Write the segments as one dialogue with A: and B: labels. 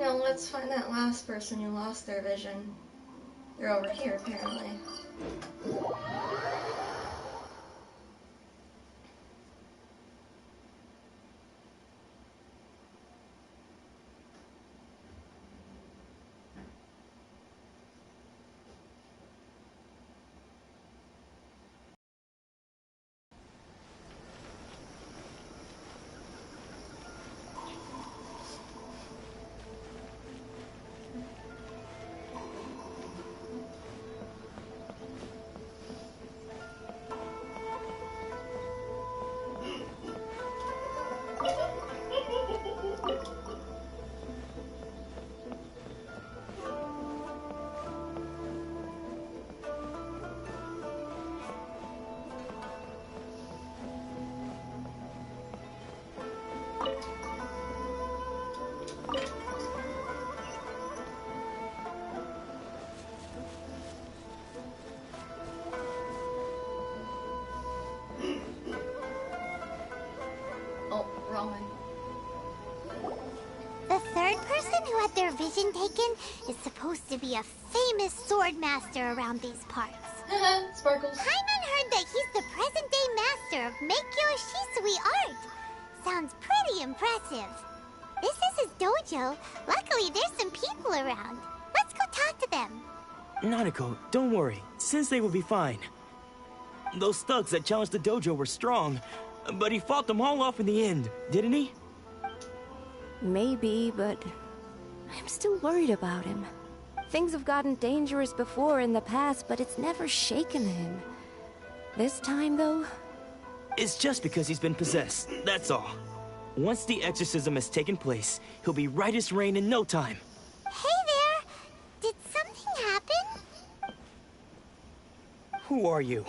A: Now let's find that last person who lost their vision. They're over here, apparently.
B: The third person who had their vision taken is supposed to be a famous sword master around these parts.
A: Sparkles.
B: Paimon heard that he's the present-day master of Meikyo Shisui art. Sounds pretty impressive. This is his dojo. Luckily, there's some people around. Let's go talk to them.
C: Nanako, don't worry. Sensei will be fine. Those thugs that challenged the dojo were strong, but he fought them all off in the end, didn't he?
D: Maybe, but I'm still worried about him. Things have gotten dangerous before in the past, but it's never shaken him. This time, though?
C: It's just because he's been possessed, that's all. Once the exorcism has taken place, he'll be right as rain in no time.
B: Hey there! Did something happen?
C: Who are you?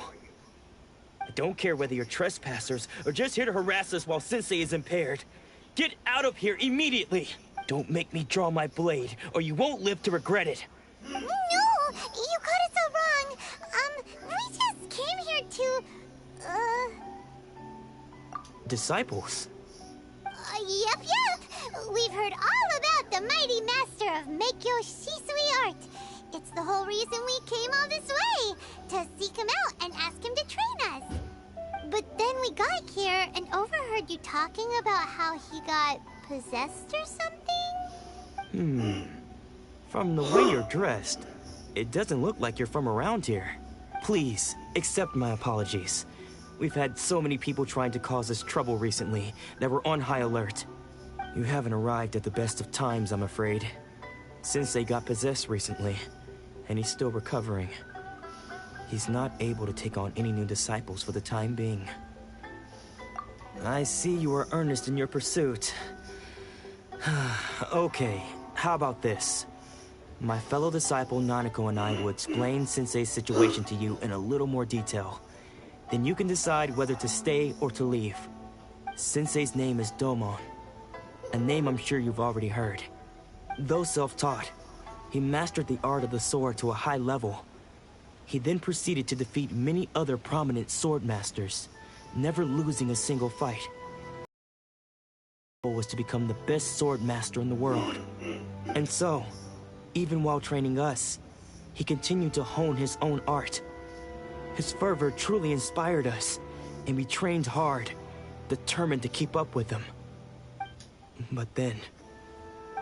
C: I don't care whether you're trespassers or just here to harass us while Sensei is impaired. Get out of here immediately! Don't make me draw my blade, or you won't live to regret it.
B: No! You got it so wrong! We just came here to...
C: Disciples?
B: Yep. We've heard all about the mighty master of Meikyo Shisui art. It's the whole reason we came all this way, to seek him out and ask him to train us. But then we got here and overheard you talking about how he got possessed or something?
C: From the way you're dressed, it doesn't look like you're from around here. Please, accept my apologies. We've had so many people trying to cause us trouble recently that we're on high alert. You haven't arrived at the best of times, I'm afraid. Sensei got possessed recently, and he's still recovering. He's not able to take on any new disciples for the time being. I see you are earnest in your pursuit. Okay, how about this? My fellow disciple Nanako and I will explain Sensei's situation to you in a little more detail. Then you can decide whether to stay or to leave. Sensei's name is Domon, a name I'm sure you've already heard. Though self-taught, he mastered the art of the sword to a high level. He then proceeded to defeat many other prominent sword masters, never losing a single fight. His goal was to become the best sword master in the world. And so, even while training us, he continued to hone his own art. His fervor truly inspired us, and we trained hard, determined to keep up with him. But then...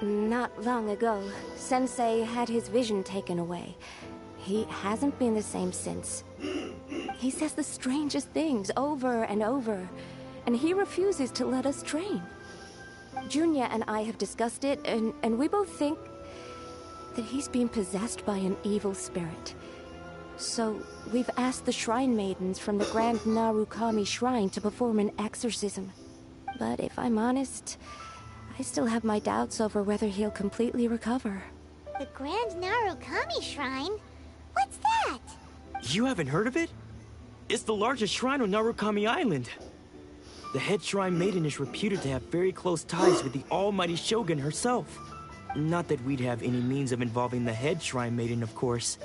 D: Not long ago, Sensei had his vision taken away. He hasn't been the same since. He says the strangest things over and over, and he refuses to let us train. Junya and I have discussed it, and we both think that he's been possessed by an evil spirit. So, we've asked the Shrine Maidens from the Grand Narukami Shrine to perform an exorcism. But if I'm honest, I still have my doubts over whether he'll completely recover.
B: The Grand Narukami Shrine? What's that?
C: You haven't heard of it? It's the largest shrine on Narukami Island. The head Shrine Maiden is reputed to have very close ties with the almighty Shogun herself. Not that we'd have any means of involving the head Shrine Maiden, of course.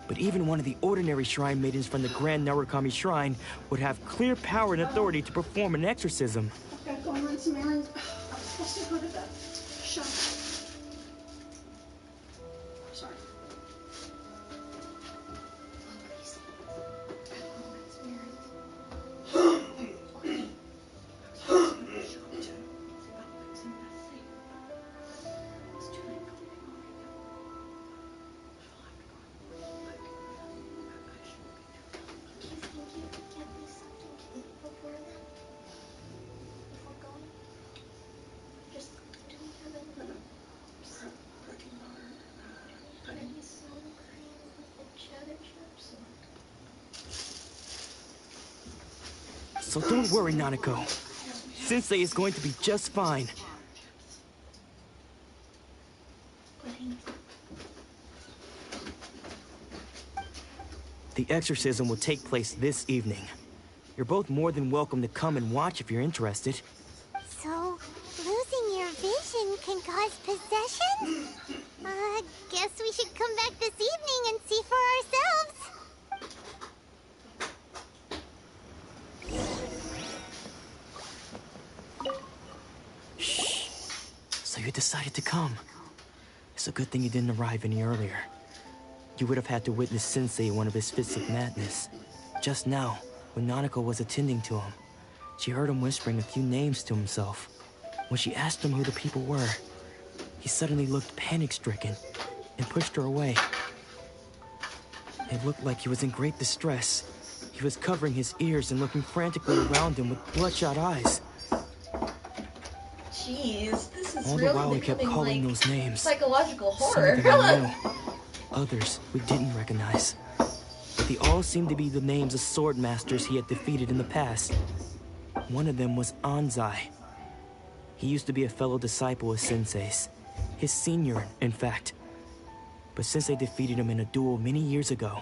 C: But even one of the ordinary Shrine Maidens from the Grand Narukami Shrine would have clear power and authority to perform an exorcism.
A: I've got to go on some errands. I'm supposed to go to the shop.
C: So don't worry, Nanako. Sensei is going to be just fine. The exorcism will take place this evening. You're both more than welcome to come and watch if you're interested.
B: So, losing your vision can cause possession? Guess we should come back this evening and see for ourselves.
C: Shh. So you decided to come. It's a good thing you didn't arrive any earlier. You would have had to witness Sensei in one of his fits of madness. Just now, when Nanako was attending to him, she heard him whispering a few names to himself. When she asked him who the people were, he suddenly looked panic-stricken and pushed her away. It looked like he was in great distress. He was covering his ears and looking frantically around him with bloodshot eyes.
A: Jeez, this is
C: All the
A: really
C: while he kept
A: becoming,
C: calling
A: like,
C: those names.
A: psychological
C: Some
A: horror.
C: of them we knew, others we didn't recognize. But they all seemed to be the names of sword masters he had defeated in the past. One of them was Anzai. He used to be a fellow disciple of Sensei's. His senior, in fact. But Sensei defeated him in a duel many years ago.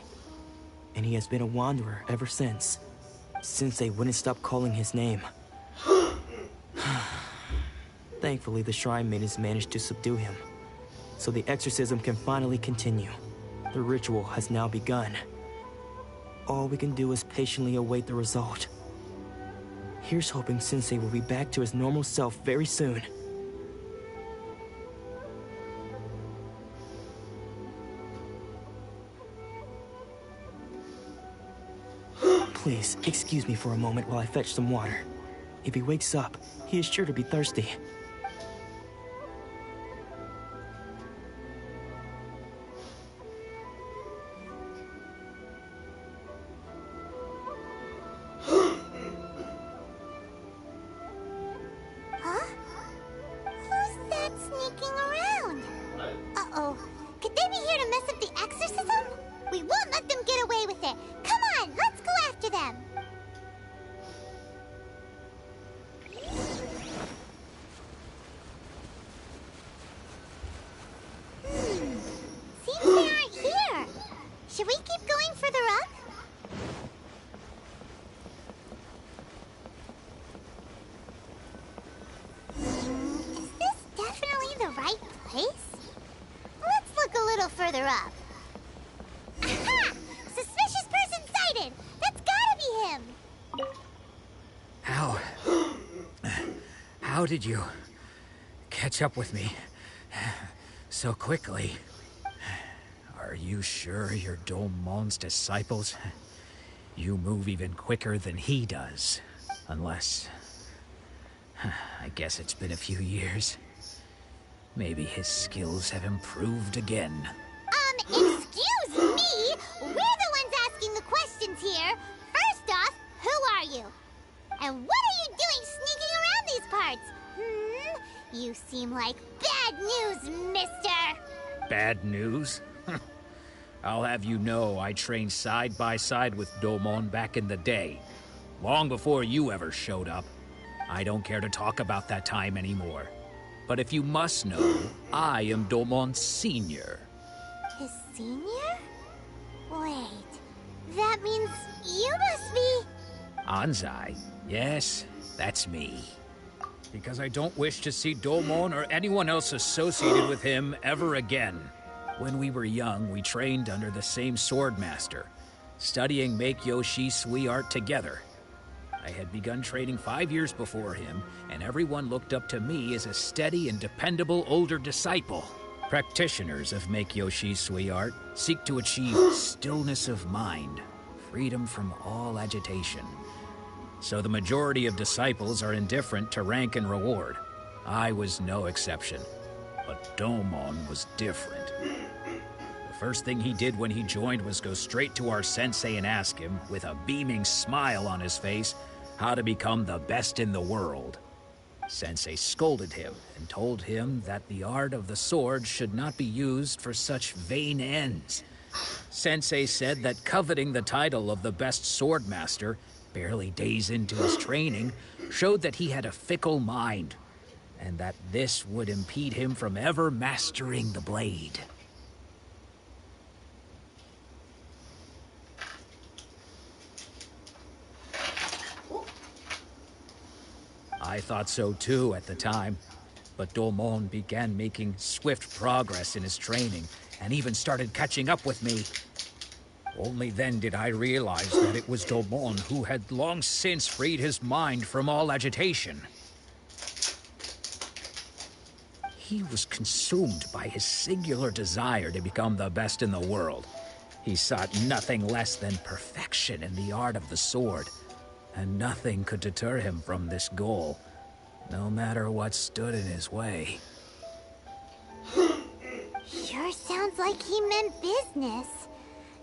C: And he has been a wanderer ever since. Sensei wouldn't stop calling his name. Thankfully, the shrine maidens managed to subdue him. So the exorcism can finally continue. The ritual has now begun. All we can do is patiently await the result. Here's hoping Sensei will be back to his normal self very soon. Please, excuse me for a moment while I fetch some water. If he wakes up, he is sure to be thirsty.
B: Huh? Who's that sneaking around? Uh-oh. Could they be here to mess up the exorcism? We won't let them get away with it. Come on, let's go after them. Seems they aren't here. Should we keep going further up? Is this definitely the right place? Let's look a little further up. Aha! Suspicious person sighted! That's gotta be him!
E: How did you catch up with me so quickly? Are you sure you're Domon's disciples? You move even quicker than he does. Unless... I guess it's been a few years. Maybe his skills have improved again.
B: Excuse me! We're the ones asking the questions here. First off, who are you? And what are you doing sneaking around these parts? You seem like bad news, mister!
E: Bad news? I'll have you know I trained side by side with Domon back in the day. Long before you ever showed up. I don't care to talk about that time anymore. But if you must know, I am Domon's senior.
B: His senior? Wait, that means you must be...
E: Anzai? Yes, that's me. Because I don't wish to see Domon or anyone else associated with him ever again. When we were young, we trained under the same sword master, studying Meikyo Shisui art together. I had begun training 5 years before him, and everyone looked up to me as a steady and dependable older disciple. Practitioners of Meikyo Shisui art seek to achieve stillness of mind, freedom from all agitation. So the majority of disciples are indifferent to rank and reward. I was no exception, but Domon was different. The first thing he did when he joined was go straight to our sensei and ask him, with a beaming smile on his face, how to become the best in the world. Sensei scolded him and told him that the art of the sword should not be used for such vain ends. Sensei said that coveting the title of the best sword master barely days into his training, showed that he had a fickle mind, and that this would impede him from ever mastering the blade. I thought so too at the time, but Domon began making swift progress in his training and even started catching up with me. Only then did I realize that it was Domon who had long since freed his mind from all agitation. He was consumed by his singular desire to become the best in the world. He sought nothing less than perfection in the art of the sword, and nothing could deter him from this goal, no matter what stood in his way.
B: Sure sounds like he meant business.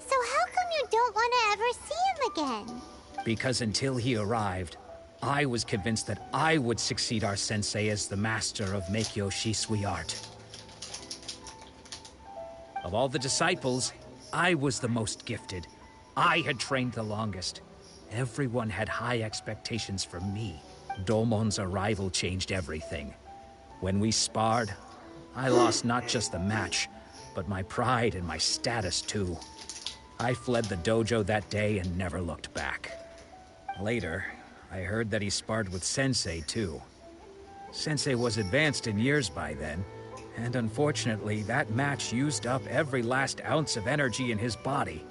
B: So how come you don't want to ever see him again?
E: Because until he arrived, I was convinced that I would succeed our sensei as the master of Meikyo Shisui art. Of all the disciples, I was the most gifted. I had trained the longest. Everyone had high expectations from me. Domon's arrival changed everything. When we sparred, I lost not just the match, but my pride and my status too. I fled the dojo that day and never looked back. Later, I heard that he sparred with Sensei too. Sensei was advanced in years by then, and unfortunately that match used up every last ounce of energy in his body.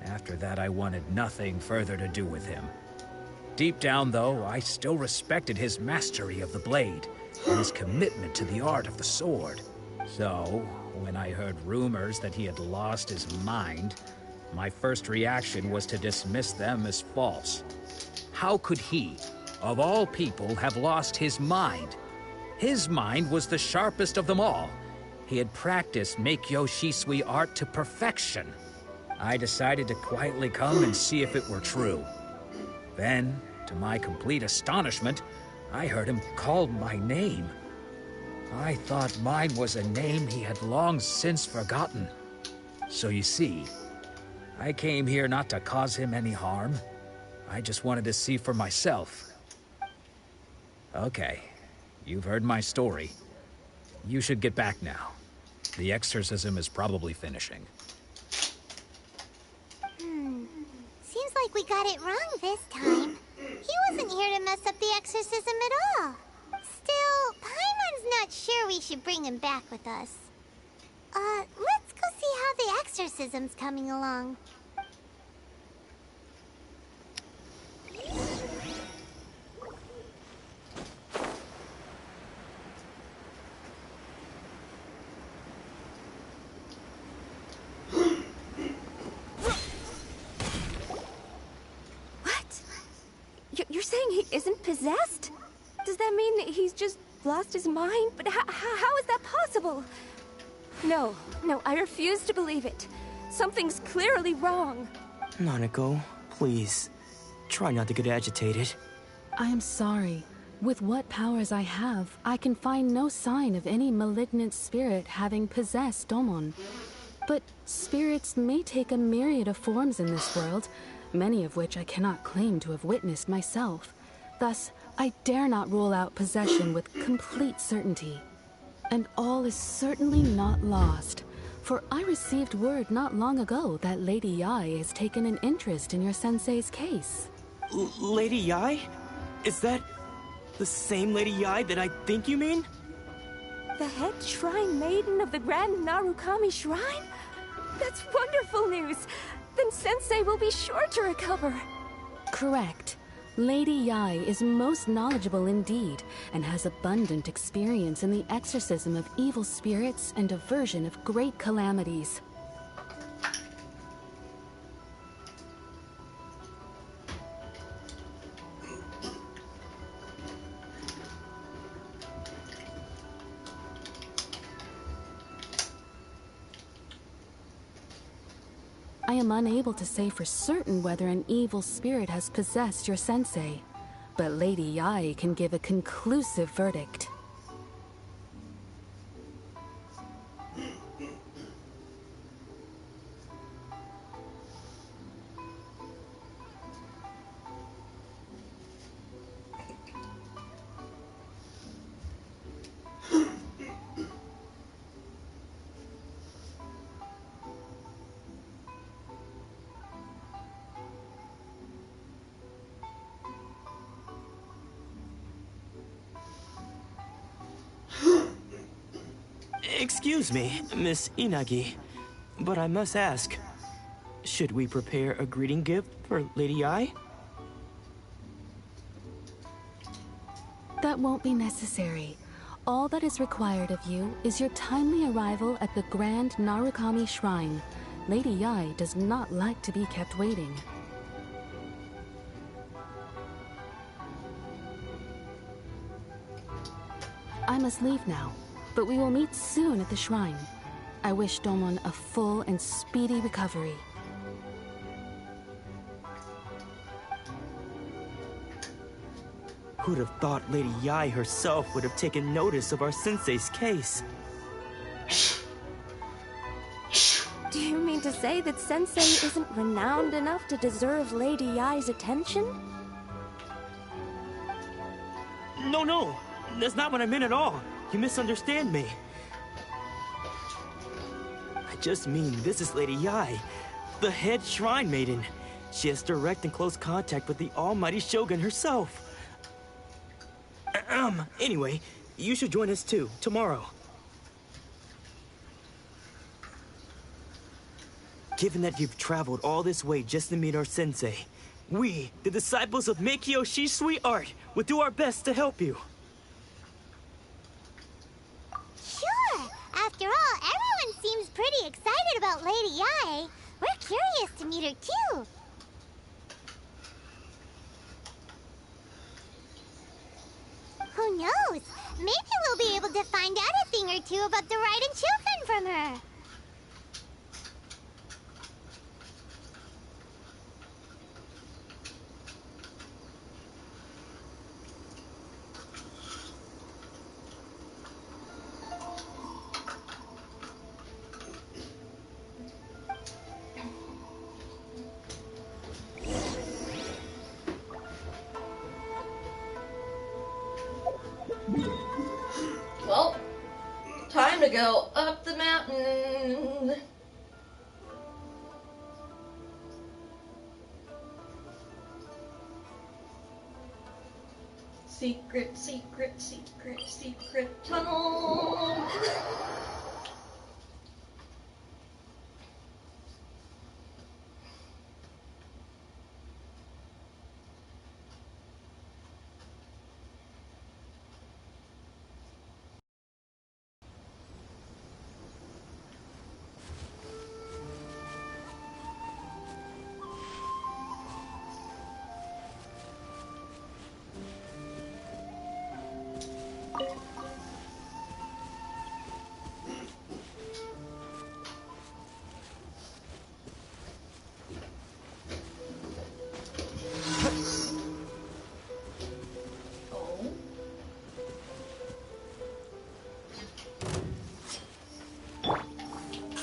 E: After that, I wanted nothing further to do with him. Deep down, though, I still respected his mastery of the blade and his commitment to the art of the sword. So, when I heard rumors that he had lost his mind, my first reaction was to dismiss them as false. How could he, of all people, have lost his mind? His mind was the sharpest of them all. He had practiced Meikyo Shisui art to perfection. I decided to quietly come and see if it were true. Then, to my complete astonishment, I heard him call my name. I thought mine was a name he had long since forgotten. So you see, I came here not to cause him any harm. I just wanted to see for myself. Okay, you've heard my story. You should get back now. The exorcism is probably finishing.
B: Seems like we got it wrong this time. He wasn't here to mess up the exorcism at all. Still, Paimon's not sure we should bring him back with us. Let's go see how the exorcism's coming along.
D: You're saying he isn't possessed? Does that mean that he's just lost his mind? But how is that possible? No, I refuse to believe it. Something's clearly wrong.
C: Nanako, please. Try not to get agitated.
F: I am sorry. With what powers I have, I can find no sign of any malignant spirit having possessed Domon. But spirits may take a myriad of forms in this world, many of which I cannot claim to have witnessed myself. Thus, I dare not rule out possession with complete certainty. And all is certainly not lost, for I received word not long ago that Lady Yae has taken an interest in your sensei's case.
C: Lady Yae? Is that the same Lady Yae that I think you mean?
D: The head shrine maiden of the Grand Narukami Shrine? That's wonderful news! Then Sensei will be sure to recover.
F: Correct. Lady Yae is most knowledgeable indeed, and has abundant experience in the exorcism of evil spirits and aversion of great calamities. I am unable to say for certain whether an evil spirit has possessed your sensei, but Lady Yae can give a conclusive verdict.
C: Excuse me, Miss Inagi, but I must ask, should we prepare a greeting gift for Lady Ai?
F: That won't be necessary. All that is required of you is your timely arrival at the Grand Narukami Shrine. Lady Yai does not like to be kept waiting. I must leave now, but we will meet soon at the shrine. I wish Domon a full and speedy recovery.
C: Who'd have thought Lady Yai herself would have taken notice of our sensei's case?
D: Do you mean to say that Sensei isn't renowned enough to deserve Lady Yai's attention?
C: No, that's not what I meant at all. You misunderstand me. I just mean this is Lady Yai, the head shrine maiden. She has direct and close contact with the almighty Shogun herself. Anyway, you should join us too, tomorrow. Given that you've traveled all this way just to meet our sensei, we, the disciples of Meikyo Shisui Art, will do our best to help you.
B: Sure! After all, everyone seems pretty excited about Lady Yai. We're curious to meet her too. Who knows? Maybe we'll be able to find out a thing or two about the Raiden children from her.
A: Well, time to go up the mountain. Secret, secret, secret, secret tunnel.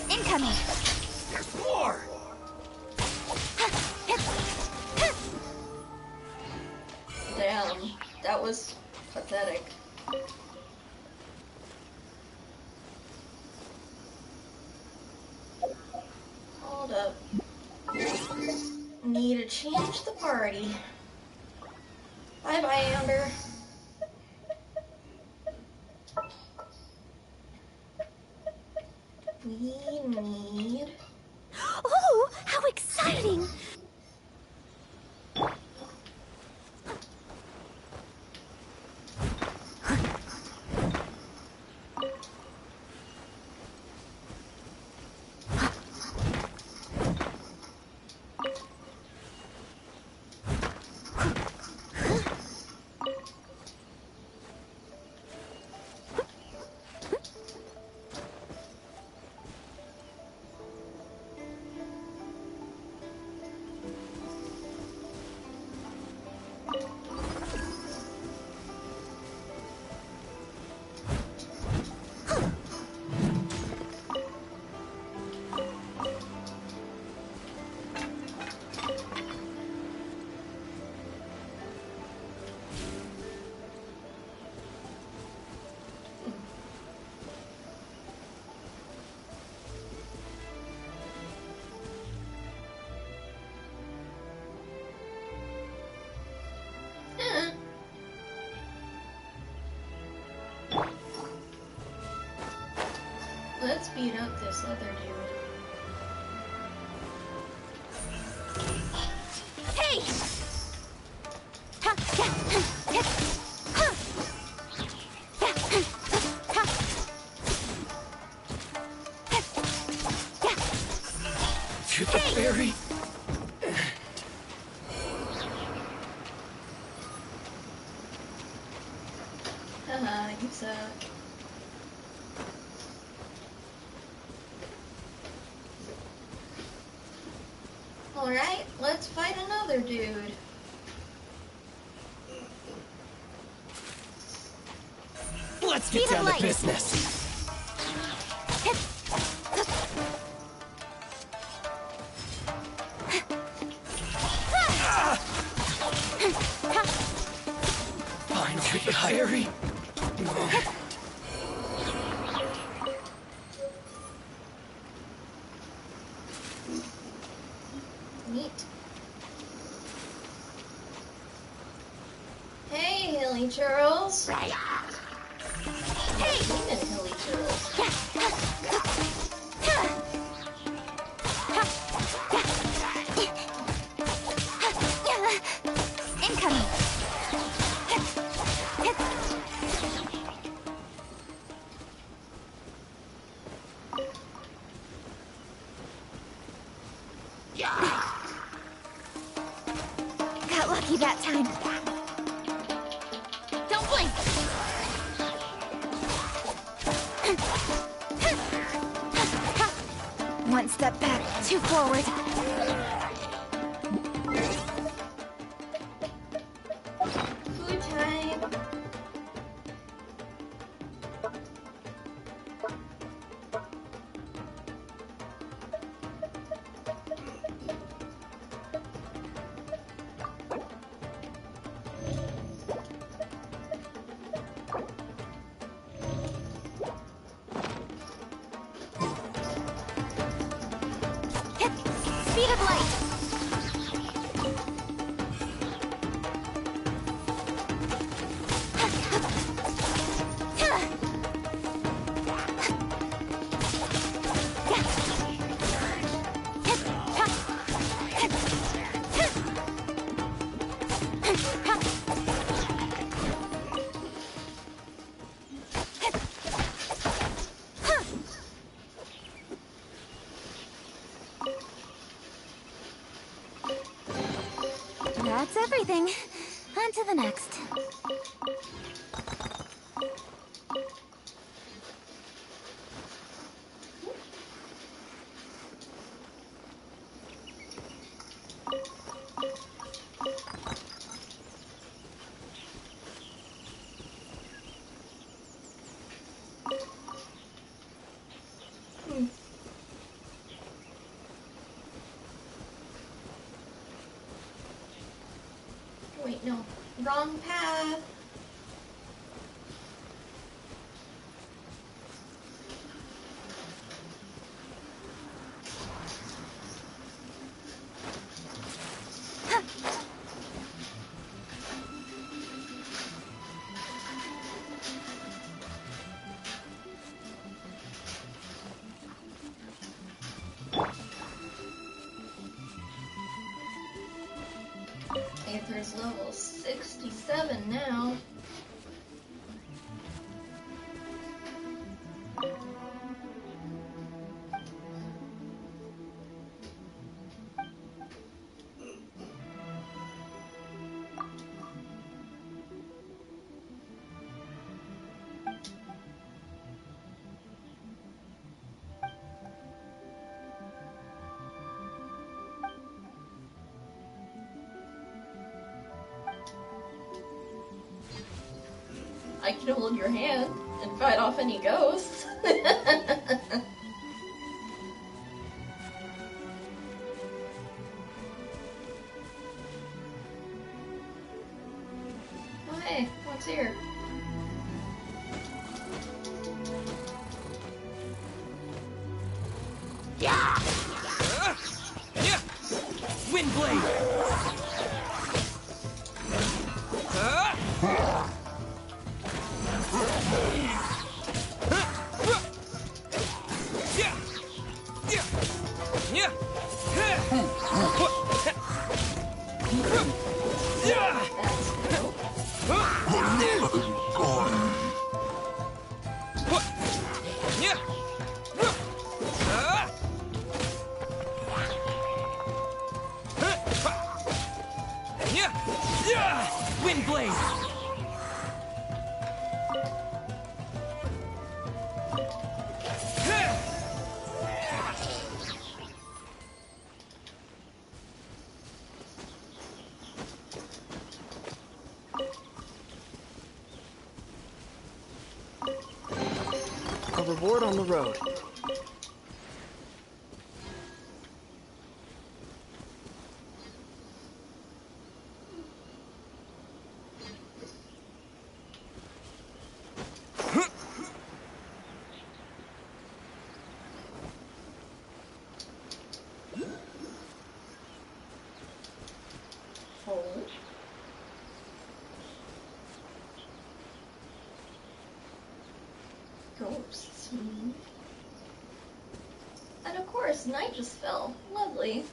B: Incoming!
C: There's more!
A: Damn, that was pathetic. Hold up. Need to change the party. Bye bye, Amber. We need...
B: Oh, how exciting!
A: Let's beat up this other dude.
B: Hey!
C: To the fairy.
A: Haha, you suck. Alright, let's fight another dude.
C: Let's get down to business. Finally, fairy.
A: Neat. Hey, Hilly Churls.
B: Hey!
A: Even Hilly Churls.
B: Incoming! Got lucky that time. Don't blink! One step back, two forward.
A: Food time.
B: Speed of light! That's everything. On to the next.
A: Wait, no. Wrong path. Aether's level 67 now. I can hold your hand and fight off any ghosts. Oh hey, what's here?
C: Windblade! Wind blade!
G: A reward on the road.
A: Hold. Ghosts. And of course, night just fell. Lovely.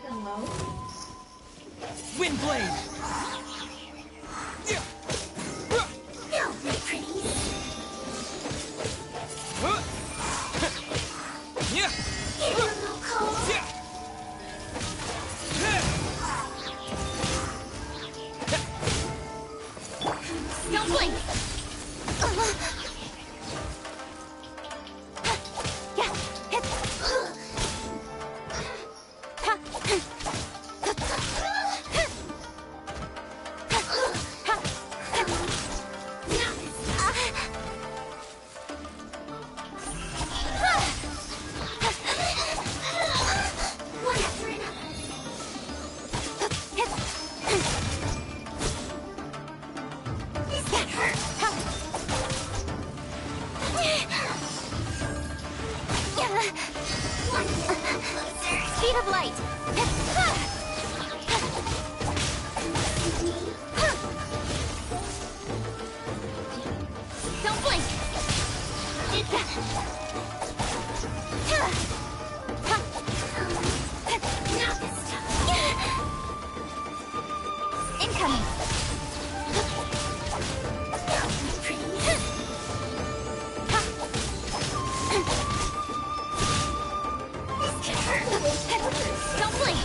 A: Hello?
C: Wind blade!
B: Don't blink! Speed of light! Don't blink! Incoming! Don't blink!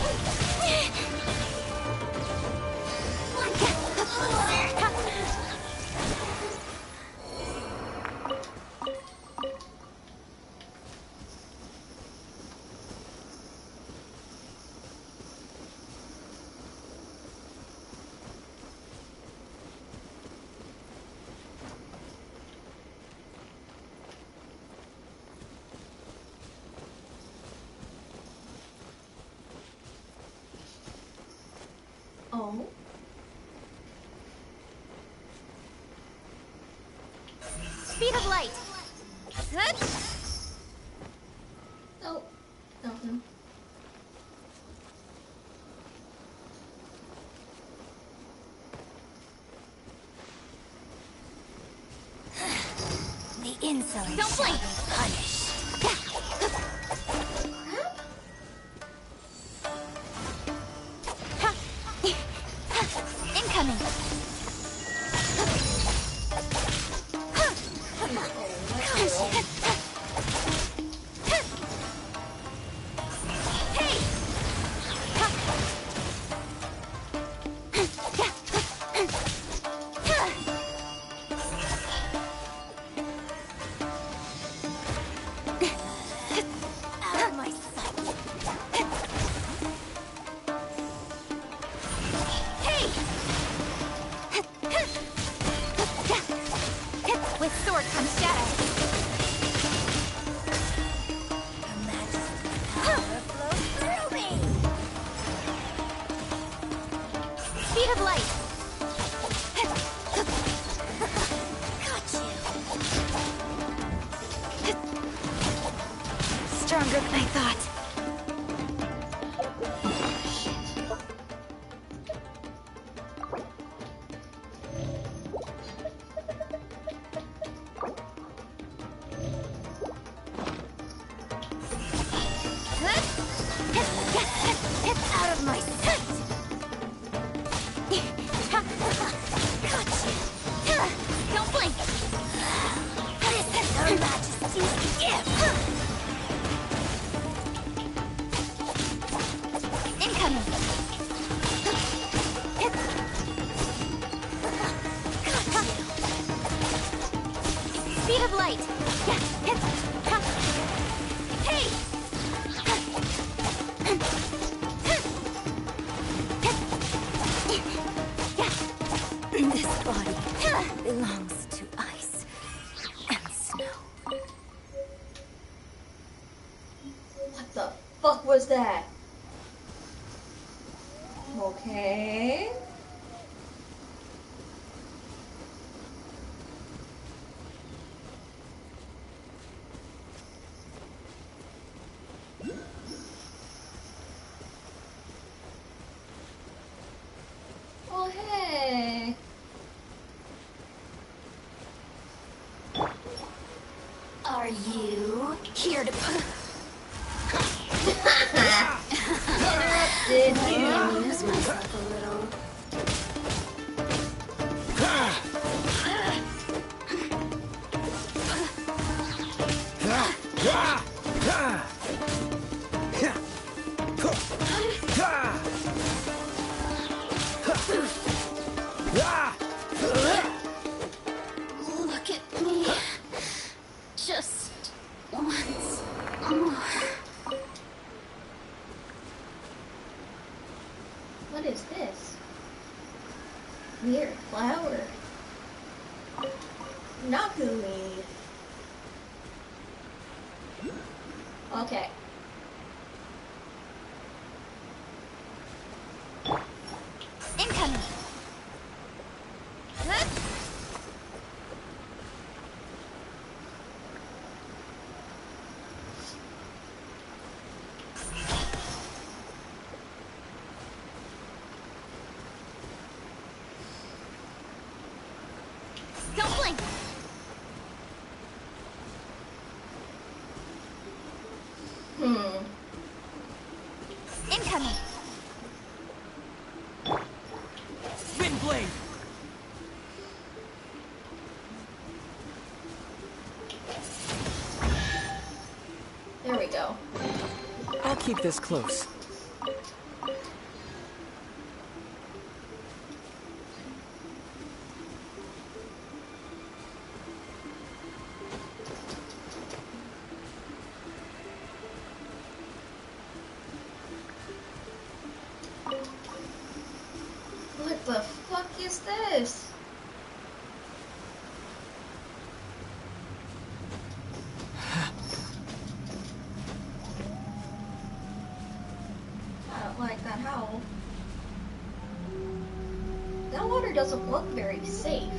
A: Oh?
B: Speed of light!
A: Oh, nothing.
B: The insolent don't blink! Punished. Incoming! Hey! Out of my sight! Hey! With sword comes shadow. The majesty's power flows through me. Speed of light.
D: longer than I thought. Out of my sight! Gotcha! Don't blink! What is this, Her Majesty's gift? Incoming! Speed of light! Hey! This body belongs to ice and snow.
A: What the fuck was that? Okay. Oh, hey.
D: Are you here to
A: Did you?
D: lose myself a little? Look at me. Just once more.
A: What is this? Weird flower. Knockoweed. Okay.
B: Incoming. Don't blink. Incoming.
C: Wind blade!
A: There we go.
G: I'll keep this close.
A: What the fuck is this? I don't like that howl. That water doesn't look very safe.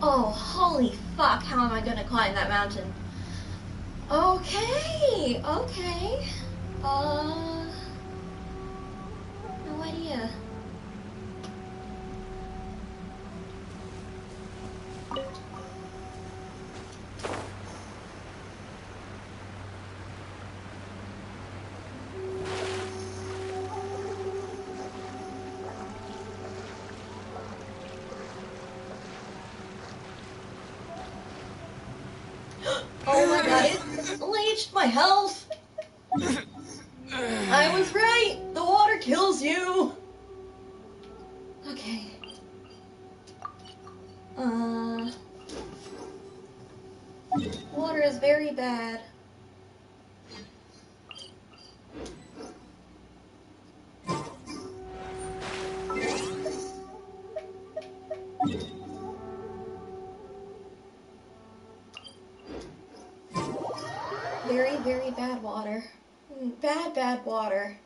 A: Oh, holy fuck, how am I gonna climb that mountain? Okay, okay. No idea. Oh my god, it leached my health! I was right! The water kills you! Okay. Water is very bad. Very, very bad water. Bad, bad water.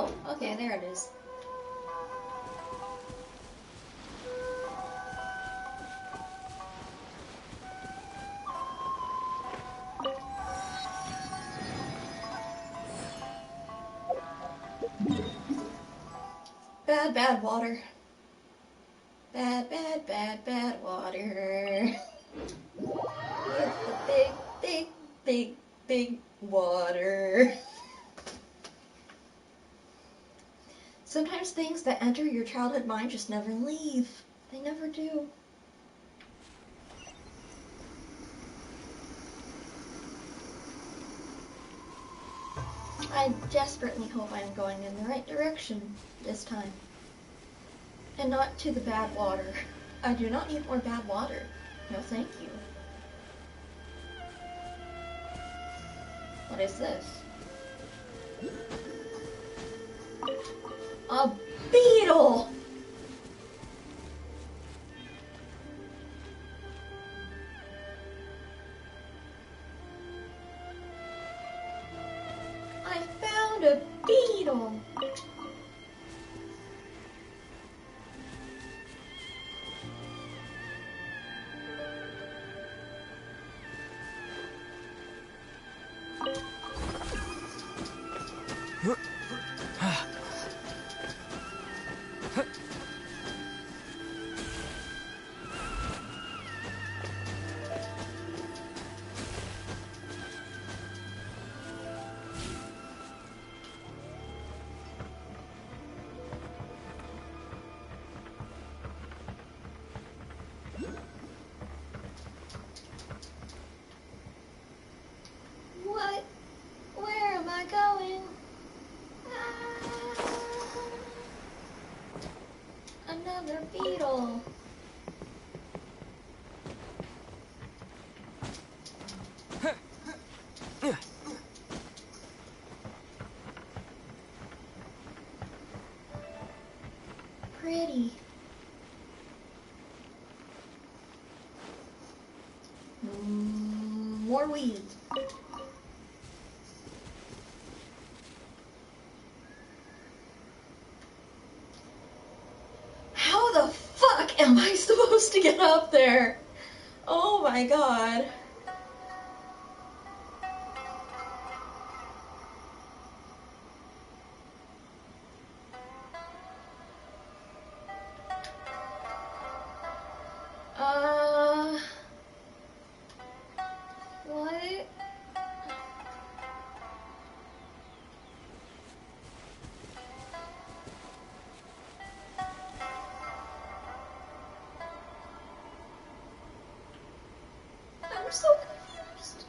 A: Oh, okay, there it is. Bad, bad water. Bad, bad, bad, bad water. It's the big, big, big, big water. Sometimes things that enter your childhood mind just never leave. They never do. I desperately hope I'm going in the right direction this time. And not to the bad water. I do not need more bad water. No, thank you. What is this? A beetle! I found a beetle! What? Where am I going? Ah, another beetle. Pretty. More weeds. How the fuck am I supposed to get up there? Oh my god. What? I'm so confused.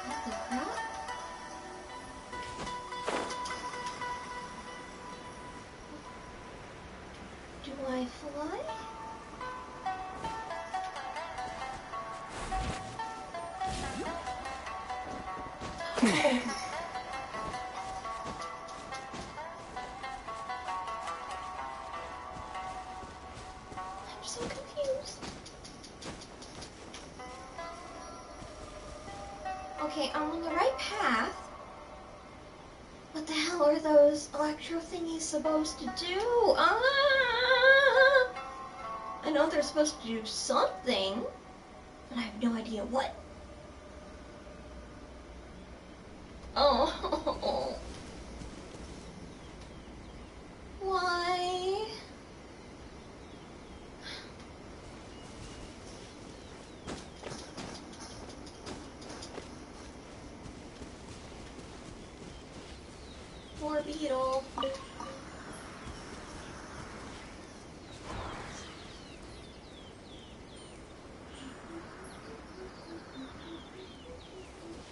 A: What the crap? Do I fly? Oh. I'm so confused. Okay, I'm on the right path. What the hell are those electro thingies supposed to do? Ah! I know they're supposed to do something, but I have no idea what. Oh. Why? More beetle.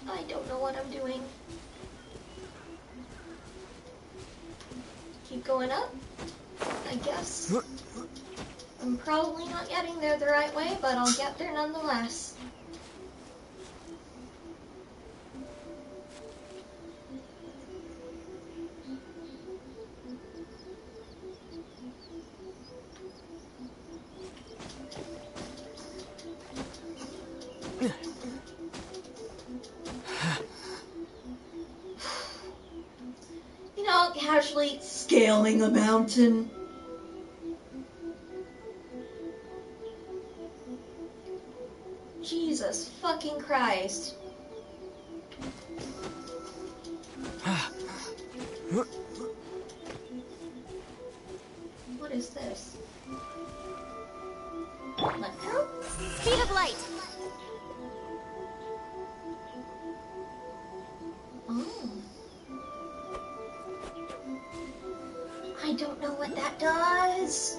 A: I don't know what I'm doing. Keep going up? I guess. I'm probably not getting there the right way, but I'll get there nonetheless. scaling a mountain. Jesus fucking Christ. What is this? Electro?
B: Speed of light.
A: Oh. I don't know what that does.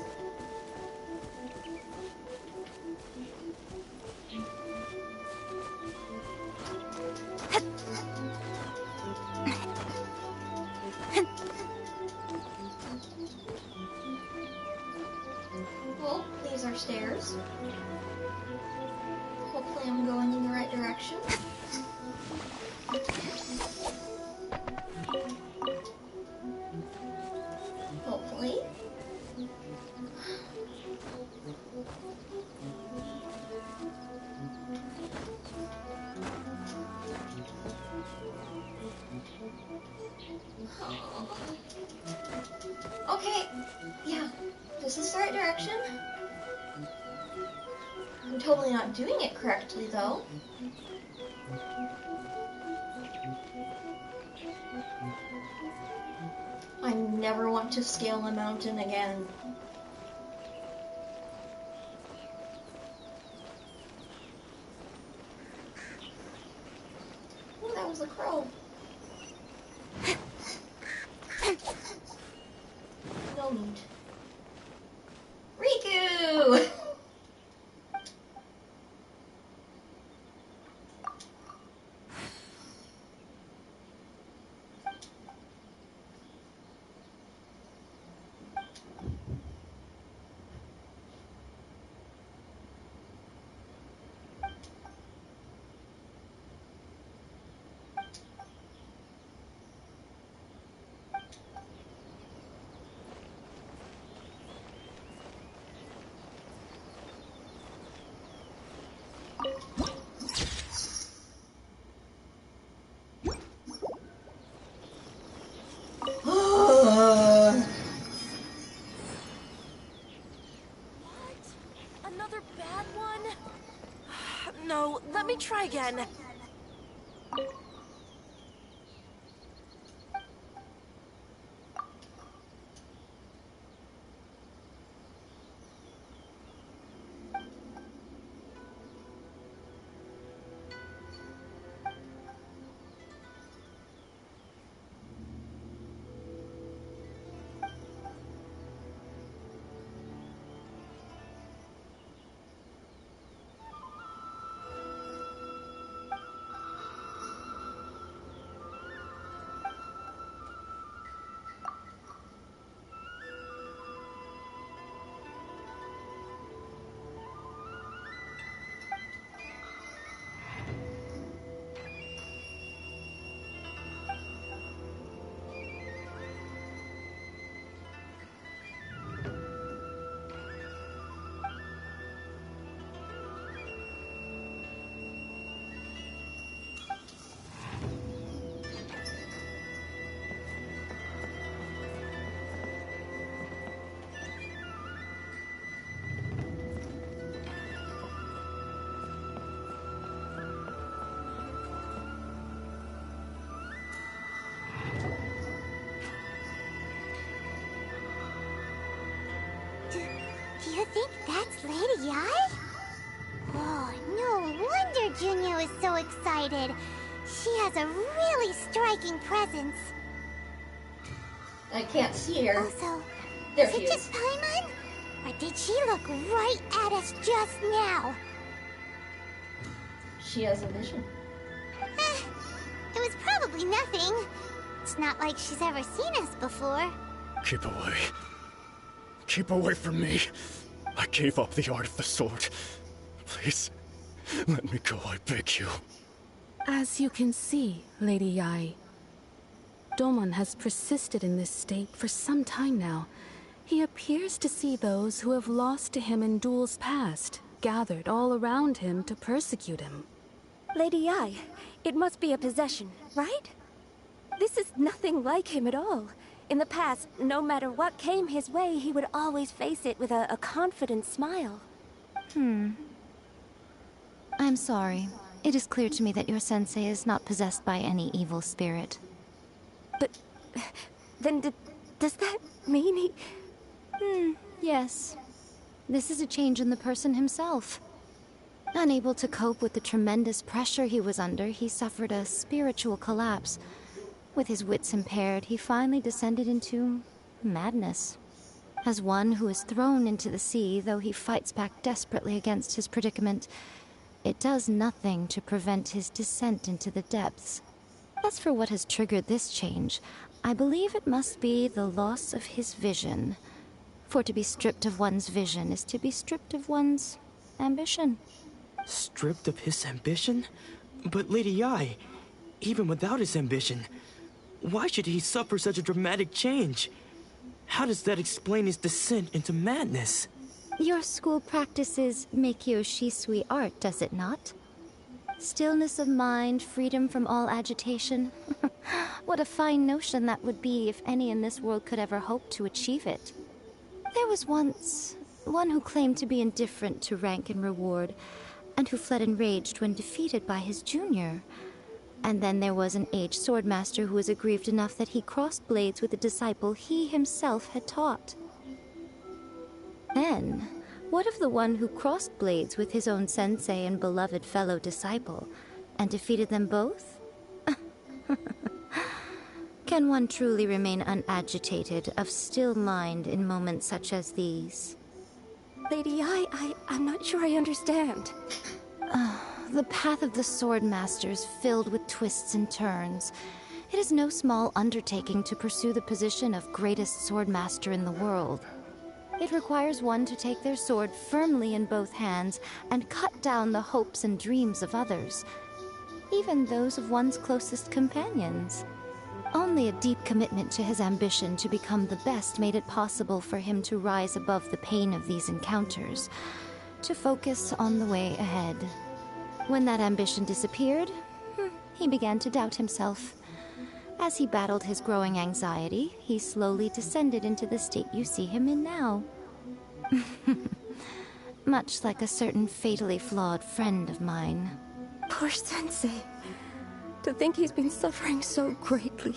A: Well, these are stairs. Hopefully I'm going in the right direction. Hopefully. Okay, yeah, this is the right direction. I'm totally not doing it correctly, though. I never want to scale a mountain again. Oh, that was a crow. No need. Riku!
H: Another bad one? No, let me try again.
B: Do you think that's Lady Ai? Oh, no wonder Junya is so excited. She has a really striking presence.
A: I can't see her.
B: Also,
A: There
B: is
A: she
B: it
A: is.
B: just Paimon? Or did she look right at us just now?
A: She has a vision.
B: It was probably nothing. It's not like she's ever seen us before.
I: Keep away. Keep away from me. I gave up the art of the sword. Please, let me go, I beg you.
F: As you can see, Lady Yai, Domon has persisted in this state for some time now. He appears to see those who have lost to him in duels past, gathered all around him to persecute him.
D: Lady Yai, it must be a possession, right? This is nothing like him at all. In the past, no matter what came his way, he would always face it with a confident smile.
J: I'm sorry. It is clear to me that your sensei is not possessed by any evil spirit.
D: But then does that mean he...
J: Yes. This is a change in the person himself. Unable to cope with the tremendous pressure he was under, he suffered a spiritual collapse. With his wits impaired, he finally descended into madness. As one who is thrown into the sea, though he fights back desperately against his predicament, it does nothing to prevent his descent into the depths. As for what has triggered this change, I believe it must be the loss of his vision. For to be stripped of one's vision is to be stripped of one's ambition.
C: Stripped of his ambition? But Lady Yi, even without his ambition, why should he suffer such a dramatic change? How does that explain his descent into madness?
J: Your school practices Meikyo Shisui art, does it not? Stillness of mind, freedom from all agitation. What a fine notion that would be if any in this world could ever hope to achieve it. There was once one who claimed to be indifferent to rank and reward, and who fled enraged when defeated by his junior. And then there was an aged swordmaster who was aggrieved enough that he crossed blades with a disciple he himself had taught. Then, what of the one who crossed blades with his own sensei and beloved fellow disciple, and defeated them both? Can one truly remain unagitated, of still mind in moments such as these?
D: Lady Yi, I'm not sure I understand.
J: The path of the Swordmaster is filled with twists and turns. It is no small undertaking to pursue the position of greatest Swordmaster in the world. It requires one to take their sword firmly in both hands and cut down the hopes and dreams of others, even those of one's closest companions. Only a deep commitment to his ambition to become the best made it possible for him to rise above the pain of these encounters, to focus on the way ahead. When that ambition disappeared, he began to doubt himself. As he battled his growing anxiety, he slowly descended into the state you see him in now. Much like a certain fatally flawed friend of mine.
D: Poor Sensei. To think he's been suffering so greatly.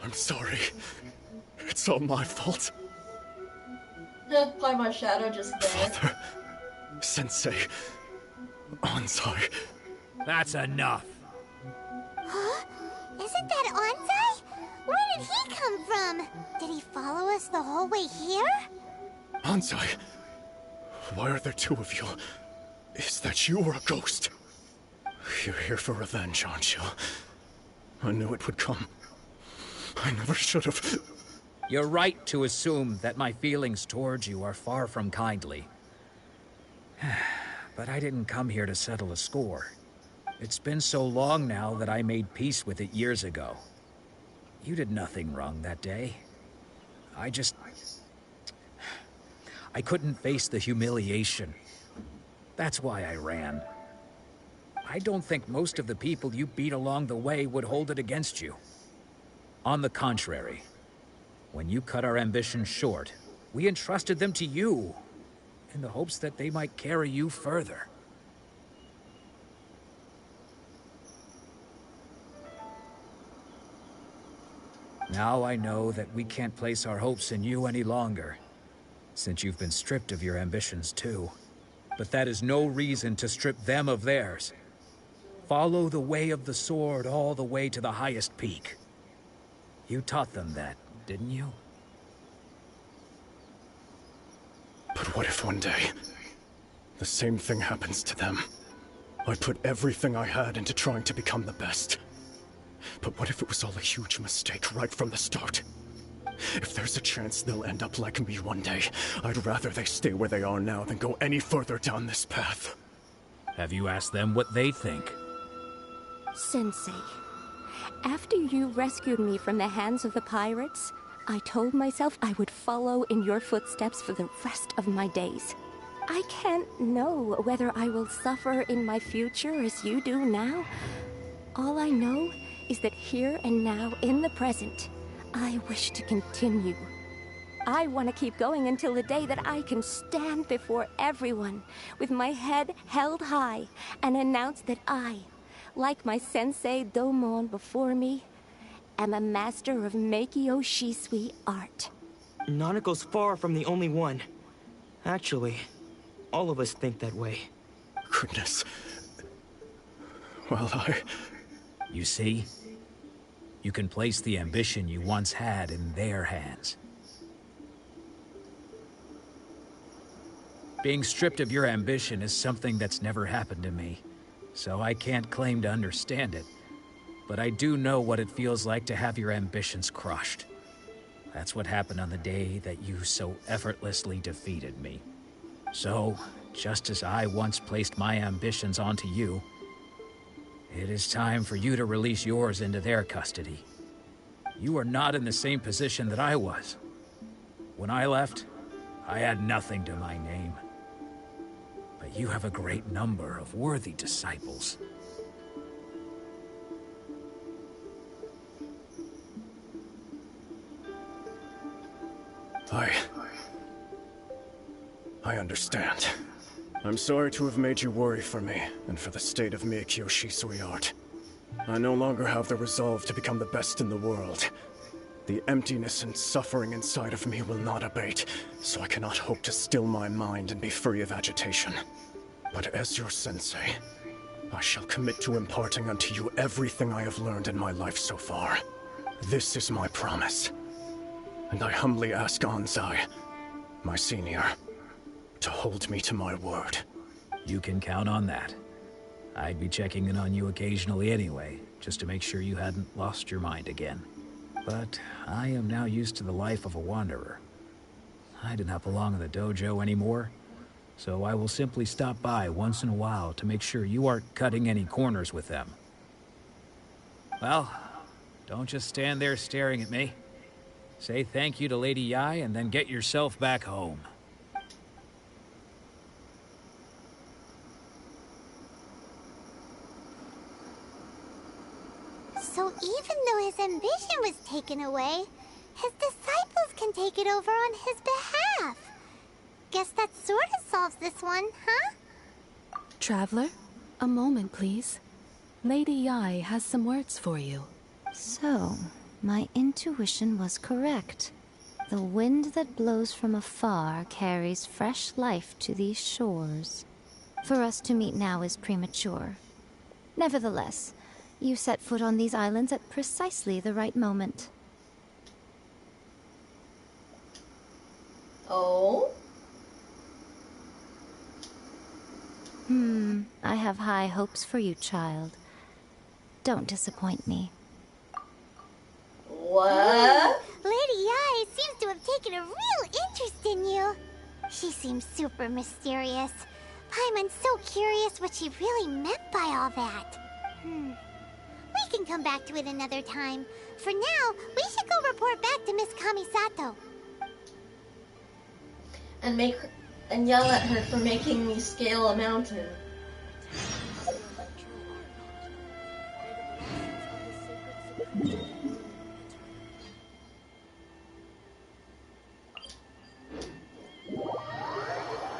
I: I'm sorry. It's all my fault.
A: By my shadow just there.
I: Father, Sensei, Onsai.
E: That's enough.
B: Huh? Isn't that Onsai? Where did he come from? Did he follow us the whole way here?
I: Onsai, why are there two of you? Is that you or a ghost? You're here for revenge, aren't you? I knew it would come. I never should have.
E: You're right to assume that my feelings towards you are far from kindly. But I didn't come here to settle a score. It's been so long now that I made peace with it years ago. You did nothing wrong that day. I couldn't face the humiliation. That's why I ran. I don't think most of the people you beat along the way would hold it against you. On the contrary, when you cut our ambitions short, we entrusted them to you, in the hopes that they might carry you further. Now I know that we can't place our hopes in you any longer, since you've been stripped of your ambitions too. But that is no reason to strip them of theirs. Follow the way of the sword all the way to the highest peak. You taught them that, didn't you?
I: But what if one day, the same thing happens to them? I put everything I had into trying to become the best. But what if it was all a huge mistake right from the start? If there's a chance they'll end up like me one day, I'd rather they stay where they are now than go any further down this path.
E: Have you asked them what they think?
D: Sensei, after you rescued me from the hands of the pirates, I told myself I would follow in your footsteps for the rest of my days. I can't know whether I will suffer in my future as you do now. All I know is that here and now, in the present, I wish to continue. I want to keep going until the day that I can stand before everyone with my head held high and announce that I, like my sensei Domon before me, am a master of Meikyo Shisui art.
C: Nanako's far from the only one. Actually, all of us think that way.
I: Goodness. Well,
E: You see? You can place the ambition you once had in their hands. Being stripped of your ambition is something that's never happened to me, so I can't claim to understand it. But I do know what it feels like to have your ambitions crushed. That's what happened on the day that you so effortlessly defeated me. So, just as I once placed my ambitions onto you, it is time for you to release yours into their custody. You are not in the same position that I was. When I left, I had nothing to my name. But you have a great number of worthy disciples.
I: I understand. I'm sorry to have made you worry for me, and for the state of Meikyo Shisui art. I no longer have the resolve to become the best in the world. The emptiness and suffering inside of me will not abate, so I cannot hope to still my mind and be free of agitation. But as your sensei, I shall commit to imparting unto you everything I have learned in my life so far. This is my promise. And I humbly ask Anzai, my senior, to hold me to my word.
E: You can count on that. I'd be checking in on you occasionally anyway, just to make sure you hadn't lost your mind again. But I am now used to the life of a wanderer. I do not belong in the dojo anymore, so I will simply stop by once in a while to make sure you aren't cutting any corners with them. Well, don't just stand there staring at me. Say thank you to Lady Yai and then get yourself back home.
B: So even though his ambition was taken away, his disciples can take it over on his behalf. Guess that sort of solves this one, huh?
F: Traveler, a moment, please. Lady Yai has some words for you.
J: So, my intuition was correct. The wind that blows from afar carries fresh life to these shores. For us to meet now is premature. Nevertheless, you set foot on these islands at precisely the right moment.
A: Oh?
J: I have high hopes for you, child. Don't disappoint me.
A: What?
B: Lady Yai seems to have taken a real interest in you. She seems super mysterious. I'm so curious what she really meant by all that. We can come back to it another time. For now, we should go report back to Miss Kamisato.
A: And yell at her for making me scale a mountain.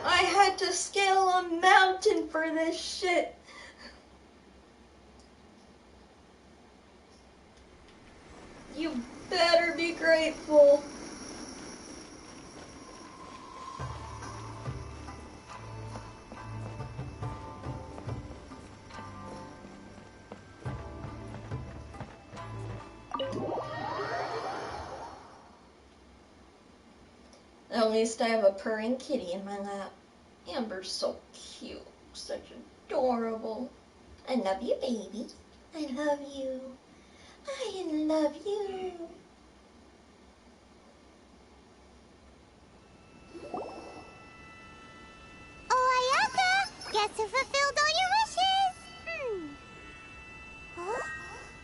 A: I had to scale a mountain for this shit. You better be grateful. At least I have a purring kitty in my lap. Amber's so cute, such adorable. I love you, baby. I love you. I love you.
B: Oh, Ayaka! Guess who fulfilled all your wishes? Huh?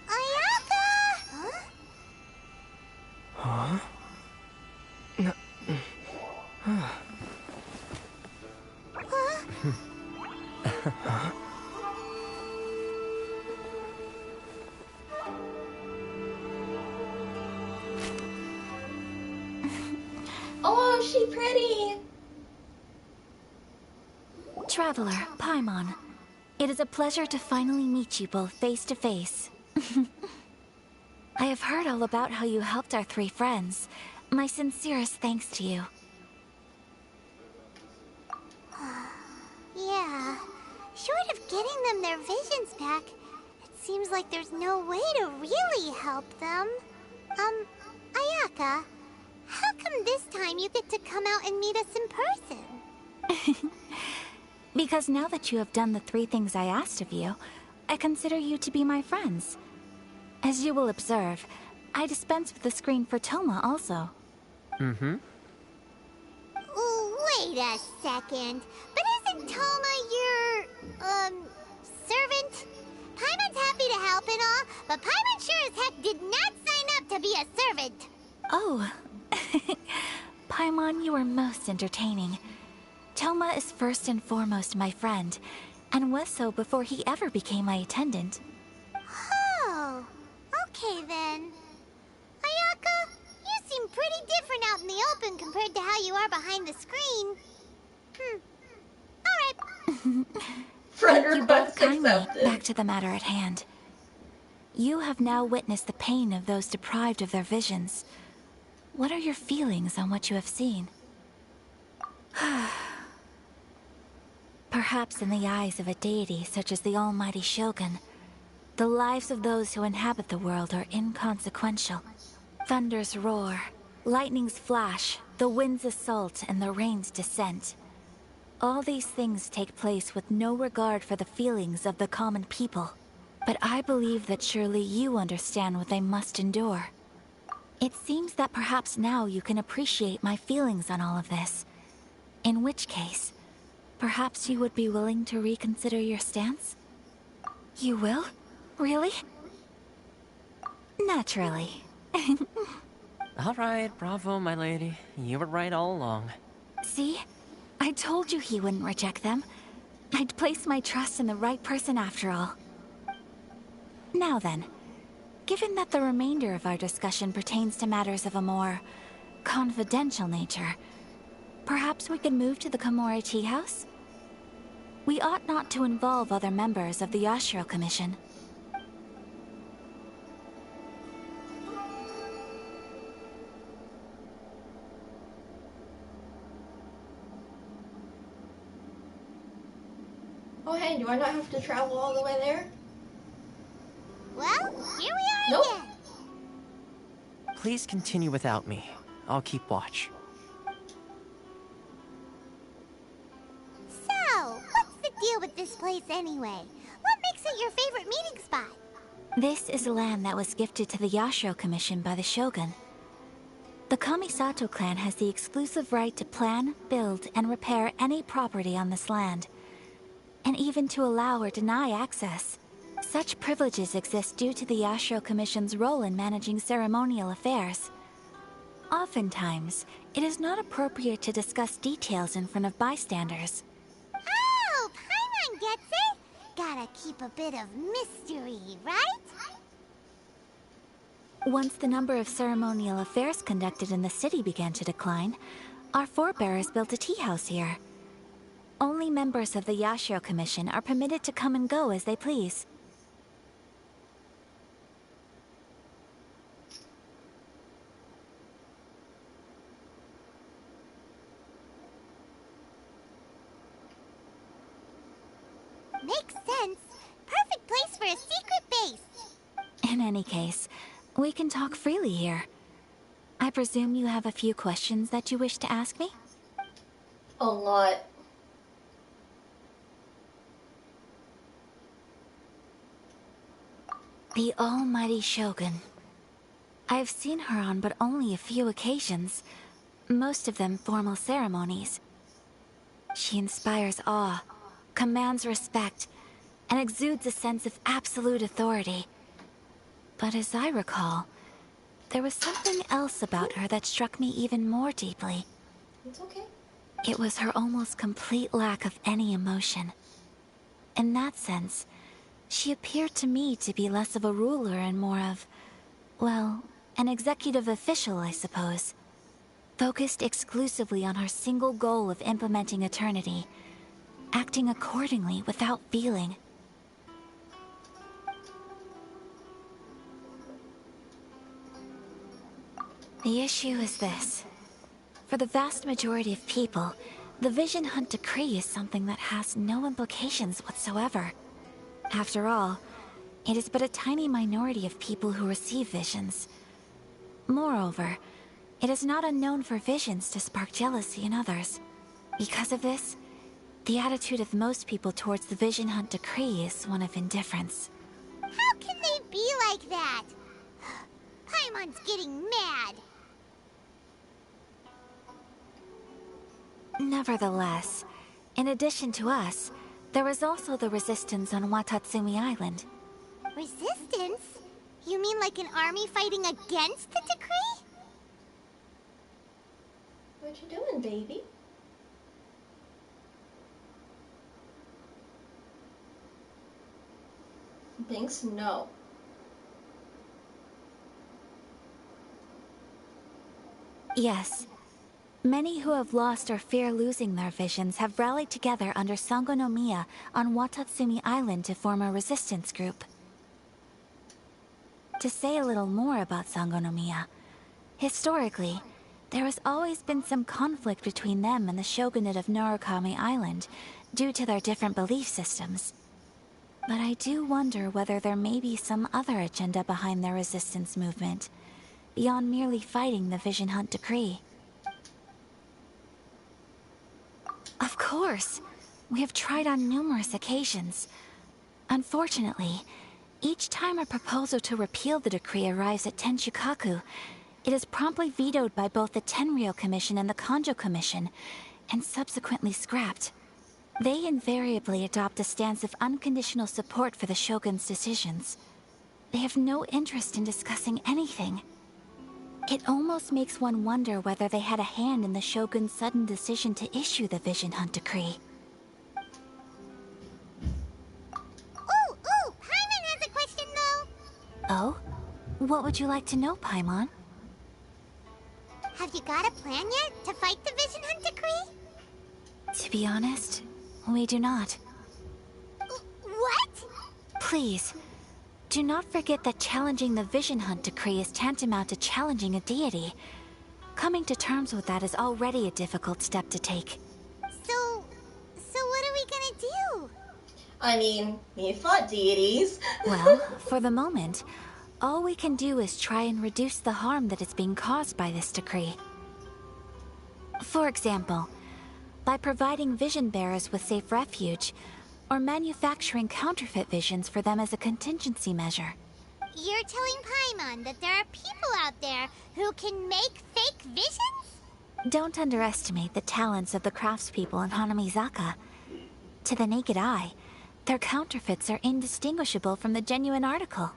B: Ayaka! Huh?
C: Huh? No.
B: Huh?
K: Traveler, Paimon. It is a pleasure to finally meet you both face to face. I have heard all about how you helped our three friends. My sincerest thanks to you.
B: Yeah. Short of getting them their visions back, it seems like there's no way to really help them. Ayaka, how come this time you get to come out and meet us in person?
K: Because now that you have done the 3 things I asked of you, I consider you to be my friends. As you will observe, I dispense with the screen for Toma also.
G: Mm-hmm.
B: Wait a second. But isn't Toma your, servant? Paimon's happy to help and all, but Paimon sure as heck did not sign up to be a servant.
K: Oh. Paimon, you are most entertaining. Toma is first and foremost my friend, and was so before he ever became my attendant.
B: Oh, okay then. Ayaka, you seem pretty different out in the open compared to how you are behind the screen. Alright.
A: Friend
K: You both
A: request
K: kindly.
A: accepted.
K: Back to the matter at hand. You have now witnessed the pain of those deprived of their visions. What are your feelings on what you have seen? Perhaps in the eyes of a deity such as the almighty Shogun, the lives of those who inhabit the world are inconsequential. Thunders roar, lightnings flash, the winds assault, and the rains descent. All these things take place with no regard for the feelings of the common people. But I believe that surely you understand what they must endure. It seems that perhaps now you can appreciate my feelings on all of this. In which case, perhaps you would be willing to reconsider your stance? You will? Really? Naturally.
G: Alright, bravo, my lady. You were right all along.
K: See? I told you he wouldn't reject them. I'd placed my trust in the right person after all. Now then, given that the remainder of our discussion pertains to matters of a more confidential nature, perhaps we could move to the Komori Tea House? We ought not to involve other members of the Yashiro Commission.
A: Oh hey, do I not have to travel all the way there?
B: Well, here we are
A: Nope.
B: again.
G: Please continue without me. I'll keep watch.
B: So, what's the deal with this place anyway? What makes it your favorite meeting spot?
K: This is land that was gifted to the Yashiro Commission by the Shogun. The Kamisato clan has the exclusive right to plan, build, and repair any property on this land, and even to allow or deny access. Such privileges exist due to the Yashiro Commission's role in managing ceremonial affairs. Oftentimes, it is not appropriate to discuss details in front of bystanders.
B: Oh, Paimon gets it. Gotta keep a bit of mystery, right?
K: Once the number of ceremonial affairs conducted in the city began to decline, our forebears built a tea house here. Only members of the Yashiro Commission are permitted to come and go as they please.
B: Makes sense. Perfect place for a secret base.
K: In any case, we can talk freely here. I presume you have a few questions that you wish to ask me?
A: A lot.
K: The almighty Shogun. I've seen her on but only a few occasions, most of them formal ceremonies. She inspires awe, commands respect, and exudes a sense of absolute authority. But as I recall, there was something else about her that struck me even more deeply.
A: It's okay.
K: It was her almost complete lack of any emotion. In that sense, she appeared to me to be less of a ruler and more of, well, an executive official, I suppose. Focused exclusively on her single goal of implementing eternity. acting accordingly without feeling. The issue is this. For the vast majority of people, the Vision Hunt Decree is something that has no implications whatsoever. After all, it is but a tiny minority of people who receive visions. Moreover, it is not unknown for visions to spark jealousy in others. Because of this, the attitude of most people towards the Vision Hunt Decree is one of indifference.
B: How can they be like that? Paimon's getting mad.
K: Nevertheless, in addition to us, there is also the resistance on Watatsumi Island.
B: Resistance? You mean like an army fighting against the decree?
A: What you doing, baby? Thinks no.
K: Yes. Many who have lost or fear losing their visions have rallied together under Sangonomiya on Watatsumi Island to form a resistance group. To say a little more about Sangonomiya, historically, there has always been some conflict between them and the shogunate of Narukami Island due to their different belief systems. But I do wonder whether there may be some other agenda behind their resistance movement, beyond merely fighting the Vision Hunt Decree. Of course! We have tried on numerous occasions. Unfortunately, each time a proposal to repeal the decree arrives at Tenshukaku, it is promptly vetoed by both the Tenryou Commission and the Kanjo Commission, and subsequently scrapped. They invariably adopt a stance of unconditional support for the Shogun's decisions. They have no interest in discussing anything. It almost makes one wonder whether they had a hand in the Shogun's sudden decision to issue the Vision Hunt Decree.
B: Ooh, Paimon has a question though.
K: Oh? What would you like to know, Paimon?
B: Have you got a plan yet to fight the Vision Hunt Decree?
K: To be honest, we do not.
B: What?
K: Please, do not forget that challenging the Vision Hunt Decree is tantamount to challenging a deity. Coming to terms with that is already a difficult step to take.
B: So what are we gonna do?
A: I mean, we fought deities.
K: Well, for the moment, all we can do is try and reduce the harm that is being caused by this decree. For example, by providing vision bearers with safe refuge, or manufacturing counterfeit visions for them as a contingency measure.
B: You're telling Paimon that there are people out there who can make fake visions?
K: Don't underestimate the talents of the craftspeople in Hanamizaka. To the naked eye, their counterfeits are indistinguishable from the genuine article.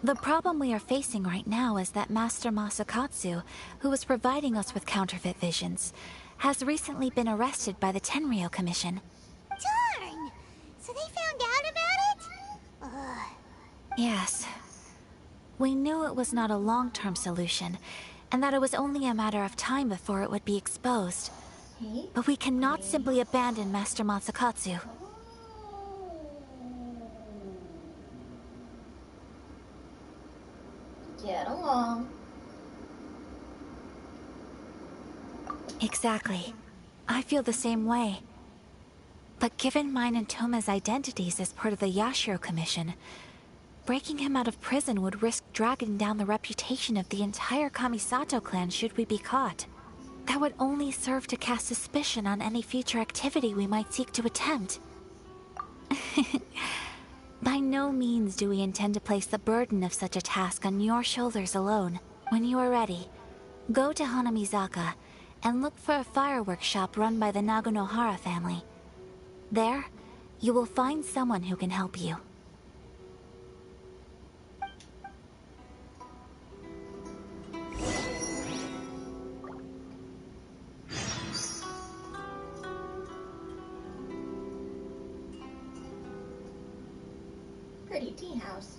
K: The problem we are facing right now is that Master Masakatsu, who was providing us with counterfeit visions, has recently been arrested by the Tenryou Commission.
B: Darn! So they found out about it? Ugh.
K: Yes. We knew it was not a long-term solution, and that it was only a matter of time before it would be exposed. But we cannot simply abandon Master Masakatsu.
A: Get along.
K: Exactly. I feel the same way. But given mine and Toma's identities as part of the Yashiro Commission, breaking him out of prison would risk dragging down the reputation of the entire Kamisato clan should we be caught. That would only serve to cast suspicion on any future activity we might seek to attempt. By no means do we intend to place the burden of such a task on your shoulders alone. When you are ready, go to Hanamizaka and look for a fireworks shop run by the Nagonohara family. There, you will find someone who can help you.
A: Pretty tea house.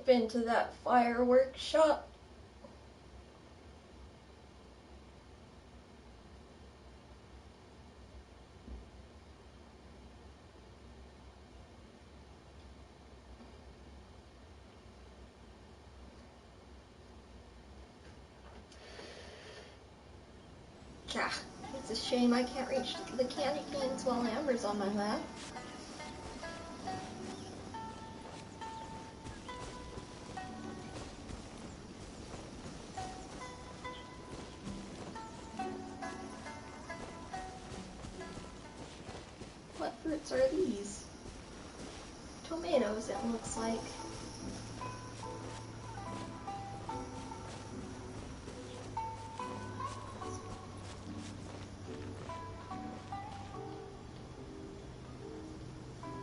A: been to that fireworks shop. Yeah, it's a shame I can't reach the candy canes while Amber's on my lap. What fruits are these? Tomatoes, it looks like.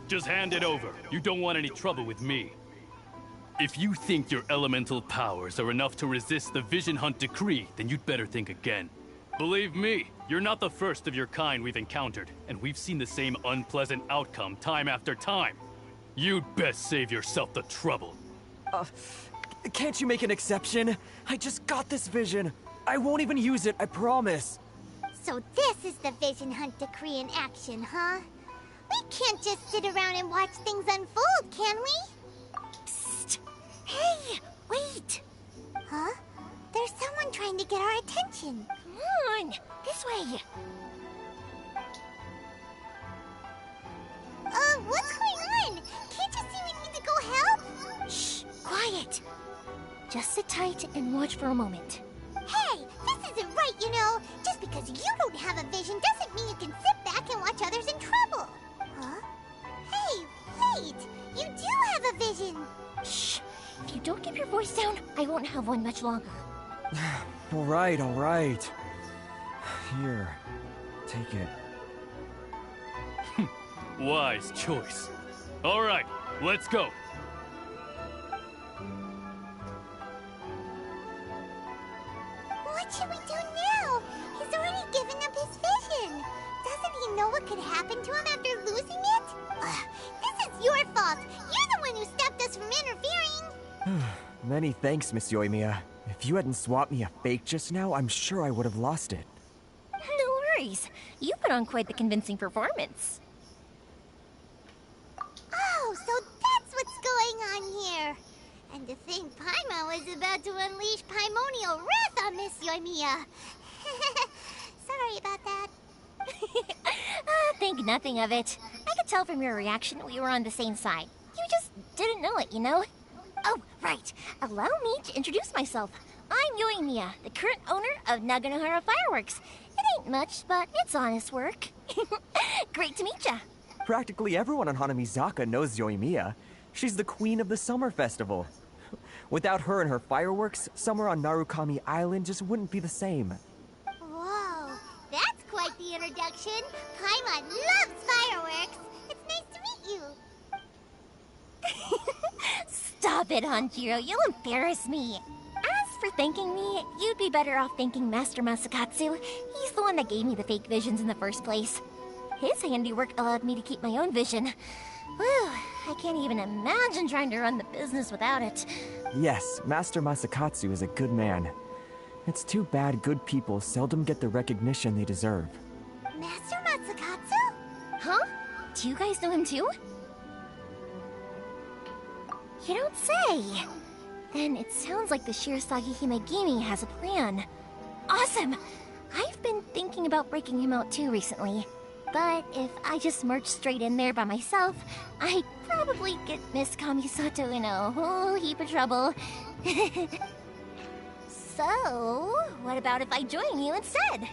L: Just hand it over. You don't want any trouble with me. If you think your elemental powers are enough to resist the Vision Hunt decree, then you'd better think again. Believe me, you're not the first of your kind we've encountered, and we've seen the same unpleasant outcome time after time. You'd best save yourself the trouble.
G: Can't you make an exception? I just got this vision. I won't even use it, I promise.
B: So this is the Vision Hunt decree in action, huh? We can't just sit around and watch things unfold, can we? Psst! Hey, wait! Huh? There's someone trying to get our attention. Come on, this way. What's going on? Can't you see we need to go help? Shh, quiet. Just sit tight and watch for a moment. Hey, this isn't right, you know. Just because you don't have a vision doesn't mean you can sit back and watch others in trouble. Huh? Hey, wait! You do have a vision! Shh! If you don't keep your voice down, I won't have one much longer.
G: All right. Here, take it.
L: Wise choice. All right, let's go.
B: What should we do now? He's already given up his vision. Doesn't he know what could happen to him after losing it? This is your fault. You're the one who stopped us from interfering.
G: Many thanks, Miss Yoimiya. If you hadn't swapped me a fake just now, I'm sure I would have lost it.
M: No worries. You put on quite the convincing performance.
B: Oh, so that's what's going on here. And to think Paimon was about to unleash Paimonial wrath on Miss Yoimiya. Sorry about that.
M: Think nothing of it. I could tell from your reaction we were on the same side. You just didn't know it, you know? Oh, right. Allow me to introduce myself. I'm Yoimiya, the current owner of Naganohara Fireworks. It ain't much, but it's honest work. Great to meet ya.
G: Practically everyone on Hanamizaka knows Yoimiya. She's the queen of the summer festival. Without her and her fireworks, summer on Narukami Island just wouldn't be the same.
B: Whoa, that's quite the introduction. Paimon loves fireworks. It's nice to meet you.
M: Stop it, Hanjiro. You'll embarrass me. As for thanking me, you'd be better off thanking Master Masakatsu. He's the one that gave me the fake visions in the first place. His handiwork allowed me to keep my own vision. Whew, I can't even imagine trying to run the business without it.
G: Yes, Master Masakatsu is a good man. It's too bad good people seldom get the recognition they deserve.
B: Master Masakatsu?
M: Huh? Do you guys know him too? You don't say. Then it sounds like the Shirasagi Himegimi has a plan. Awesome! I've been thinking about breaking him out too recently. But if I just marched straight in there by myself, I'd probably get Miss Kamisato in a whole heap of trouble. So, what about if I join you instead?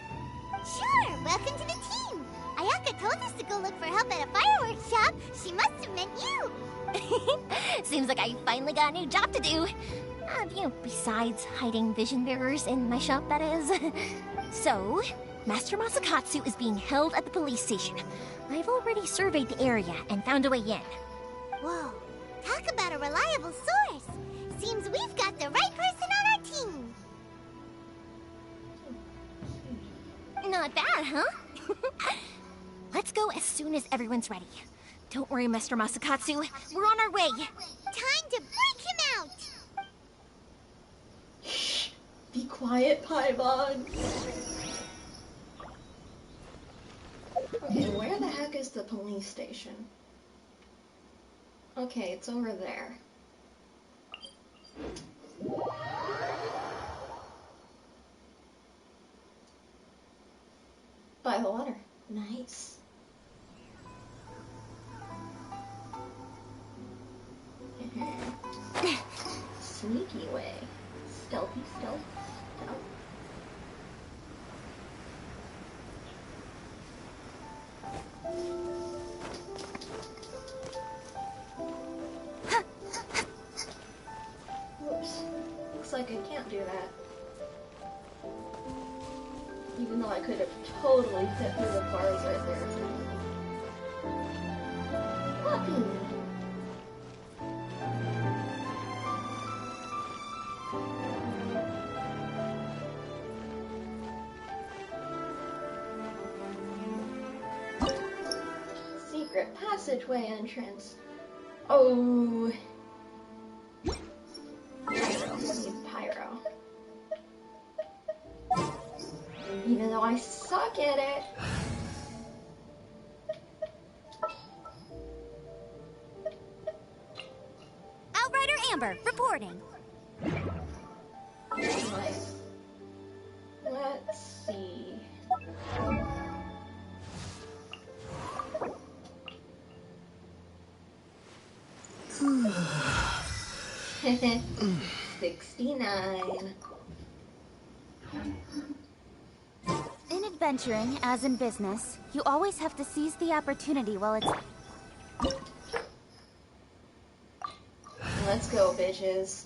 B: Sure, welcome to the team. Ayaka told us to go look for help at a fireworks shop. She must have meant you.
M: Seems like I finally got a new job to do. Besides hiding vision bearers in my shop, that is. So, Master Masakatsu is being held at the police station. I've already surveyed the area and found a way in.
B: Whoa, talk about a reliable source. Seems we've got the right person on our team.
M: Not bad, huh? Let's go as soon as everyone's ready. Don't worry, Master Masakatsu. We're on our way.
B: Time to break him out.
A: Be quiet, Paimon. Okay, where the heck is the police station? Okay, it's over there. By the water. Nice. Sneaky way. Stealthy, stealth, stealth. Whoops. Looks like I can't do that. Even though I could have totally fit through the bars right there. Puppy! Secret passageway entrance. Oh. Pyro. Even though I suck at it.
B: Outrider Amber, reporting.
A: Right. Let's see. Heh 69.
B: In adventuring, as in business, you always have to seize the opportunity while it's...
A: Let's go, bitches.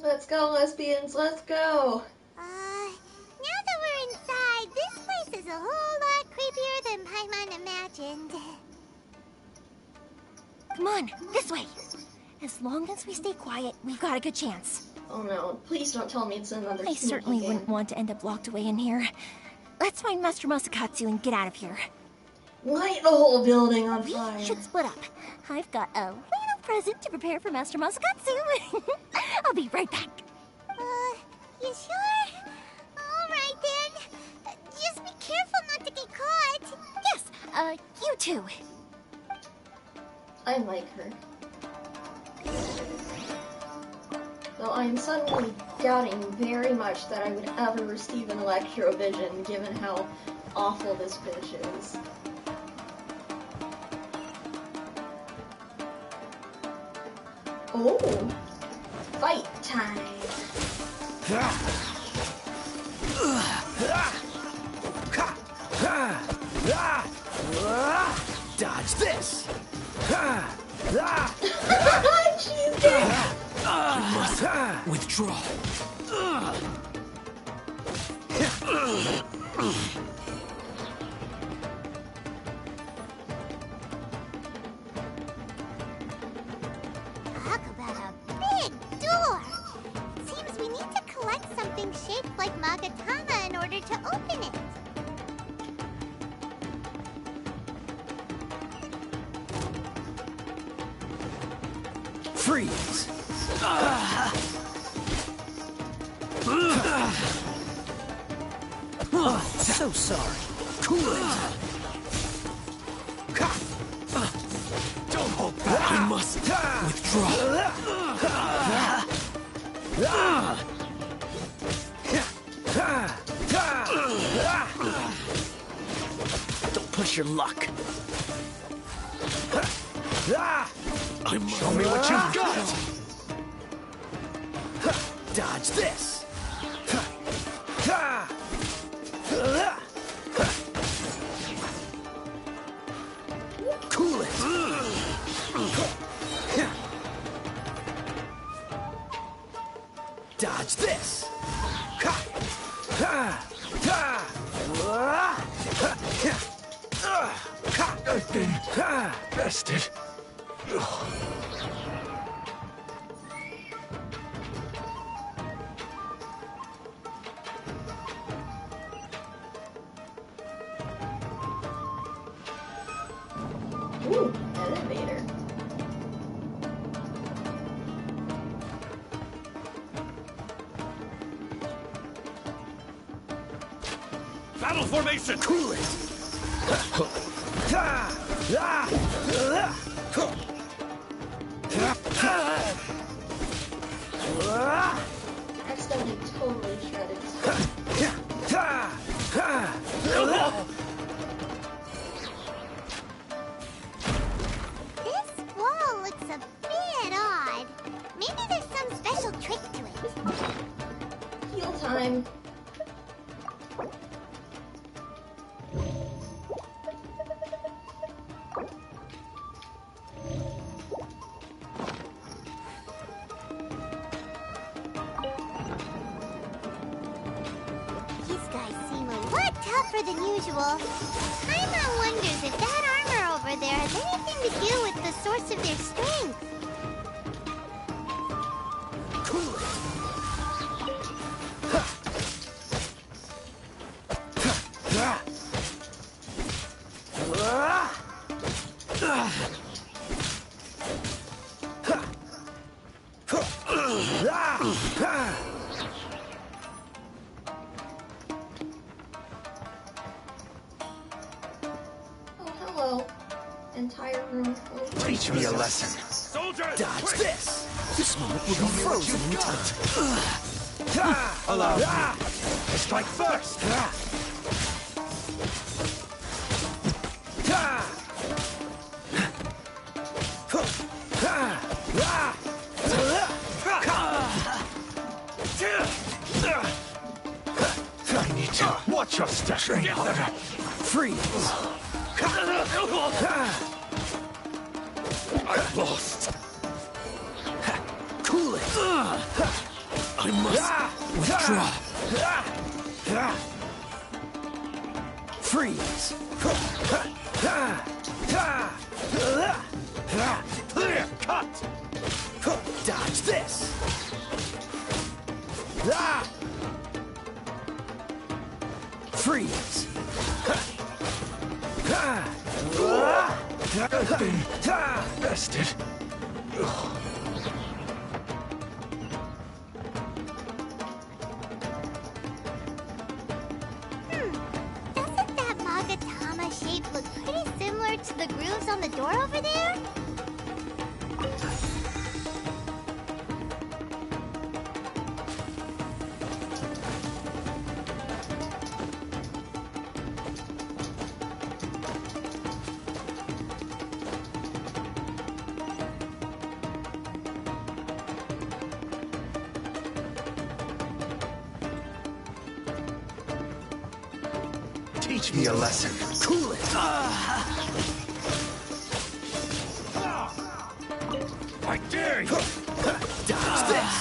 A: Let's go, lesbians, let's go!
B: Now that we're inside, this place is a whole lot creepier than Paimon imagined. Come on, this way. As long as we stay quiet, we've got a good chance.
A: Oh no, please don't tell me it's another
M: I certainly wouldn't want to end up locked away in here. Let's find Master Masakatsu and get out of here.
A: Light the whole building on fire.
M: We should split up. I've got a little present to prepare for Master Masakatsu. I'll be right back.
B: You sure? Alright then. Just be careful not to get caught.
M: Yes, you too.
A: I like her. Though I'm suddenly doubting very much that I would ever receive an electrovision given how awful this bitch is. Oh! Fight time!
E: Dodge this!
A: She's dead!
E: You must withdraw.
B: Talk about a big door! Seems we need to collect something shaped like Magatama in order to open it.
E: Freeze! So sorry. Cool it. Don't hold back. I must withdraw. Don't push your luck. Show me what you've got! Dodge this! Cool it! Dodge this! I've been bested.
A: Ooh, elevator.
N: Battle formation!
O: Cool it!
A: Accidentally totally shredded.
B: This wall looks a bit odd. Maybe there's some special trick to it.
A: Heal time.
B: These guys seem a lot tougher than usual. Paimon wonders if that armor over there has anything to do with the source of their strength.
O: Cool it!
A: Oh, hello. Entire room full of...
O: Teach me a lesson.
N: Soldiers!
O: Dodge
N: quick!
O: this! This moment will be frozen in time.
N: Allow me. I strike first!
O: I need to watch your step. Train harder. Freeze.
N: I've lost.
O: Cool it. I must withdraw. Freeze.
N: Clear! Cut!
O: Dodge this. Freeze. I've been bested.
B: Doesn't that Magatama shape look pretty similar to the grooves on the door over there?
O: Teach me a lesson. Cool it.
N: I dare you!
O: Dodge this.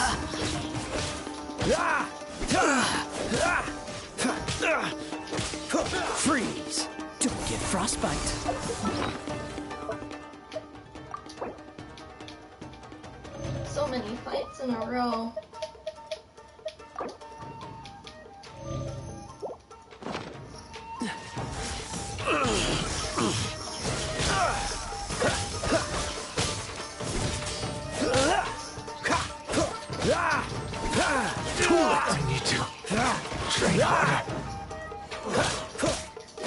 O: Freeze. Don't get frostbite.
A: So many fights in a row.
O: I need to train harder.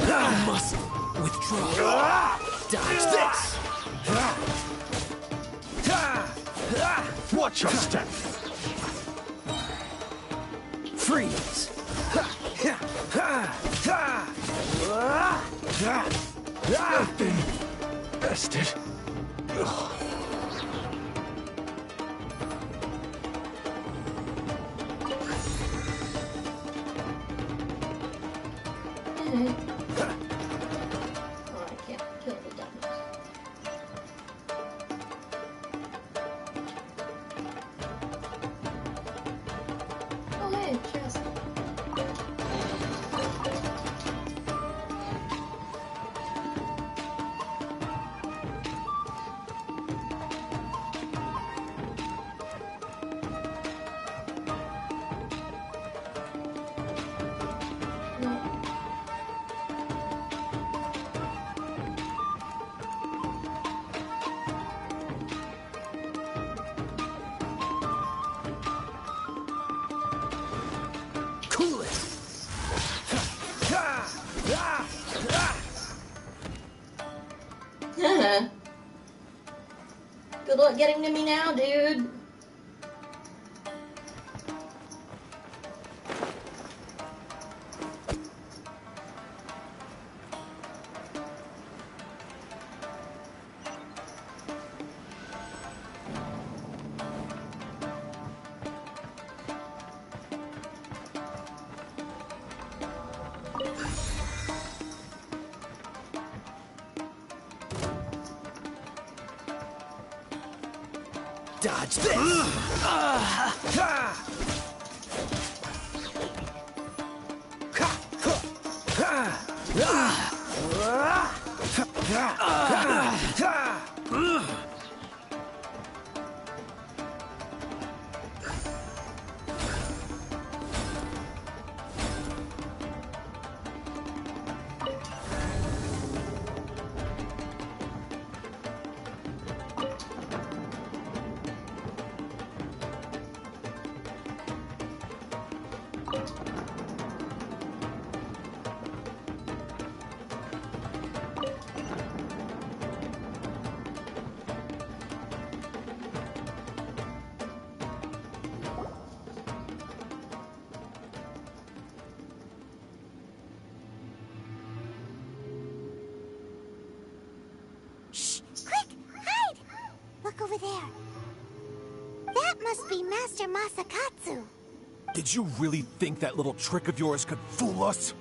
O: I must withdraw. Dodge this. Watch your step. Freeze. I've been bested.
A: Oh, I can't kill the dummies. Oh, hey, chest. No.
N: Cool it!
A: Good luck getting to me now, dude.
N: Dodge this!
B: Over there. That must be Master Masakatsu.
O: Did you really think that little trick of yours could fool us?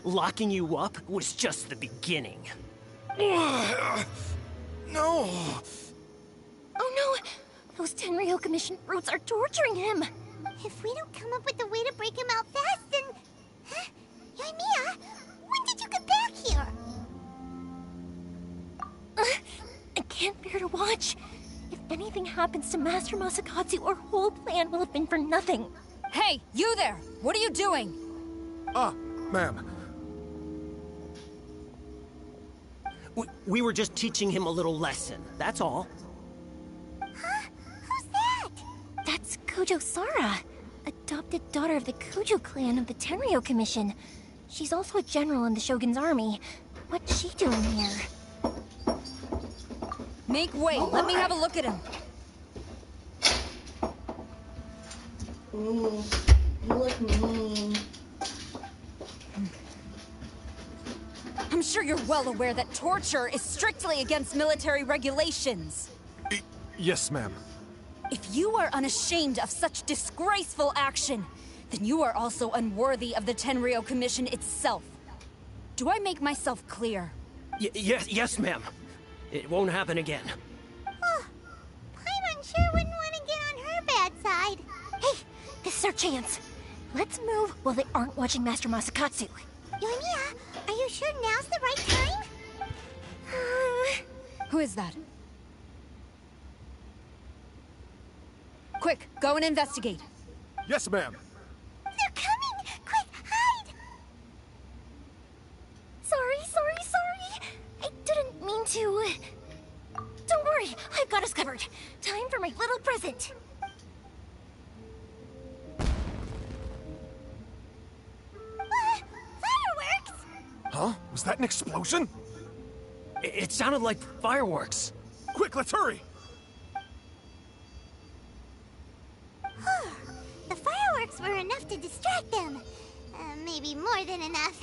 P: Locking you up was just the beginning.
O: No!
M: Oh no! Those Tenryou Commission brutes are torturing him!
B: If we don't come up with a way to break him out fast, then... Huh? Yoimiya, when did you get back here?
M: I can't bear to watch. If anything happens to Master Masakatsu, our whole plan will have been for nothing.
Q: Hey, you there! What are you doing?
O: Ma'am.
P: We were just teaching him a little lesson, that's all.
B: Huh? Who's that?
M: That's Kojo Sara, adopted daughter of the Kojo clan of the Tenryou Commission. She's also a general in the Shogun's army. What's she doing here?
Q: Make way! Let me have a look at him!
A: Ooh, you look mean.
Q: I'm sure you're well aware that torture is strictly against military regulations.
O: Yes, ma'am.
Q: If you are unashamed of such disgraceful action, then you are also unworthy of the Tenryou Commission itself. Do I make myself clear?
P: Yes, ma'am. It won't happen again.
B: Oh, Paimon sure wouldn't want to get on her bad side.
M: Hey, this is our chance. Let's move while they aren't watching Master Masakatsu.
B: Yoimiya, are you sure now's the right time?
Q: Who is that? Quick, go and investigate.
O: Yes, ma'am.
B: They're coming! Quick, hide!
M: Sorry. I didn't mean to. Don't worry, I've got us covered. Time for my little present.
B: Fireworks!
O: Huh? Was that an explosion?
P: It sounded like fireworks.
O: Quick, let's hurry!
B: The fireworks were enough to distract them. Maybe more than enough.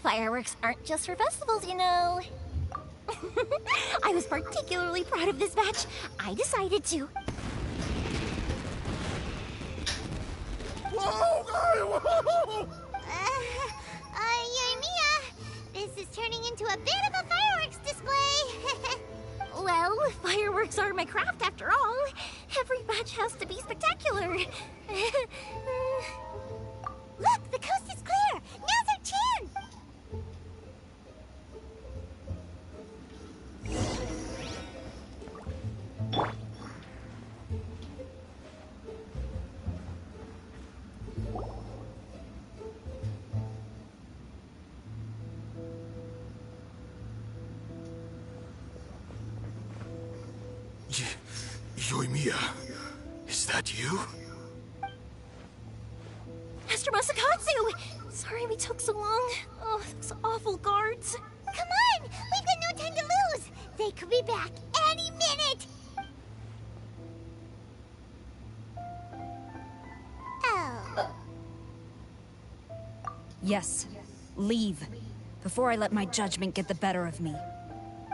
M: Fireworks aren't just for festivals, you know. I was particularly proud of this batch. I decided to.
O: Whoa!
B: Yoimiya, this is turning into a bit of a fireworks display.
M: Well, fireworks are my craft after all. Every batch has to be spectacular.
B: Look, the coast is clear. Now's our chance.
O: Yoimiya, is that you?
M: Master Masakatsu! Sorry we took so long. Oh, those awful guards.
B: Come on! We've got no time to lose! They could be back any minute! Oh.
Q: Yes. Leave. Before I let my judgment get the better of me.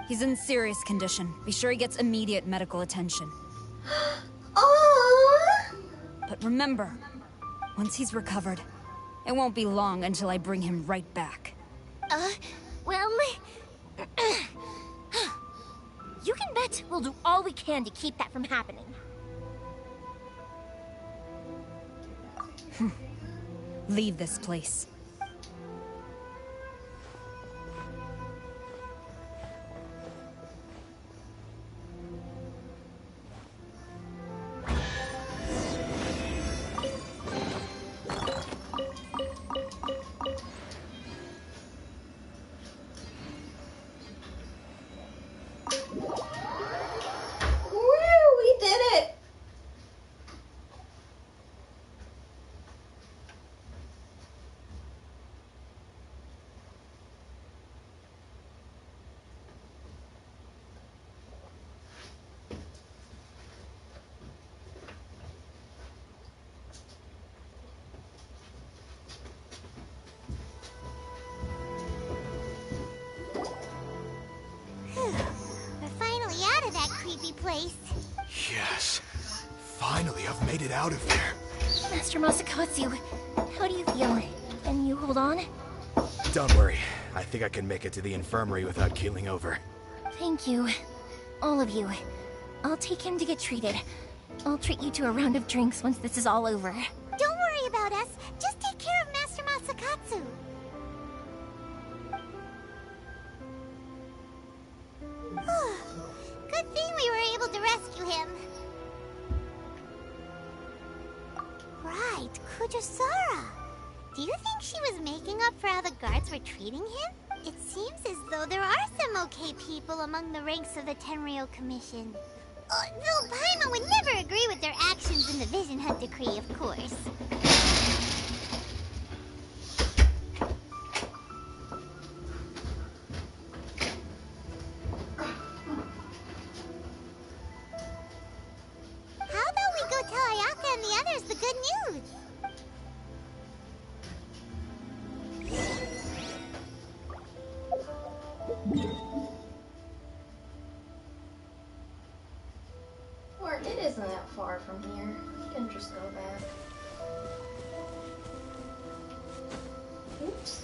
Q: He's in serious condition. Be sure he gets immediate medical attention. But remember, once he's recovered, it won't be long until I bring him right back.
M: Well... you can bet we'll do all we can to keep that from happening.
Q: Leave this place.
B: We're finally out of that creepy place.
O: Yes. Finally, I've made it out of there.
M: Master Masakatsu, how do you feel? Can you hold on?
O: Don't worry. I think I can make it to the infirmary without keeling over.
M: Thank you. All of you. I'll take him to get treated. I'll treat you to a round of drinks once this is all over.
B: Don't worry about us. Just take care of Master Masakatsu. Good thing we were able to rescue him. Right, Kujosara. Do you think she was making up for how the guards were treating him? It seems as though there are some okay people among the ranks of the Tenryou Commission. Though Paimon would never agree with their actions in the Vision Hunt Decree, of course. How about we go tell Ayaka and the others the good news?
A: Or it isn't that far from here. You can just go back. Oops.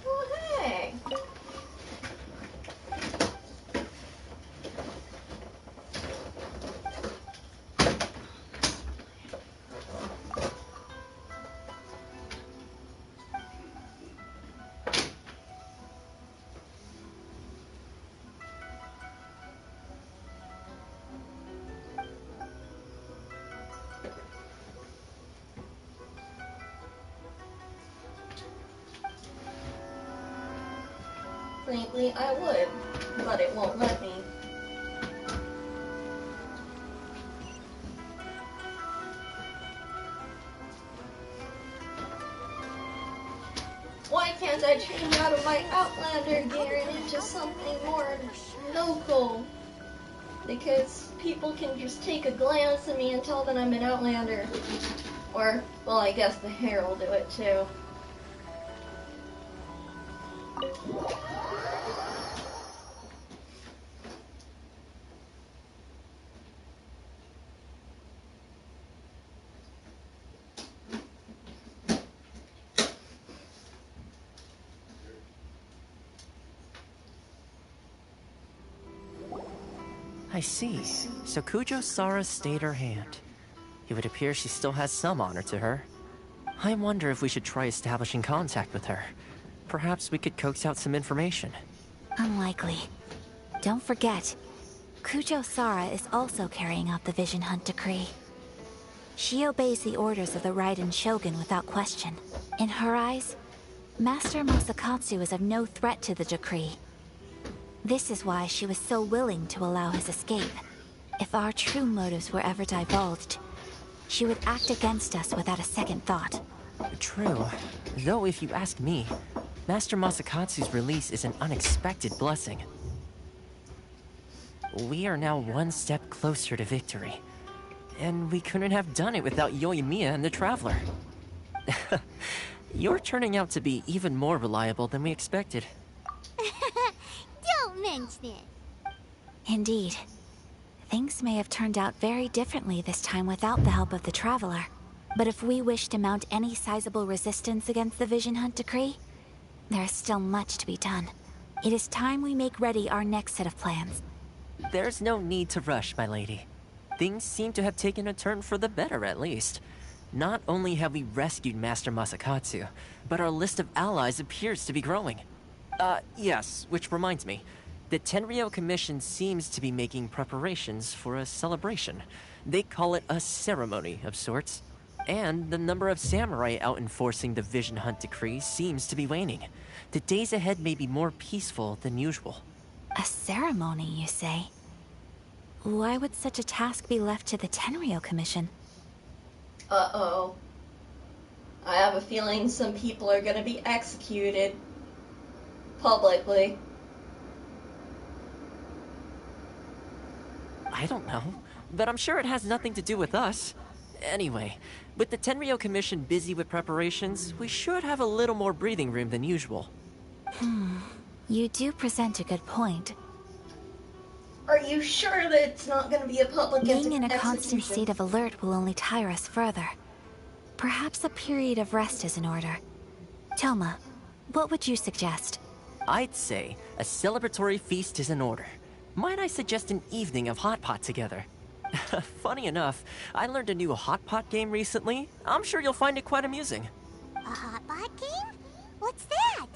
A: Oh, hey. Frankly, I would, but it won't let me. Why can't I change out of my Outlander gear and into something more local? Because people can just take a glance at me and tell that I'm an Outlander. Or, well, I guess the hair will do it too.
R: I see. So Kujosara stayed her hand. It would appear she still has some honor to her. I wonder if we should try establishing contact with her. Perhaps we could coax out some information.
K: Unlikely. Don't forget, Kujo Sara is also carrying out the Vision Hunt decree. She obeys the orders of the Raiden Shogun without question. In her eyes, Master Masakatsu is of no threat to the decree. This is why she was so willing to allow his escape. If our true motives were ever divulged, she would act against us without a second thought.
R: True. Though if you ask me, Master Masakatsu's release is an unexpected blessing. We are now one step closer to victory. And we couldn't have done it without Yoimiya and the Traveler. You're turning out to be even more reliable than we expected.
B: Don't mention it.
K: Indeed. Things may have turned out very differently this time without the help of the Traveler. But if we wish to mount any sizable resistance against the Vision Hunt decree, there is still much to be done. It is time we make ready our next set of plans.
R: There's no need to rush, my lady. Things seem to have taken a turn for the better, at least. Not only have we rescued Master Masakatsu, but our list of allies appears to be growing. Yes, which reminds me. The Tenryou Commission seems to be making preparations for a celebration. They call it a ceremony of sorts. And the number of samurai out enforcing the Vision Hunt decree seems to be waning. The days ahead may be more peaceful than usual.
K: A ceremony, you say? Why would such a task be left to the Tenryou Commission?
A: Uh-oh. I have a feeling some people are gonna be executed. Publicly.
R: I don't know, but I'm sure it has nothing to do with us. Anyway, with the Tenryou Commission busy with preparations, we should have a little more breathing room than usual.
K: You do present a good point.
A: Are you sure that it's not going to be a public
K: Being in a
A: execution?
K: constant state of alert will only tire us further. Perhaps a period of rest is in order. Toma, what would you suggest?
R: I'd say a celebratory feast is in order. Might I suggest an evening of hot pot together? Funny enough, I learned a new hot pot game recently. I'm sure you'll find it quite amusing.
B: A hot pot game? What's that?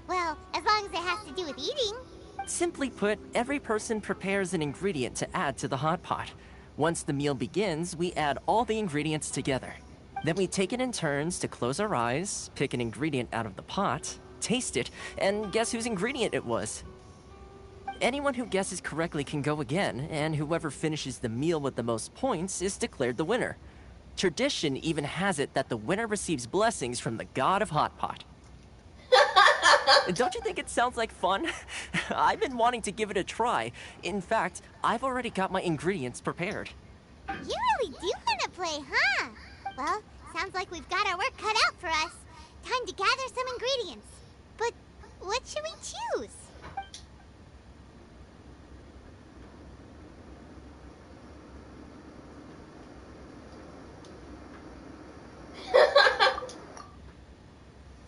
B: Well, as long as it has to do with eating.
R: Simply put, every person prepares an ingredient to add to the hot pot. Once the meal begins, we add all the ingredients together. Then we take it in turns to close our eyes, pick an ingredient out of the pot, taste it, and guess whose ingredient it was. Anyone who guesses correctly can go again, and whoever finishes the meal with the most points is declared the winner. Tradition even has it that the winner receives blessings from the god of hot pot. Don't you think it sounds like fun? I've been wanting to give it a try. In fact, I've already got my ingredients prepared.
B: You really do want to play, huh? Well, sounds like we've got our work cut out for us. Time to gather some ingredients. But what should we choose?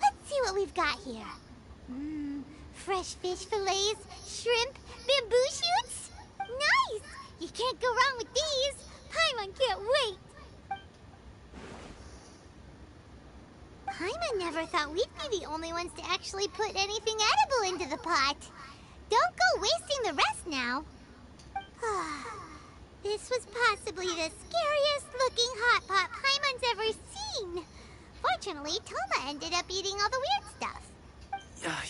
B: Let's see what we've got here. Fresh fish fillets, shrimp, bamboo shoots. Nice! You can't go wrong with these. Paimon can't wait. Paimon never thought we'd be the only ones to actually put anything edible into the pot. Don't go wasting the rest now. This was possibly the scariest looking hot pot Paimon's ever seen. Fortunately, Toma ended up eating all the weird stuff.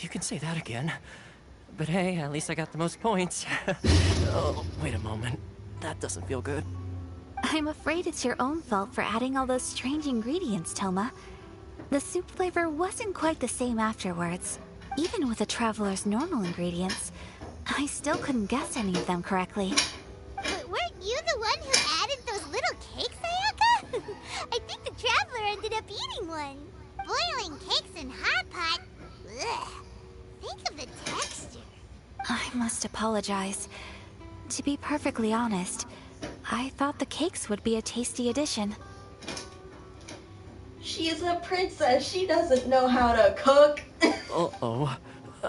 R: You can say that again. But hey, at least I got the most points. Oh, wait a moment. That doesn't feel good.
K: I'm afraid it's your own fault for adding all those strange ingredients, Toma. The soup flavor wasn't quite the same afterwards. Even with the Traveler's normal ingredients, I still couldn't guess any of them correctly.
B: But weren't you the one who added those little cakes, Ayaka? I think the Traveler ended up eating one. Boiling cakes in hot pot? Ugh. Think of the texture.
K: I must apologize. To be perfectly honest, I thought the cakes would be a tasty addition.
A: She's a princess. She doesn't know how to cook.
R: Uh-oh.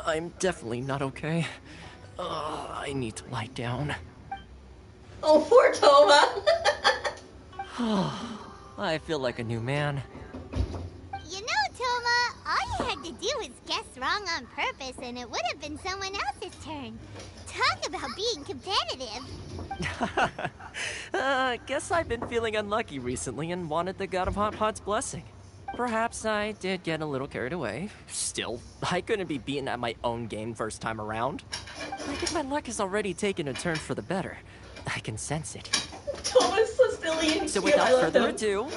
R: I'm definitely not okay. I need to lie down.
A: Oh, poor Toma.
R: I feel like a new man.
B: You know, Toma, all you had to do was guess wrong on purpose and it would have been someone else's turn. Talk about being competitive.
R: Guess I've been feeling unlucky recently and wanted the God of Hot Pot's blessing. Perhaps I did get a little carried away. Still, I couldn't be beaten at my own game first time around. I think my luck has already taken a turn for the better. I can sense it.
A: Thomas so silly and
R: So
A: cute.
R: without
A: I love
R: further
A: him.
R: ado,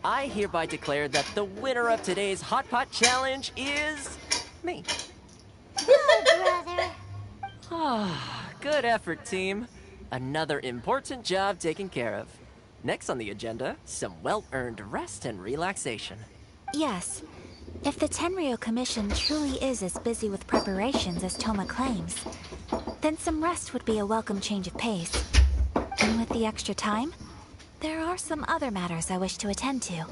R: I hereby declare that the winner of today's Hot Pot Challenge is me.
B: Oh, brother.
R: Ah, good effort, team. Another important job taken care of. Next on the agenda, some well-earned rest and relaxation.
K: Yes. If the Tenryo Commission truly is as busy with preparations as Toma claims, then some rest would be a welcome change of pace. And with the extra time, there are some other matters I wish to attend to.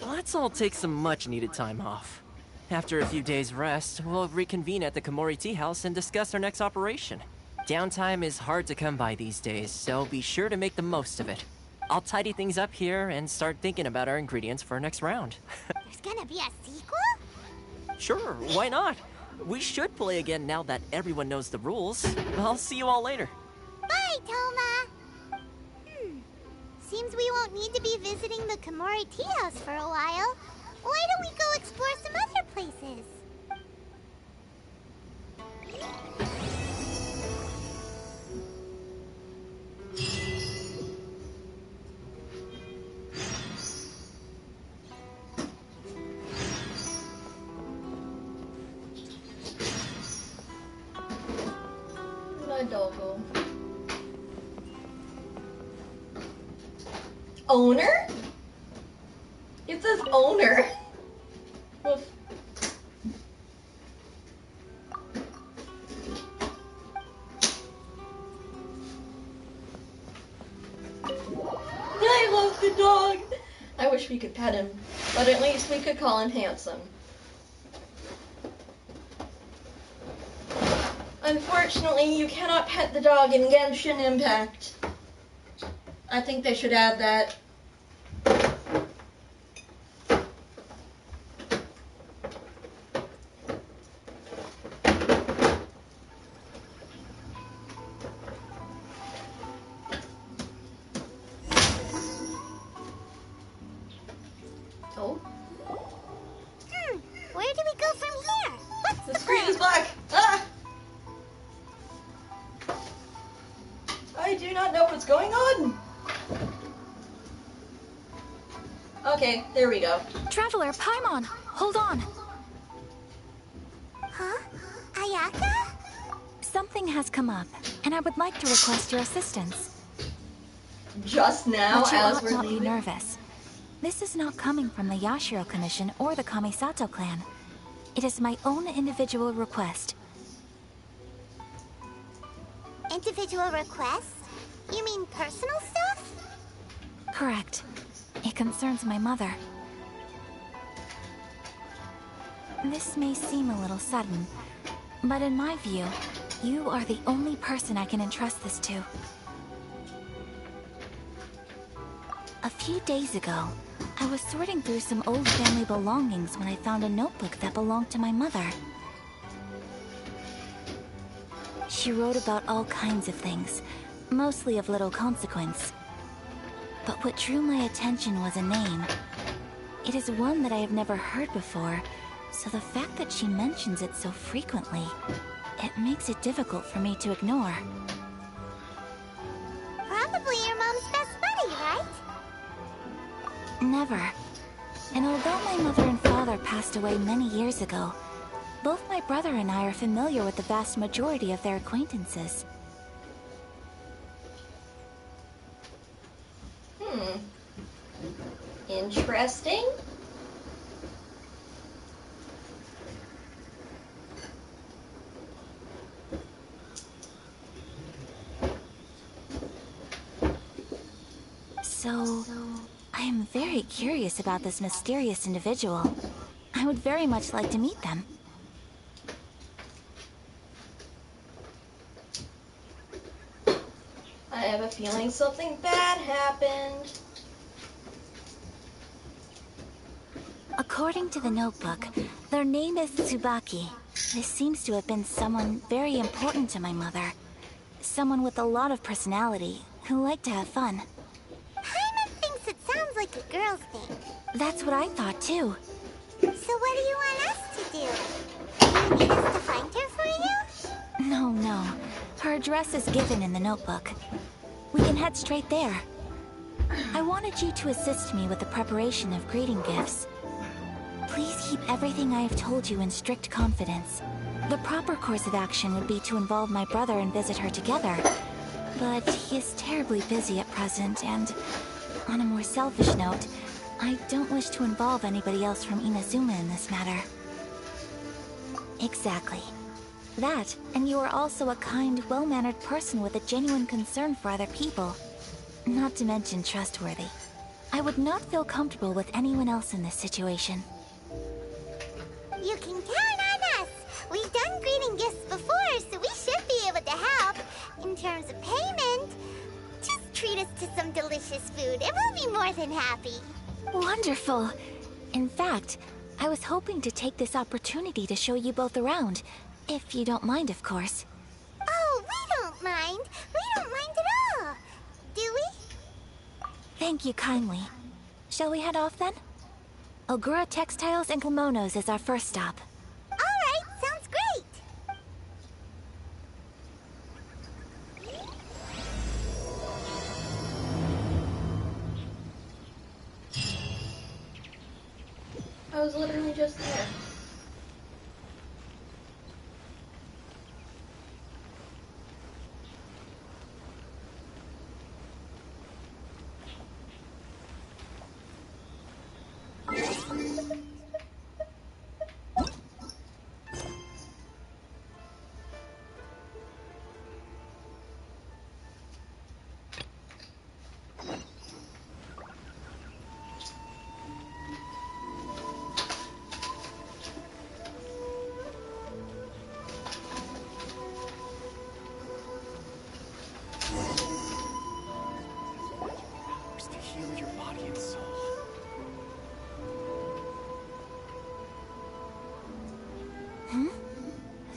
R: Let's all take some much-needed time off. After a few days' rest, we'll reconvene at the Komori Tea House and discuss our next operation. Downtime is hard to come by these days, so be sure to make the most of it. I'll tidy things up here and start thinking about our ingredients for our next round.
B: There's gonna be a sequel?
R: Sure, why not? We should play again now that everyone knows the rules. I'll see you all later.
B: Bye, Toma! Seems we won't need to be visiting the Komori Tea House for a while. Why don't we go explore some other places?
A: My doggo. Owner? It says owner. Oof. I love the dog. I wish we could pet him, but at least we could call him handsome. Unfortunately, you cannot pet the dog in Genshin Impact. I think they should add that. Oh.
B: Where do we go from here? What's
A: The screen is black. Ah! I do not know what's going on. Okay, there we go.
K: Traveler, Paimon, hold on.
B: Huh? Ayaka?
K: Something has come up, and I would like to request your assistance.
A: Just now,
K: But you
A: as
K: ought
A: we're
K: not be
A: leaving.
K: nervous. This is not coming from the Yashiro Commission or the Kamisato clan. It is my own individual request.
B: Individual requests? You mean personal stuff?
K: Correct. It concerns my mother. This may seem a little sudden, but in my view, you are the only person I can entrust this to. A few days ago, I was sorting through some old family belongings when I found a notebook that belonged to my mother. She wrote about all kinds of things, mostly of little consequence. But what drew my attention was a name. It is one that I have never heard before, so the fact that she mentions it so frequently, it makes it difficult for me to ignore.
B: Probably your mom's best buddy, right?
K: Never. And although my mother and father passed away many years ago, both my brother and I are familiar with the vast majority of their acquaintances.
A: Interesting.
K: So, I am very curious about this mysterious individual. I would very much like to meet them.
A: I have a feeling something bad happened.
K: According to the notebook, their name is Tsubaki. This seems to have been someone very important to my mother. Someone with a lot of personality, who like to have fun.
B: Paimon thinks it sounds like a girl's thing.
K: That's what I thought, too.
B: So what do you want us to do? Do you need us to find her for you?
K: No. Her address is given in the notebook. We can head straight there. I wanted you to assist me with the preparation of greeting gifts. Please keep everything I have told you in strict confidence. The proper course of action would be to involve my brother and visit her together. But he is terribly busy at present, and on a more selfish note, I don't wish to involve anybody else from Inazuma in this matter. Exactly. That, and you are also a kind, well-mannered person with a genuine concern for other people. Not to mention trustworthy. I would not feel comfortable with anyone else in this situation.
B: You can count on us! We've done greeting gifts before, so we should be able to help. In terms of payment, just treat us to some delicious food and we'll be more than happy.
K: Wonderful! In fact, I was hoping to take this opportunity to show you both around. If you don't mind, of course.
B: Oh, we don't mind. We don't mind at all. Do we?
K: Thank you kindly. Shall we head off then? Ogura Textiles and Kimonos is our first stop.
B: Alright, sounds great!
A: I was literally just there.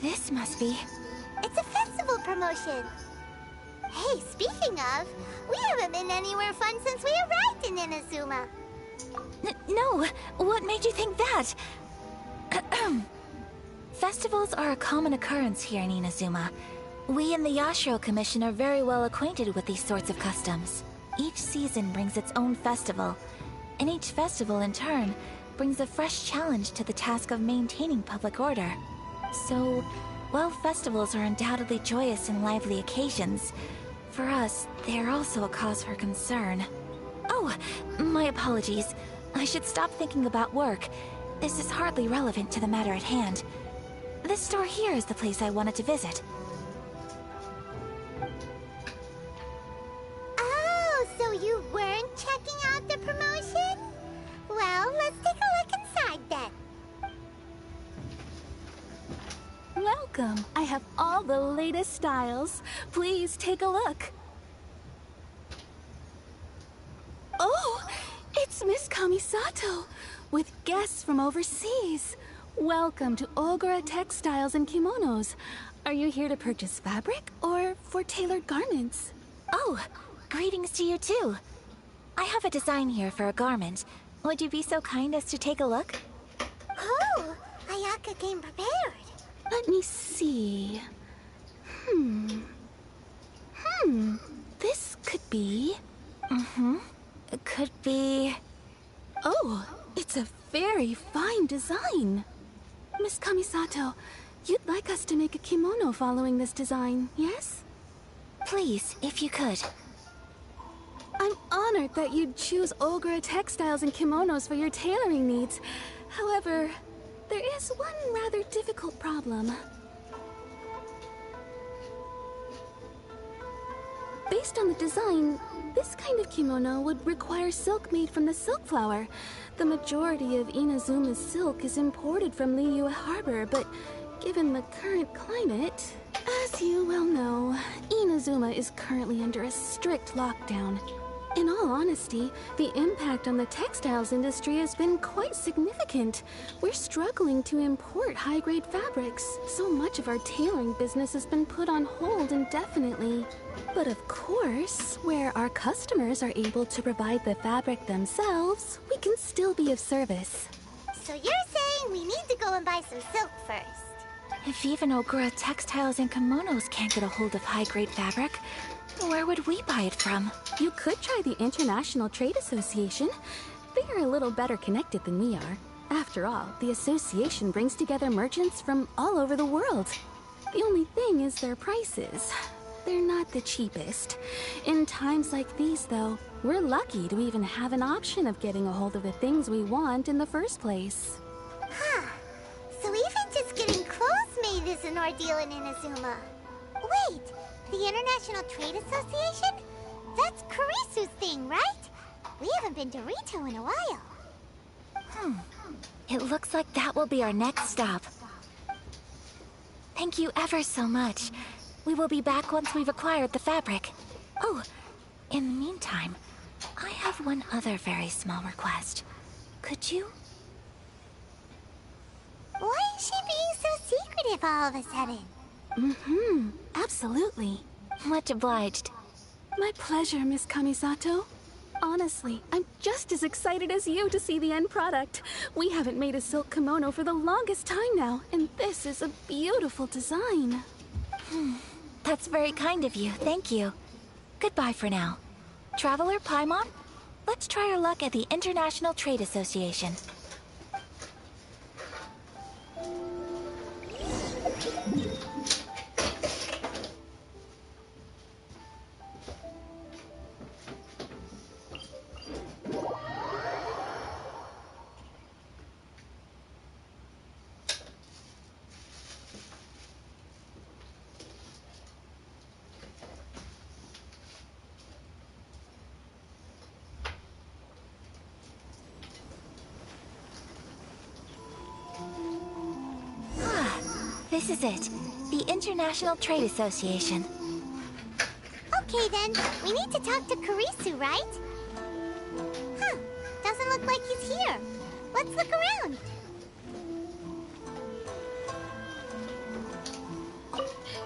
K: This must be...
B: It's a festival promotion. Hey, speaking of, we haven't been anywhere fun since we arrived in Inazuma.
K: No! What made you think that? Festivals are a common occurrence here in Inazuma. We in the Yashiro Commission are very well acquainted with these sorts of customs. Each season brings its own festival, and each festival, in turn, brings a fresh challenge to the task of maintaining public order. So, while festivals are undoubtedly joyous and lively occasions, for us, they are also a cause for concern. Oh, my apologies. I should stop thinking about work. This is hardly relevant to the matter at hand. This store here is the place I wanted to visit.
B: Oh, so you weren't checking out the promotion? Well, let's take a look inside then.
F: Welcome. I have all the latest styles. Please take a look. Oh, it's Miss Kamisato with guests from overseas. Welcome to Ogura Textiles and Kimonos. Are you here to purchase fabric or for tailored garments?
K: Oh, greetings to you too. I have a design here for a garment. Would you be so kind as to take a look?
B: Oh, Ayaka came prepared.
F: Let me see. This could be...
K: It could be...
F: Oh, it's a very fine design. Miss Kamisato, you'd like us to make a kimono following this design, yes?
K: Please, if you could.
F: I'm honored that you'd choose Ogura Textiles and Kimonos for your tailoring needs. However, there is one rather difficult problem. Based on the design, this kind of kimono would require silk made from the silk flower. The majority of Inazuma's silk is imported from Liyue Harbor, but given the current climate, as you well know, Inazuma is currently under a strict lockdown. In all honesty, the impact on the textiles industry has been quite significant. We're struggling to import high-grade fabrics. So much of our tailoring business has been put on hold indefinitely. But of course, where our customers are able to provide the fabric themselves, we can still be of service.
B: So you're saying we need to go and buy some silk first?
K: If even Ogura Textiles and Kimonos can't get a hold of high-grade fabric, where would we buy it from?
F: You could try the International Trade Association. They are a little better connected than we are. After all, the association brings together merchants from all over the world. The only thing is their prices. They're not the cheapest. In times like these, though, we're lucky to even have an option of getting a hold of the things we want in the first place.
B: Huh. So even just getting clothes made is an ordeal in Inazuma. Wait, the International Trade Association? That's Kurisu's thing, right? We haven't been to Rito in a while.
K: It looks like that will be our next stop. Thank you ever so much. We will be back once we've acquired the fabric. Oh, in the meantime, I have one other very small request. Could you?
B: Why is she being so secretive all of a sudden?
F: Absolutely.
K: Much obliged.
F: My pleasure, Miss Kamisato. Honestly, I'm just as excited as you to see the end product. We haven't made a silk kimono for the longest time now, and this is a beautiful design.
K: That's very kind of you, thank you. Goodbye for now. Traveler Paimon, let's try our luck at the International Trade Association. This is it. The International Trade Association.
B: Okay then, we need to talk to Kurisu, right? Huh, doesn't look like he's here. Let's look around.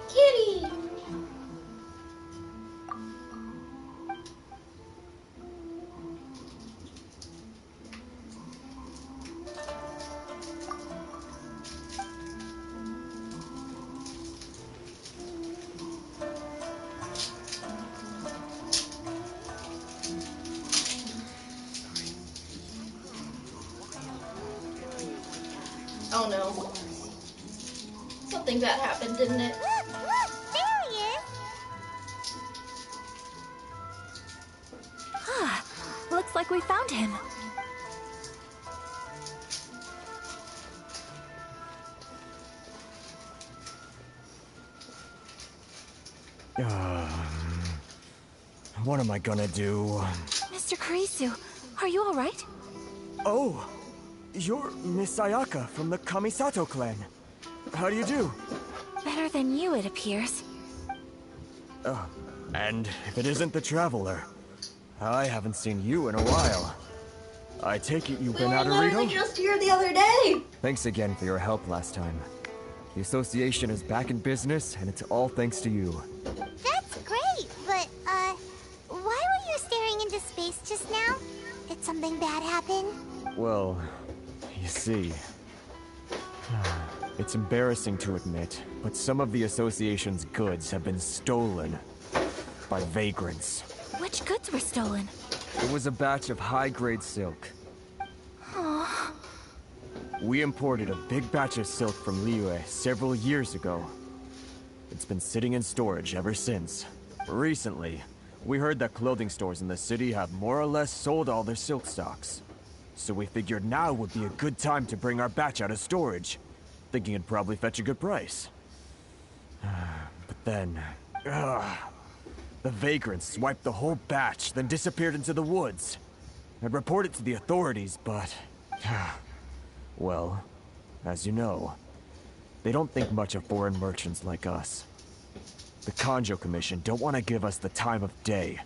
A: Kitty! Oh no. Something bad happened, didn't it?
B: Look, there he is.
K: Looks like we found him.
G: What am I gonna do?
K: Mr. Kurisu, are you alright?
G: Oh, you're Miss Sayaka from the Kamisato clan. How do you do?
K: Better than you, it appears.
G: And if it isn't the Traveler, I haven't seen you in a while. I take it you've been out of Rito?
A: We were just here the other day!
G: Thanks again for your help last time. The association is back in business, and it's all thanks to you.
B: That's great, but, why were you staring into space just now? Did something bad happen?
G: Well, you see... It's embarrassing to admit, but some of the association's goods have been stolen by vagrants.
K: Which goods were stolen?
G: It was a batch of high-grade silk.
K: Aww.
G: We imported a big batch of silk from Liyue several years ago. It's been sitting in storage ever since. Recently, we heard that clothing stores in the city have more or less sold all their silk stocks. So we figured now would be a good time to bring our batch out of storage, thinking it'd probably fetch a good price. But then... the vagrants swiped the whole batch, then disappeared into the woods. I'd report it to the authorities, but... well, as you know, they don't think much of foreign merchants like us. The Kanjo Commission don't want to give us the time of day.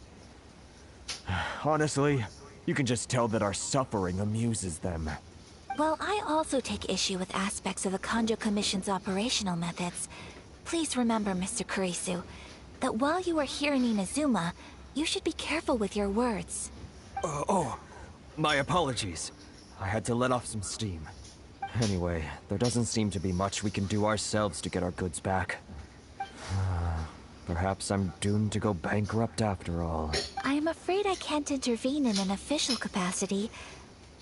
G: Honestly, you can just tell that our suffering amuses them.
K: While I also take issue with aspects of the Kanjo Commission's operational methods, please remember, Mr. Kurisu, that while you are here in Inazuma, you should be careful with your words.
G: My apologies. I had to let off some steam. Anyway, there doesn't seem to be much we can do ourselves to get our goods back. Perhaps I'm doomed to go bankrupt after all.
K: I am afraid I can't intervene in an official capacity,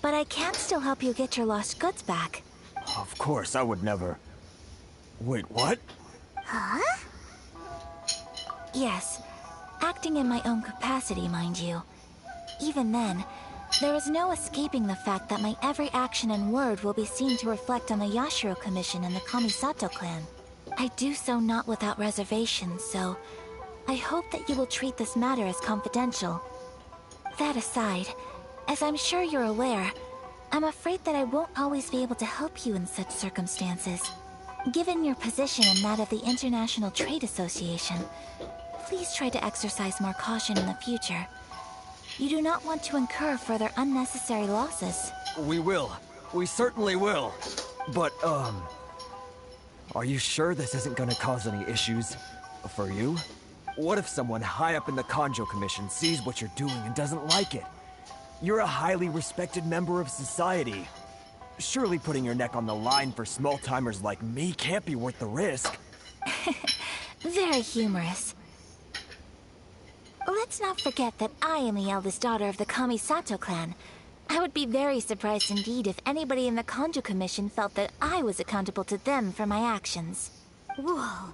K: but I can still help you get your lost goods back.
G: Of course, I would never... Wait, what?
K: Huh? Yes, acting in my own capacity, mind you. Even then, there is no escaping the fact that my every action and word will be seen to reflect on the Yashiro Commission and the Kamisato clan. I do so not without reservation, so I hope that you will treat this matter as confidential. That aside, as I'm sure you're aware, I'm afraid that I won't always be able to help you in such circumstances. Given your position and that of the International Trade Association, please try to exercise more caution in the future. You do not want to incur further unnecessary losses.
G: We will. We certainly will. But, are you sure this isn't gonna cause any issues? For you? What if someone high up in the Kanjo Commission sees what you're doing and doesn't like it? You're a highly respected member of society. Surely putting your neck on the line for small-timers like me can't be worth the risk.
K: Very humorous. Let's not forget that I am the eldest daughter of the Kamisato clan. I would be very surprised indeed if anybody in the Kanjo Commission felt that I was accountable to them for my actions.
B: Whoa,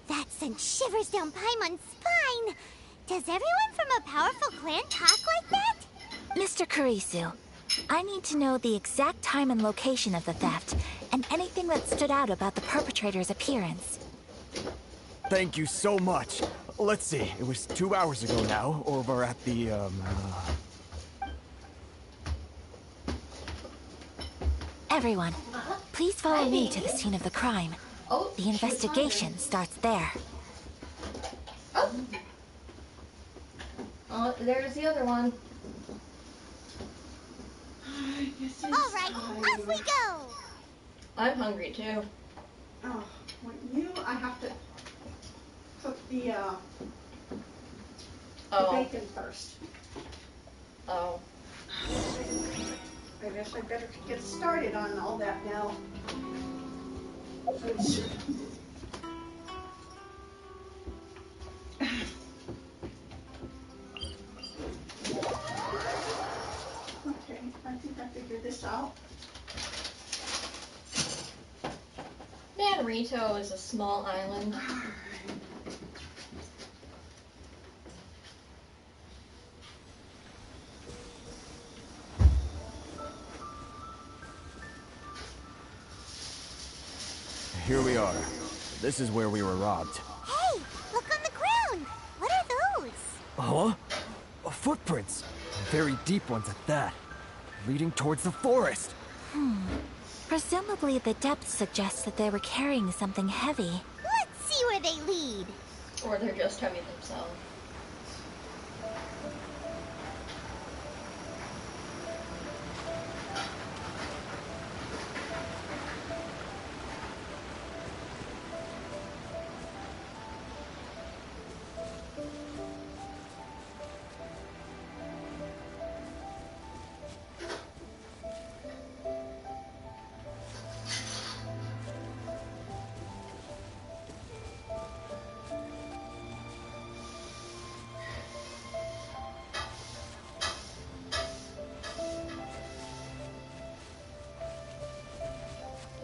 B: that sent shivers down Paimon's spine! Does everyone from a powerful clan talk like that?
K: Mr. Kurisu, I need to know the exact time and location of the theft, and anything that stood out about the perpetrator's appearance.
G: Thank you so much. Let's see, it was 2 hours ago now, over at the,
K: Everyone, please follow me to the scene of the crime. The investigation starts there.
A: Oh, there's the other one.
B: Alright, off we go!
A: I'm hungry too.
S: Oh, I have to cook the bacon first.
A: Oh.
S: I guess I better get started on all that now. Oops. Okay, I think I figured this out.
A: Naruto is a small island.
G: Here we are. This is where we were robbed.
B: Hey, look on the ground! What are those?
G: Huh? Footprints. Very deep ones at that. Leading towards the forest.
K: Presumably the depth suggests that they were carrying something heavy.
B: Let's see where they lead.
A: Or they're just heavy themselves.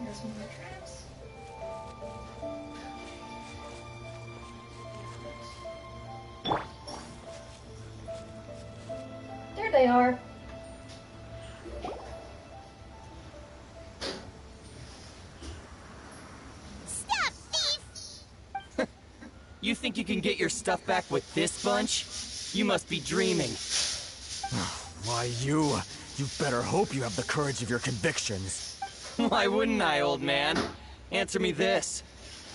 A: There's more traps. There they are.
B: Stop, thief!
C: You think you can get your stuff back with this bunch? You must be dreaming.
G: Why, you better hope you have the courage of your convictions.
C: Why wouldn't I, old man? Answer me this.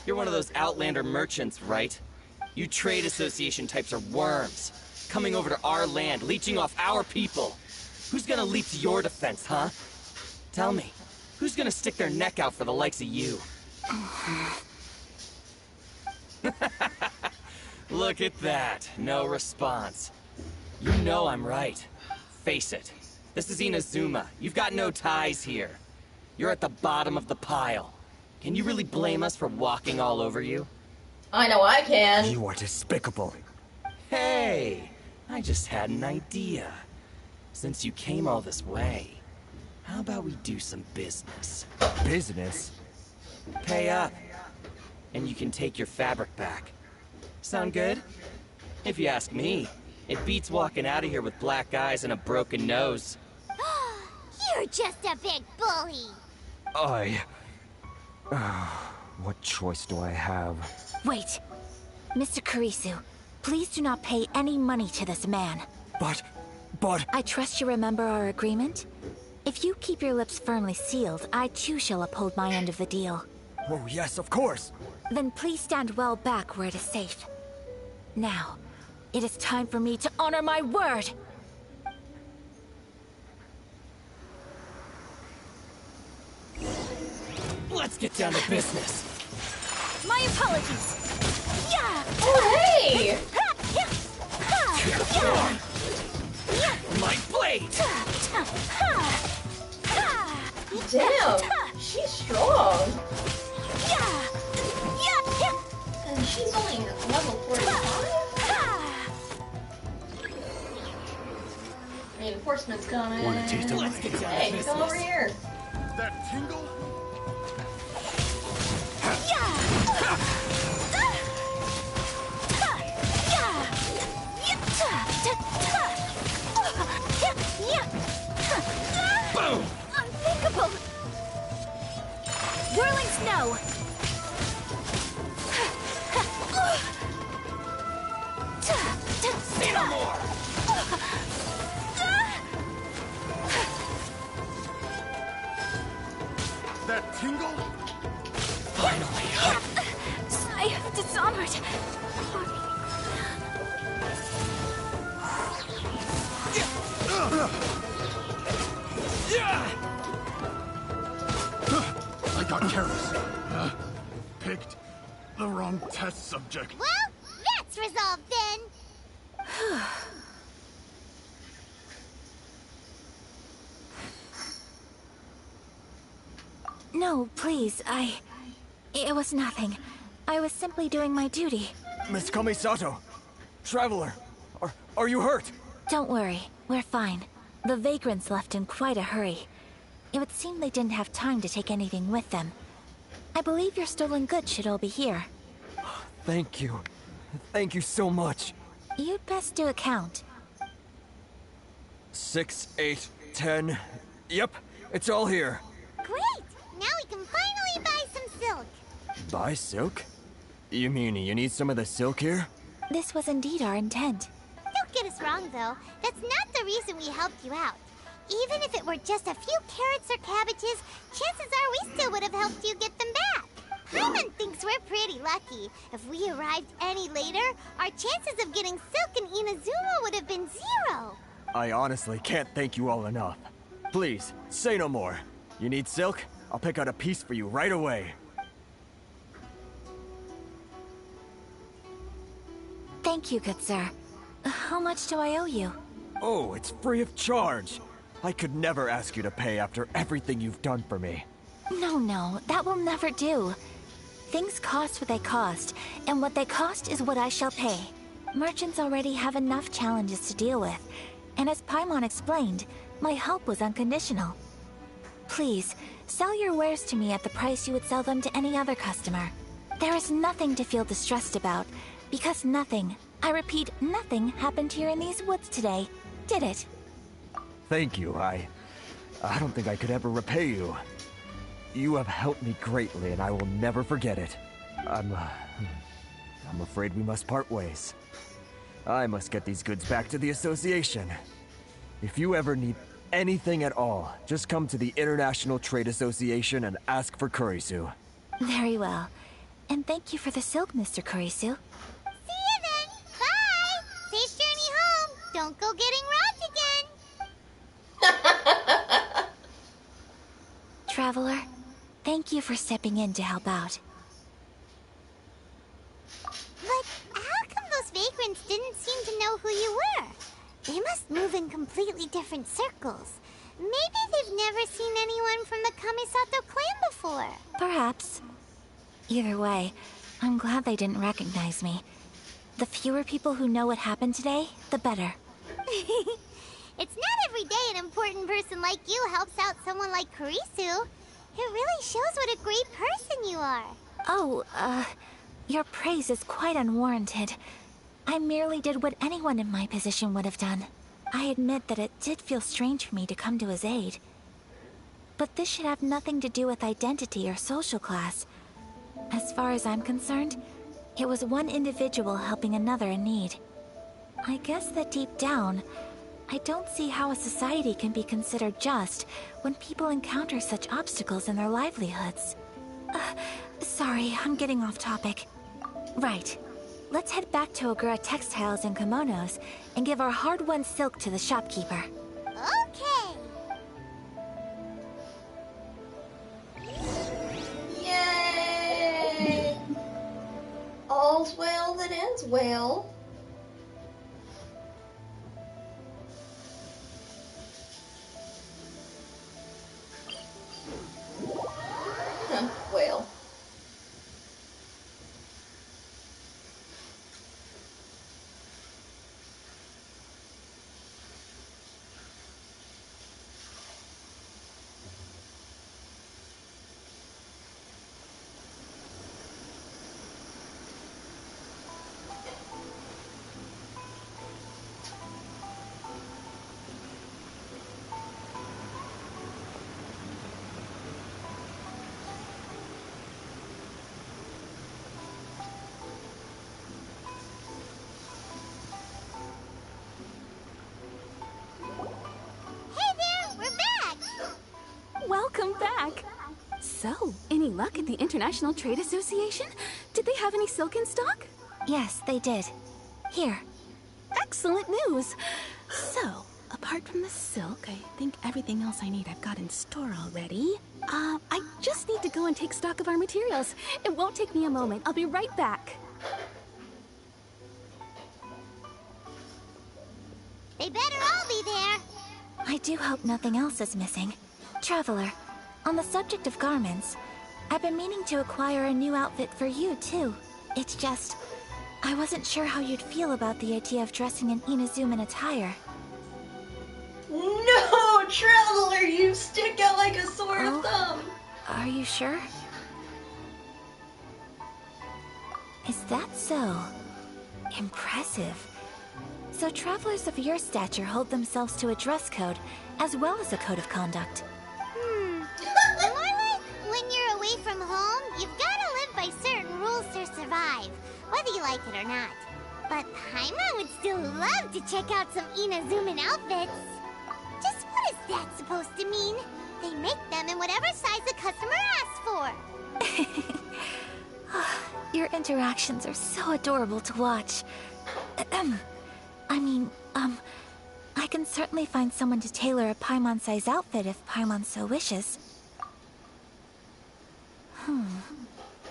C: You're one of those Outlander merchants, right? You trade association types are worms. coming over to our land, leeching off our people. Who's gonna leap to your defense, huh? Tell me, who's gonna stick their neck out for the likes of you? Look at that, no response. You know I'm right. Face it, this is Inazuma. You've got no ties here. You're at the bottom of the pile. Can you really blame us for walking all over you?
A: I know I can.
G: You are despicable.
C: Hey, I just had an idea. Since you came all this way, how about we do some business?
G: Business?
C: Pay up, and you can take your fabric back. Sound good? If you ask me, it beats walking out of here with black eyes and a broken nose.
B: You're just a big bully.
G: What choice do I have?
K: Wait. Mr. Kurisu, please do not pay any money to this man.
G: But...
K: I trust you remember our agreement? If you keep your lips firmly sealed, I too shall uphold my end of the deal.
G: Oh, yes, of course.
K: Then please stand well back where it is safe. Now, it is time for me to honor my word!
C: Let's get down to business.
Q: My apologies.
K: Yeah!
A: Oh, hey!
C: My blade!
A: Damn, she's strong. And she's only level 45? Reinforcements coming.
I: Want a taste of
C: Let's get down to
A: Hey,
C: business.
A: come over here.
I: That tingle?
C: Boom!
K: Unthinkable! Whirling snow!
C: Say no more!
I: That tingle?
C: Finally!
K: I have dishonored.
I: I got careless. Picked the wrong test subject.
B: Well, that's resolved then.
K: No, please, It was nothing. I was simply doing my duty.
G: Miss Kamisato, Traveler, are you hurt?
K: Don't worry, we're fine. The vagrants left in quite a hurry. It would seem they didn't have time to take anything with them. I believe your stolen goods should all be here.
G: Thank you. Thank you so much.
K: You'd best do a count.
G: 6, 8, 10. Yep, it's all here.
B: Great! Now we can finally buy some silk.
G: Buy silk? You mean you need some of the silk here?
K: This was indeed our intent.
B: Don't get us wrong, though. That's not the reason we helped you out. Even if it were just a few carrots or cabbages, chances are we still would have helped you get them back. Paimon thinks we're pretty lucky. If we arrived any later, our chances of getting silk in Inazuma would have been 0.
G: I honestly can't thank you all enough. Please, say no more. You need silk? I'll pick out a piece for you right away.
K: Thank you, good sir. How much do I owe you?
G: Oh, it's free of charge. I could never ask you to pay after everything you've done for me.
K: No, that will never do. Things cost what they cost, and what they cost is what I shall pay. Merchants already have enough challenges to deal with, and as Paimon explained, my help was unconditional. Please, sell your wares to me at the price you would sell them to any other customer. There is nothing to feel distressed about, because nothing, I repeat, nothing happened here in these woods today, did it?
G: Thank you. I don't think I could ever repay you. You have helped me greatly, and I will never forget it. I'm afraid we must part ways. I must get these goods back to the Association. If you ever need anything at all, just come to the International Trade Association and ask for Kurisu.
K: Very well. And thank you for the silk, Mr. Kurisu.
B: See you then! Bye! Safe journey home! Don't go getting robbed again.
K: Traveler, thank you for stepping in to help out.
B: But how come those vagrants didn't seem to know who you were? They must move in completely different circles. Maybe they've never seen anyone from the Kamisato clan before.
K: Perhaps. Either way, I'm glad they didn't recognize me. The fewer people who know what happened today, the better.
B: It's not every day an important person like you helps out someone like Kurisu. It really shows what a great person you are.
K: Oh, your praise is quite unwarranted. I merely did what anyone in my position would have done. I admit that it did feel strange for me to come to his aid. But this should have nothing to do with identity or social class. As far as I'm concerned, it was one individual helping another in need. I guess that deep down, I don't see how a society can be considered just when people encounter such obstacles in their livelihoods. Sorry, I'm getting off topic. Right. Let's head back to Ogura Textiles and Kimonos and give our hard-won silk to the shopkeeper.
B: Okay.
A: Yay! All's well that ends well. Well.
F: Welcome back! So, any luck at the International Trade Association? Did they have any silk in stock?
K: Yes, they did. Here.
F: Excellent news! So, apart from the silk, I think everything else I need I've got in store already. I just need to go and take stock of our materials. It won't take me a moment. I'll be right back.
B: They better all be there.
K: I do hope nothing else is missing. Traveler, on the subject of garments, I've been meaning to acquire a new outfit for you, too. It's just, I wasn't sure how you'd feel about the idea of dressing in Inazuman attire.
A: No, Traveler, you stick out like a sore thumb.
K: Are you sure? Is that so? Impressive. So travelers of your stature hold themselves to a dress code, as well as a code of conduct.
B: More like when you're away from home, you've gotta live by certain rules to survive, whether you like it or not. But Paimon would still love to check out some Inazuman outfits. Just what is that supposed to mean? They make them in whatever size the customer asks for.
K: Your interactions are so adorable to watch. I can certainly find someone to tailor a Paimon-size outfit if Paimon so wishes.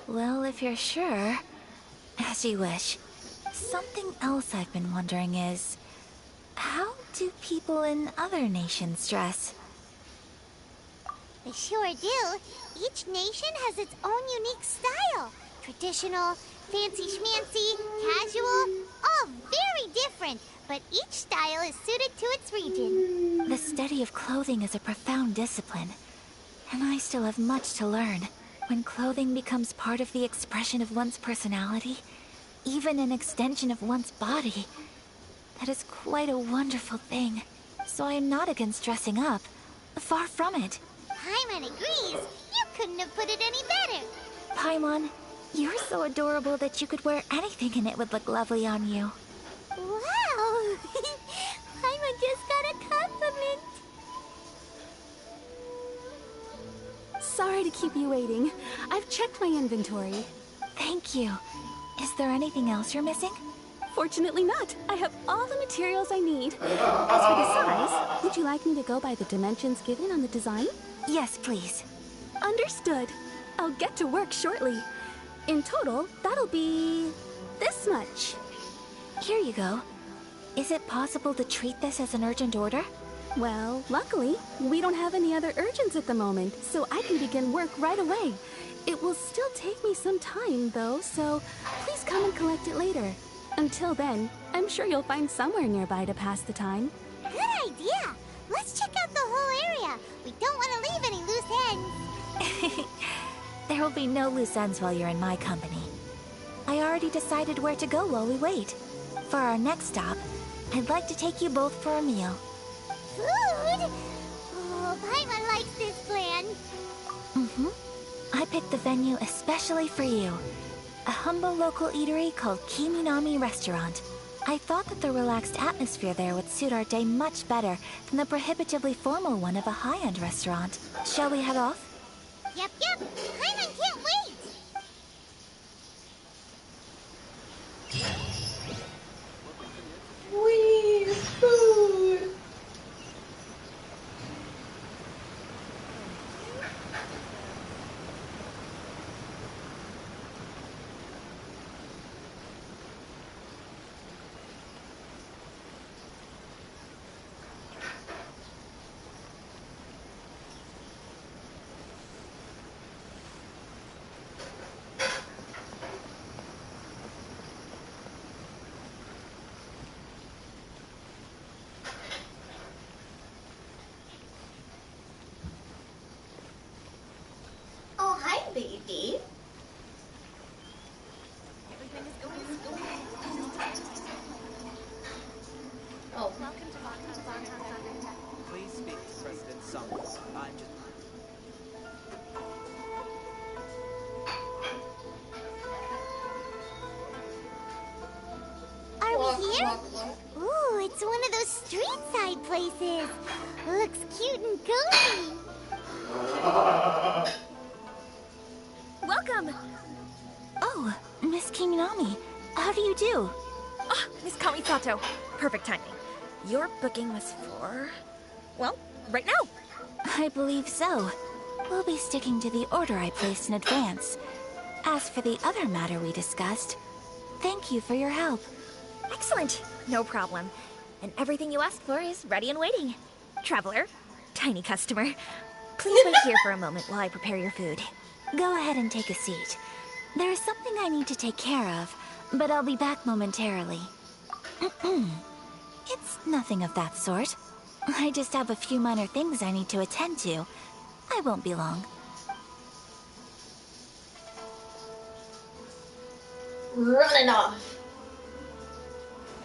K: Well, if you're sure, as you wish. Something else I've been wondering is, how do people in other nations dress?
B: They sure do. Each nation has its own unique style. Traditional, fancy schmancy, casual, all very different, but each style is suited to its region.
K: The study of clothing is a profound discipline, and I still have much to learn. When clothing becomes part of the expression of one's personality, even an extension of one's body, that is quite a wonderful thing. So I am not against dressing up. Far from it.
B: Paimon agrees. You couldn't have put it any better.
K: Paimon, you're so adorable that you could wear anything and it would look lovely on you.
B: Wow! Paimon just got a compliment.
F: Sorry to keep you waiting. I've checked my inventory.
K: Thank you. Is there anything else you're missing?
F: Unfortunately not. I have all the materials I need. As for the size, would you like me to go by the dimensions given on the design?
K: Yes, please.
F: Understood. I'll get to work shortly. In total, that'll be this much.
K: Here you go. Is it possible to treat this as an urgent order?
F: Well, luckily, we don't have any other urgents at the moment, so I can begin work right away. It will still take me some time, though, so please come and collect it later. Until then, I'm sure you'll find somewhere nearby to pass the time.
B: Good idea! Let's check out the whole area. We don't want to leave any loose ends.
K: There will be no loose ends while you're in my company. I already decided where to go while we wait. For our next stop, I'd like to take you both for a meal.
B: Food? Oh, Paimon likes this plan.
K: I picked the venue especially for you. A humble local eatery called Kiminami Restaurant. I thought that the relaxed atmosphere there would suit our day much better than the prohibitively formal one of a high-end restaurant. Shall we head off?
B: Yep. Paimon can't wait.
A: Whee! Food! Oh, hi, baby. Oh.
C: Please speak to President Sung. I'm just...
B: Are we here? Ooh, it's one of those street side places. Looks cute and cozy.
H: Welcome!
K: Oh, Miss Kiminami. How do you do?
H: Ah, Miss Kamisato. Perfect timing. Your booking was for... well, right now.
K: I believe so. We'll be sticking to the order I placed in advance. As for the other matter we discussed, thank you for your help.
H: Excellent. No problem. And everything you asked for is ready and waiting. Traveler, tiny customer, please wait here for a moment while I prepare your food.
K: Go ahead and take a seat. There is something I need to take care of, but I'll be back momentarily. It's nothing of that sort. I just have a few minor things I need to attend to. I won't be long.
A: Running off.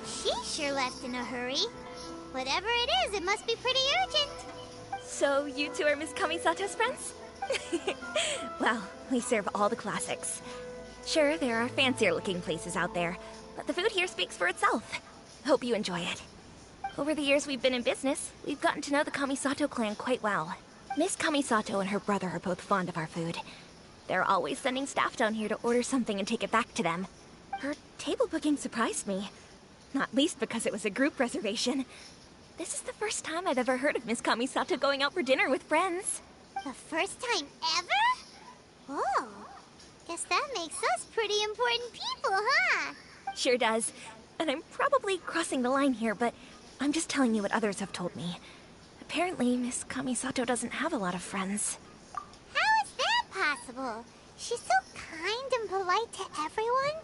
B: She sure left in a hurry. Whatever it is, it must be pretty urgent.
H: So you two are Miss Kamisato's friends? Well, we serve all the classics. Sure, there are fancier-looking places out there, but the food here speaks for itself. Hope you enjoy it. Over the years we've been in business, we've gotten to know the Kamisato clan quite well. Miss Kamisato and her brother are both fond of our food. They're always sending staff down here to order something and take it back to them. Her table booking surprised me. Not least because it was a group reservation. This is the first time I've ever heard of Miss Kamisato going out for dinner with friends.
B: The first time ever? Oh, guess that makes us pretty important people, huh?
H: Sure does. And I'm probably crossing the line here, but I'm just telling you what others have told me. Apparently, Miss Kamisato doesn't have a lot of friends.
B: How is that possible? She's so kind and polite to everyone.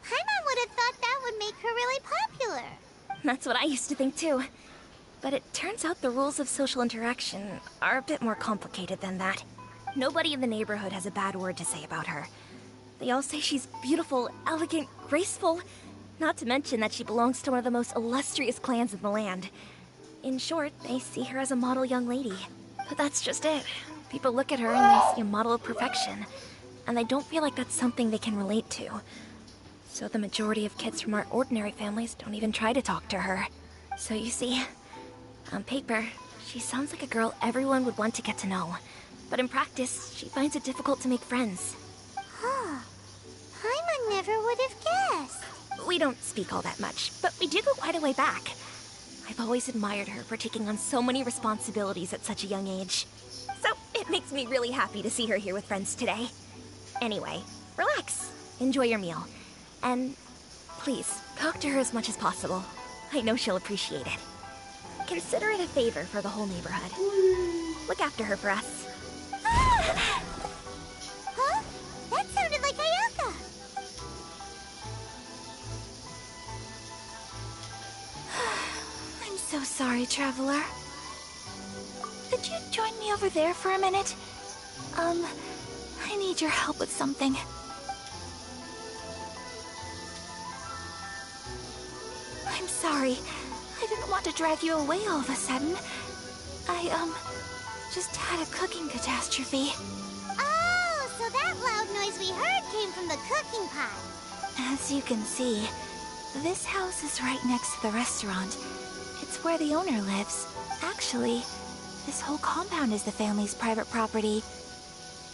B: Paimon would have thought that would make her really popular.
H: That's what I used to think too. But it turns out the rules of social interaction are a bit more complicated than that. Nobody in the neighborhood has a bad word to say about her. They all say she's beautiful, elegant, graceful, not to mention that she belongs to one of the most illustrious clans in the land. In short, they see her as a model young lady. But that's just it. People look at her and they see a model of perfection, and they don't feel like that's something they can relate to. So the majority of kids from our ordinary families don't even try to talk to her. So you see, on paper, she sounds like a girl everyone would want to get to know. But in practice, she finds it difficult to make friends.
B: Huh. Paimon never would have guessed.
H: We don't speak all that much, but we do go quite a way back. I've always admired her for taking on so many responsibilities at such a young age. So it makes me really happy to see her here with friends today. Anyway, relax. Enjoy your meal. And please, talk to her as much as possible. I know she'll appreciate it. Consider it a favor for the whole neighborhood. Look after her for us.
B: Huh? That sounded like Ayaka.
K: I'm so sorry, Traveler. Could you join me over there for a minute? I need your help with something. I'm sorry. I didn't want to drag you away all of a sudden. I, just had a cooking catastrophe.
B: Oh, so that loud noise we heard came from the cooking pot.
K: As you can see, this house is right next to the restaurant. It's where the owner lives. Actually, this whole compound is the family's private property.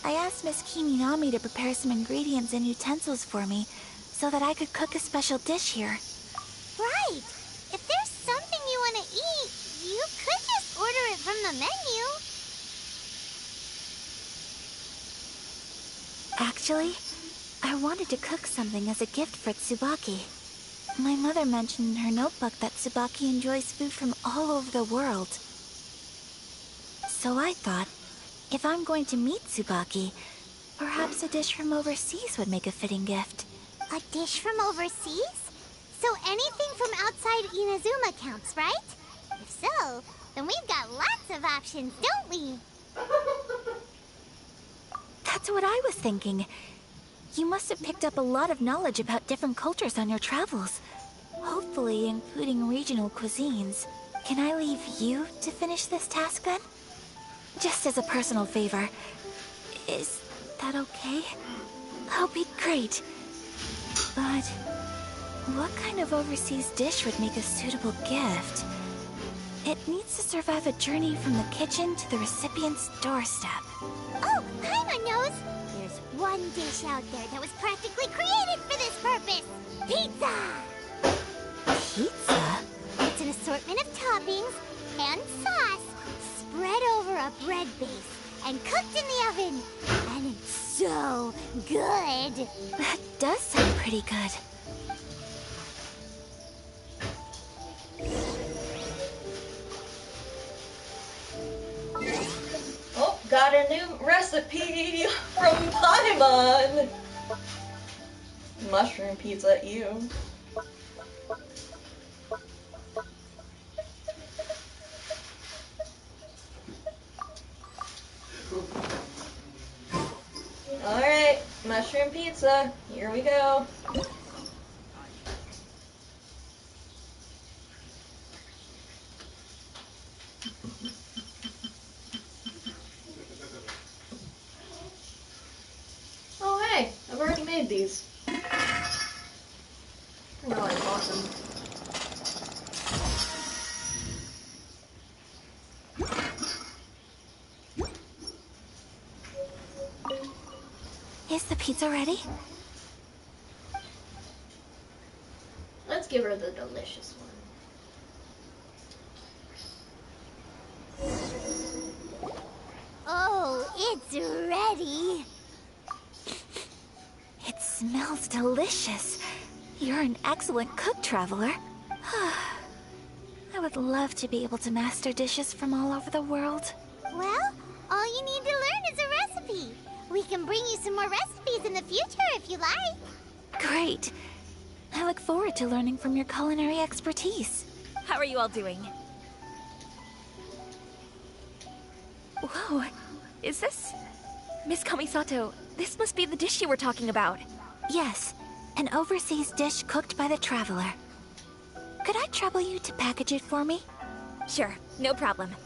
K: I asked Miss Kiminami to prepare some ingredients and utensils for me so that I could cook a special dish here.
B: Right. If there's something you want to eat, you could just order it from the menu.
K: Actually, I wanted to cook something as a gift for Tsubaki. My mother mentioned in her notebook that Tsubaki enjoys food from all over the world. So I thought, if I'm going to meet Tsubaki, perhaps a dish from overseas would make a fitting gift.
B: A dish from overseas? So anything from outside Inazuma counts, right? If so, then we've got lots of options, don't we?
K: That's what I was thinking. You must have picked up a lot of knowledge about different cultures on your travels. Hopefully including regional cuisines. Can I leave you to finish this task then? Just as a personal favor. Is that okay? I'll be great. But what kind of overseas dish would make a suitable gift? It needs to survive a journey from the kitchen to the recipient's doorstep.
B: Oh, Paimon knows! There's one dish out there that was practically created for this purpose! Pizza!
K: Pizza?
B: It's an assortment of toppings and sauce spread over a bread base and cooked in the oven. And it's so good!
K: That does sound pretty good.
A: Oh, got a new recipe from Paimon! Mushroom pizza, ew. Alright, mushroom pizza, here we go. Oh hey, I've already made these. They're really awesome.
K: Is the pizza ready?
A: Let's give her the delicious one.
B: Oh, it's ready!
K: It smells delicious. You're an excellent cook, Traveler. I would love to be able to master dishes from all over the world.
B: Well, all you need to learn is a recipe. We can bring you some more recipes in the future if you like.
K: Great. I look forward to learning from your culinary expertise.
H: How are you all doing? Whoa, is this... Miss Kamisato, this must be the dish you were talking about.
K: Yes, an overseas dish cooked by the Traveler. Could I trouble you to package it for me?
H: Sure, no problem.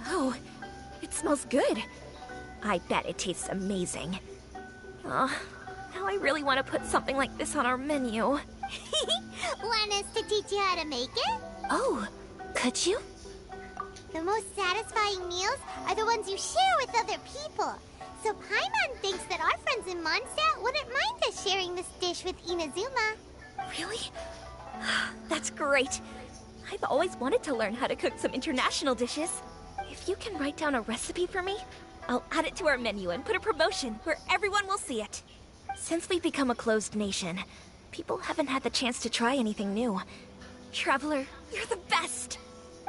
H: Oh, it smells good. I bet it tastes amazing. Oh, now I really want to put something like this on our menu.
B: Want us to teach you how to make it?
K: Oh, could you?
B: The most satisfying meals are the ones you share with other people. So Paimon thinks that our friends in Mondstadt wouldn't mind us sharing this dish with Inazuma.
H: Really? That's great. I've always wanted to learn how to cook some international dishes. If you can write down a recipe for me, I'll add it to our menu and put a promotion where everyone will see it. Since we've become a closed nation, people haven't had the chance to try anything new. Traveler, you're the best!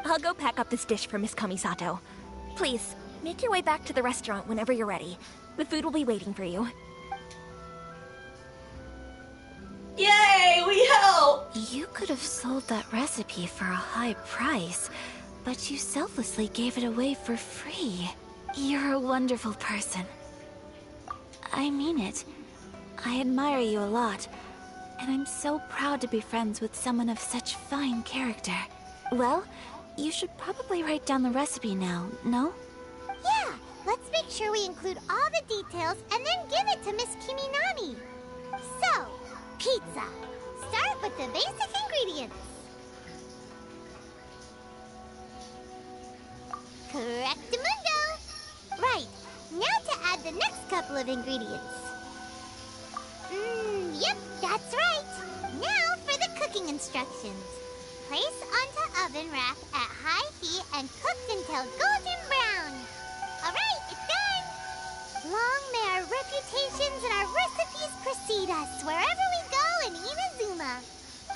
H: I'll go pack up this dish for Miss Kamisato. Please, make your way back to the restaurant whenever you're ready. The food will be waiting for you.
A: Yay, we help!
K: You could have sold that recipe for a high price, but you selflessly gave it away for free. You're a wonderful person. I mean it. I admire you a lot, and I'm so proud to be friends with someone of such fine character. Well, you should probably write down the recipe now, no?
B: Yeah, let's make sure we include all the details and then give it to Miss Kiminami. So, pizza. Start with the basic ingredients. Correctamundo! Right, now to add the next couple of ingredients. Yep, that's right. Now for the cooking instructions. Place onto oven rack at high heat and cooked until golden brown. Alright, it's done! Long may our reputations and our recipes precede us wherever we go in Inazuma.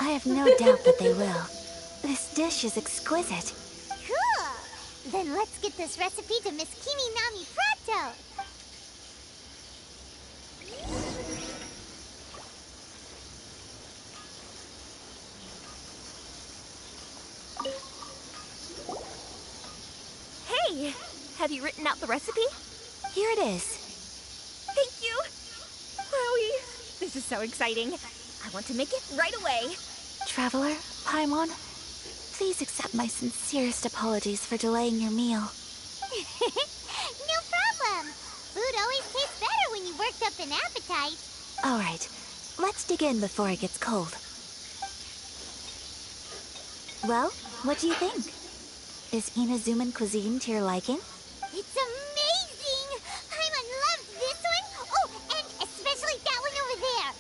K: I have no doubt that they will. This dish is exquisite.
B: Cool! Then let's get this recipe to Miss Kiminami pronto!
H: Hey! Have you written out the recipe?
K: Here it is.
H: Thank you! Wowie! This is so exciting. I want to make it right away.
K: Traveler, Paimon, please accept my sincerest apologies for delaying your meal.
B: No problem! Food always tastes better when you worked up an appetite.
K: All right, let's dig in before it gets cold. Well, what do you think? Is Inazuman cuisine to your liking?
B: It's amazing! Paimon loves this one! Oh, and especially that one over there!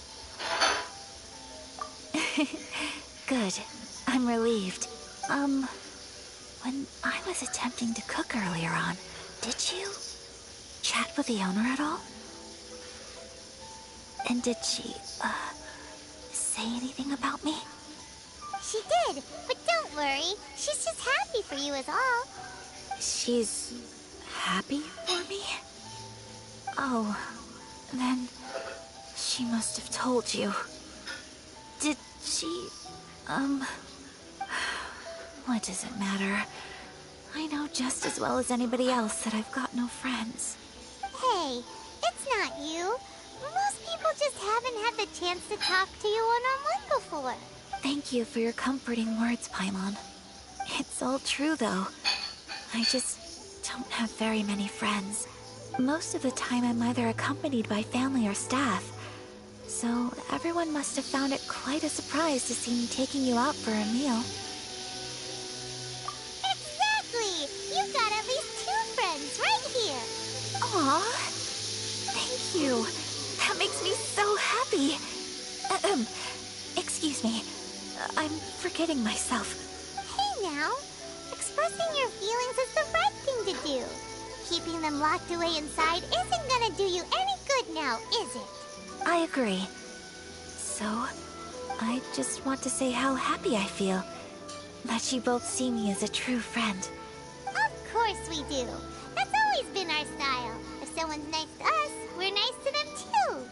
K: Good. I'm relieved. When I was attempting to cook earlier on, did you chat with the owner at all? And did she, say anything about me?
B: She did, but don't worry. She's just happy for you is all.
K: She's happy for me? Oh, then she must have told you. Did she, what does it matter? I know just as well as anybody else that I've got no friends.
B: Hey, it's not you. Most people just haven't had the chance to talk to you one-on-one before.
K: Thank you for your comforting words, Paimon. It's all true, though. I just don't have very many friends. Most of the time I'm either accompanied by family or staff. So everyone must have found it quite a surprise to see me taking you out for a meal.
B: Exactly! You've got at least 2 friends right here.
K: Aw, thank you. That makes me so happy. Excuse me. I'm forgetting myself.
B: Hey now, expressing your feelings is the right thing to do. Keeping them locked away inside isn't gonna do you any good now, is it?
K: I agree. So, I just want to say how happy I feel that you both see me as a true friend.
B: Of course we do. That's always been our style. If someone's nice to us, we're nice to them too.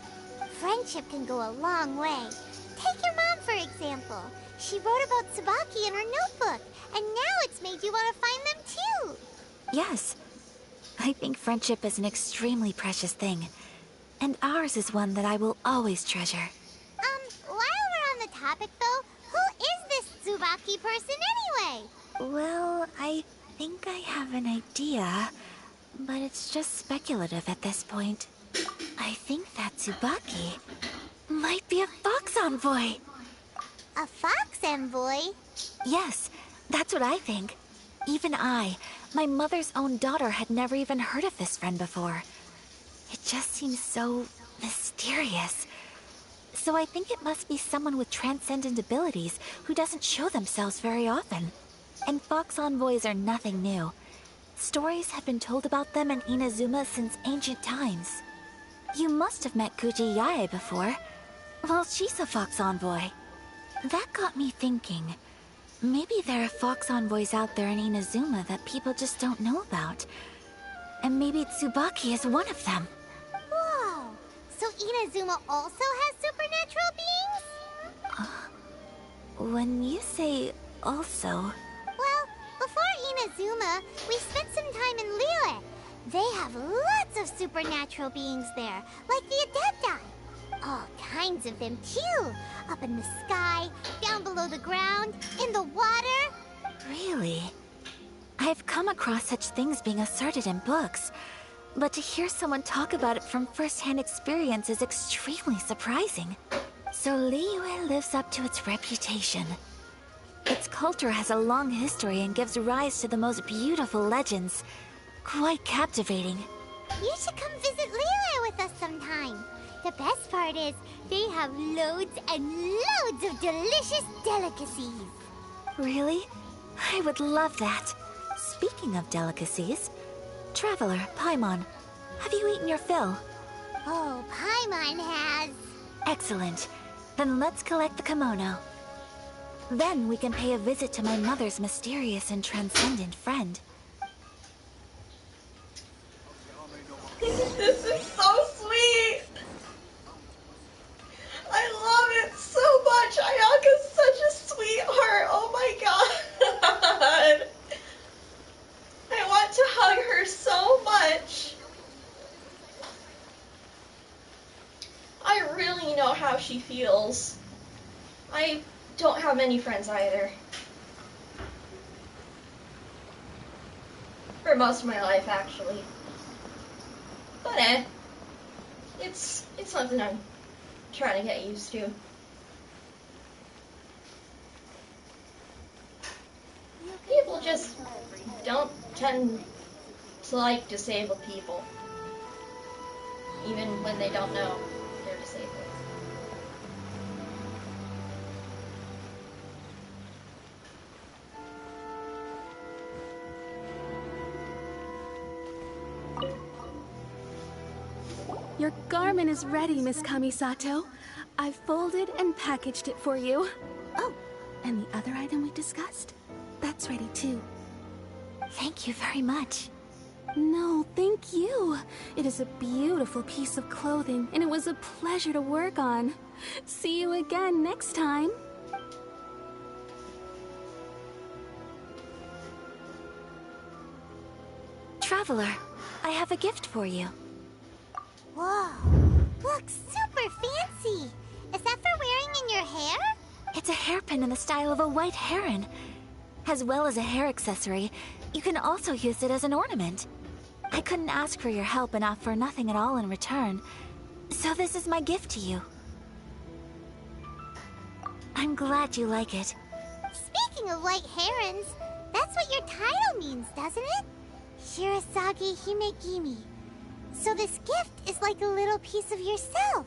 B: Friendship can go a long way. Take your mom, for example. She wrote about Tsubaki in her notebook, and now it's made you want to find them too.
K: Yes. I think friendship is an extremely precious thing. And ours is one that I will always treasure.
B: While we're on the topic though, who is this Tsubaki person anyway?
K: Well, I think I have an idea, but it's just speculative at this point. I think that Tsubaki might be a fox envoy.
B: A fox envoy?
K: Yes, that's what I think. Even I, my mother's own daughter, had never even heard of this friend before. It just seems so mysterious. So I think it must be someone with transcendent abilities who doesn't show themselves very often. And Fox Envoys are nothing new. Stories have been told about them in Inazuma since ancient times. You must have met Kuji Yae before. Well, she's a Fox Envoy. That got me thinking. Maybe there are Fox Envoys out there in Inazuma that people just don't know about. And maybe Tsubaki is one of them.
B: Whoa! So Inazuma also has supernatural beings?
K: When you say also...
B: Well, before Inazuma, we spent some time in Liyue. They have lots of supernatural beings there, like the Adepti. All kinds of them, too. Up in the sky, down below the ground, in the water.
K: Really? I've come across such things being asserted in books, but to hear someone talk about it from first-hand experience is extremely surprising. So Liyue lives up to its reputation. Its culture has a long history and gives rise to the most beautiful legends. Quite captivating.
B: You should come visit Liyue with us sometime. The best part is, they have loads and loads of delicious delicacies.
K: Really? I would love that. Speaking of delicacies, Traveler, Paimon, have you eaten your fill?
B: Oh, Paimon has.
K: Excellent. Then let's collect the kimono. Then we can pay a visit to my mother's mysterious and transcendent friend.
A: This is so sweet! I love it so much! Ayaka's such a sweetheart! Oh my god! I want to hug her so much! I really know how she feels. I don't have many friends either. For most of my life, actually. But it's something I'm trying to get used to. People just don't tend to like disabled people. Even when they don't know they're disabled.
F: Your garment is ready, Miss Kamisato. I've folded and packaged it for you. Oh, and the other item we discussed? That's ready too.
K: Thank you very much.
F: No, thank you. It is a beautiful piece of clothing, and it was a pleasure to work on. See you again next time.
K: Traveler, I have a gift for you.
B: Whoa, looks super fancy. Is that for wearing in your hair?
K: It's a hairpin in the style of a white heron. As well as a hair accessory, you can also use it as an ornament. I couldn't ask for your help and offer nothing at all in return. So this is my gift to you. I'm glad you like it.
B: Speaking of white herons, that's what your title means, doesn't it? Shirasagi Himegimi. So this gift is like a little piece of yourself.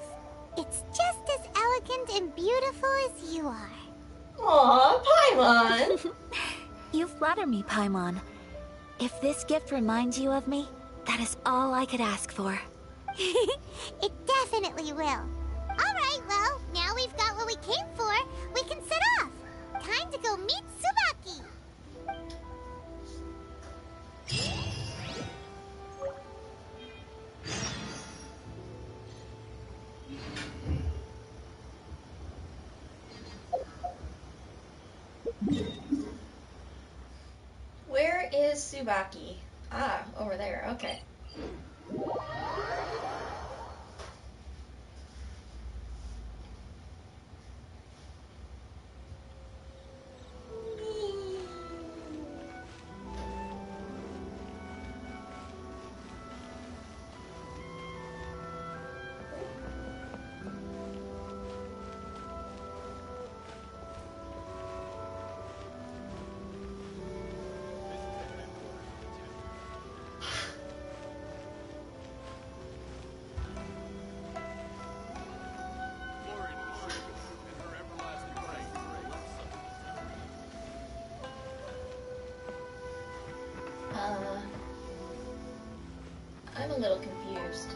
B: It's just as elegant and beautiful as you are.
A: Aw, Paimon!
K: You flatter me, Paimon. If this gift reminds you of me, that is all I could ask for.
B: It definitely will. Alright, well, now we've got what we came for, we can set off. Time to go meet Tsubaki.
A: Where is Tsubaki? Ah, over there, okay. a little confused.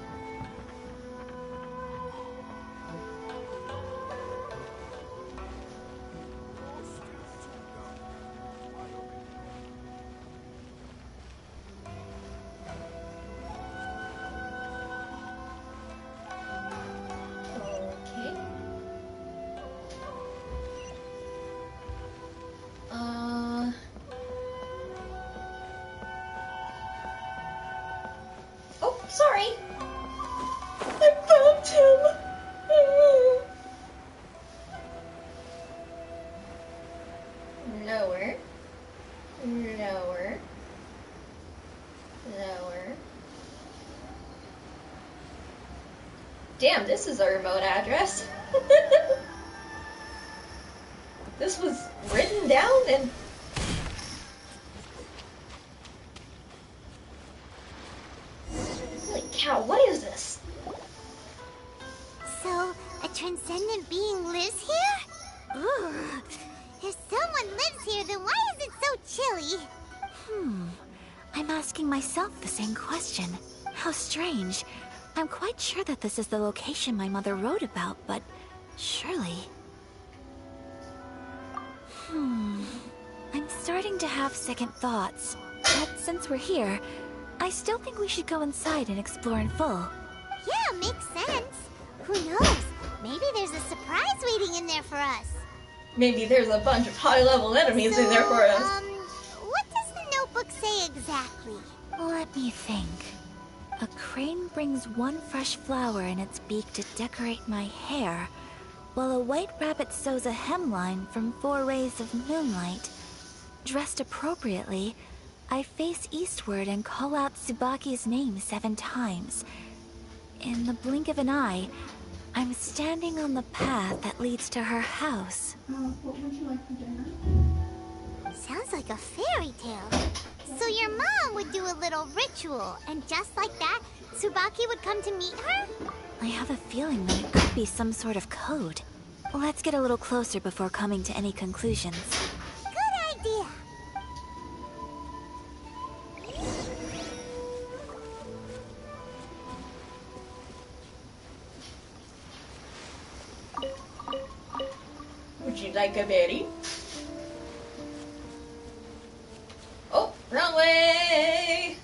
A: Okay. Oh, sorry. I found him. Lower. Lower. Lower. Damn, this is our remote address. This was written down and... Holy cow, what is this?
B: So, a transcendent being lives here? Ooh. If someone lives here, then why is it so chilly?
K: I'm asking myself the same question. How strange. I'm quite sure that this is the location my mother wrote about, but surely... I'm starting to have second thoughts. But since we're here, I still think we should go inside and explore in full.
B: Yeah, makes sense. Who knows? Maybe there's a surprise waiting in there for us.
A: Maybe there's a bunch of high-level enemies in there for us.
B: What does the notebook say exactly?
K: Let me think. A crane brings one fresh flower in its beak to decorate my hair, while a white rabbit sews a hemline from 4 rays of moonlight. Dressed appropriately, I face eastward and call out Tsubaki's name 7 times. In the blink of an eye, I'm standing on the path that leads to her house.
S: What would you like for dinner?
B: Sounds like a fairy tale. So your mom would do a little ritual, and just like that, Tsubaki would come to meet her?
K: I have a feeling that it could be some sort of code. Let's get a little closer before coming to any conclusions.
B: Good idea.
A: Would you like a berry? Oh, wrong way!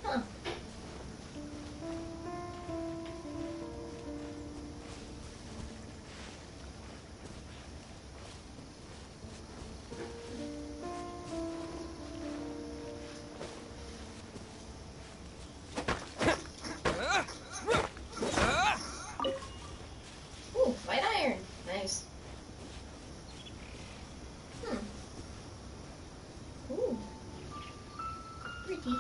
A: Huh. Ooh, white iron. Nice. Ooh. Pretty.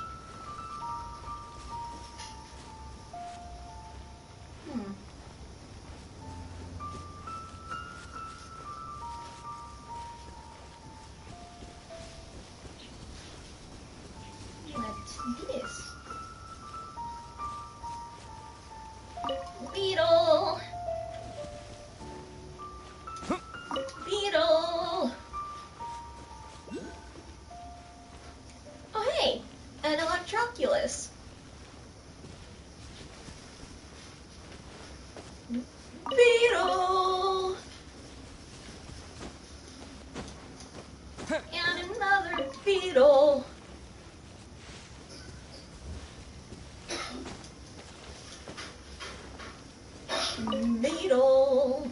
A: What's this? Beetle! Beetle! Oh hey! An Electroculus. Beetle! And another beetle! Beetle!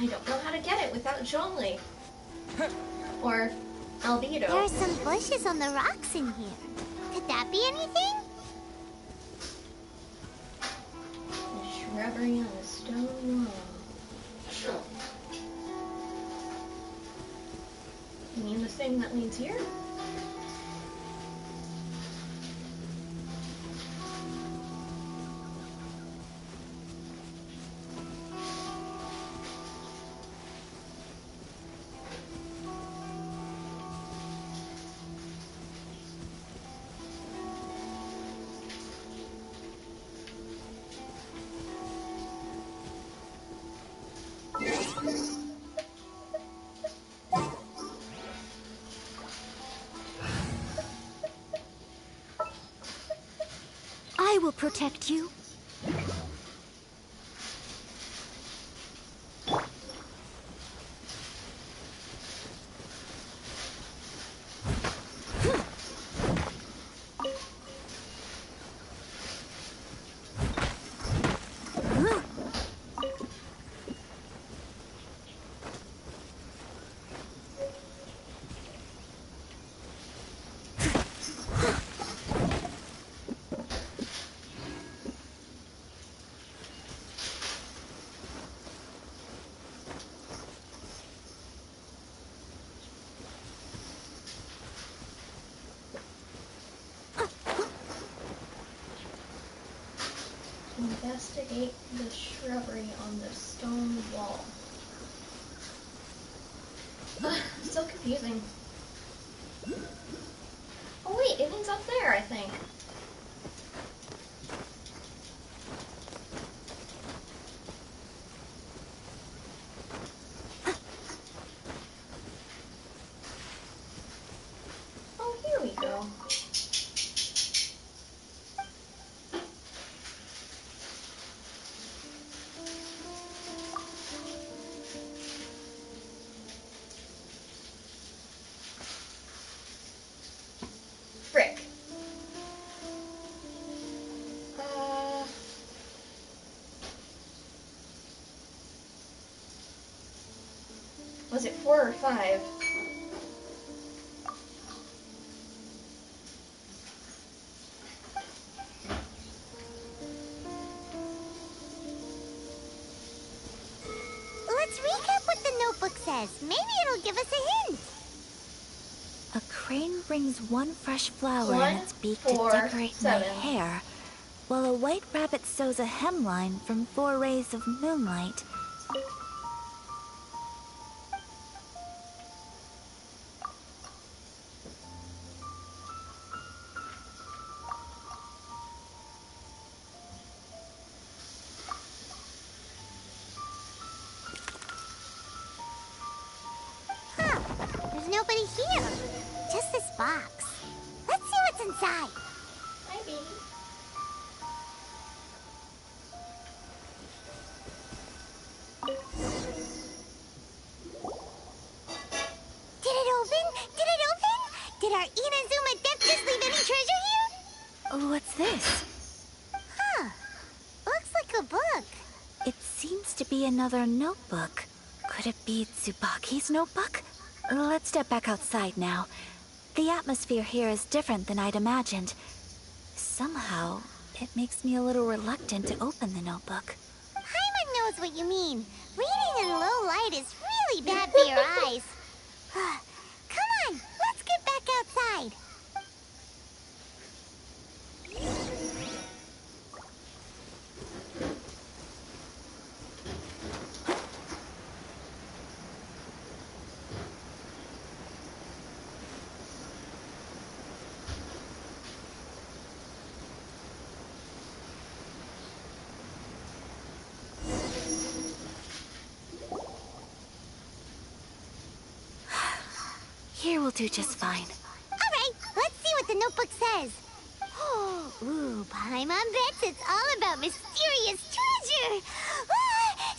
A: I don't know how to get it without Zhongli. Or Albedo.
B: There are some bushes on the rocks in here. Could that be anything?
A: The shrubbery on the stone wall. You mean the thing that leads here?
M: I will protect you.
A: Investigate the shrubbery on the stone wall. So confusing. Oh wait, it means up there, I think. Oh, here we go. Frick. Was it 4 or 5?
B: Let's recap what the notebook says. Maybe it'll give us a hint.
K: A crane brings one fresh flower
A: 1,
K: in its beak
A: 4,
K: to decorate
A: 7.
K: my hair, while a white rabbit sews a hemline from 4 rays of moonlight.
B: Huh. There's nobody here. Just this box. Let's see what's inside.
A: Hi, baby.
B: Did it open? Did it open? Did our Inazuma Death just leave any treasure here?
K: What's this?
B: Huh. Looks like a book.
K: It seems to be another notebook. Could it be Tsubaki's notebook? Let's step back outside now. The atmosphere here is different than I'd imagined. Somehow, it makes me a little reluctant to open the notebook.
B: Paimon knows what you mean. Reading in low light is really bad for your eyes. Come on, let's get back outside.
K: Here will do just fine.
B: All right, let's see what the notebook says. Ooh, Paimon bets it's all about mysterious treasure.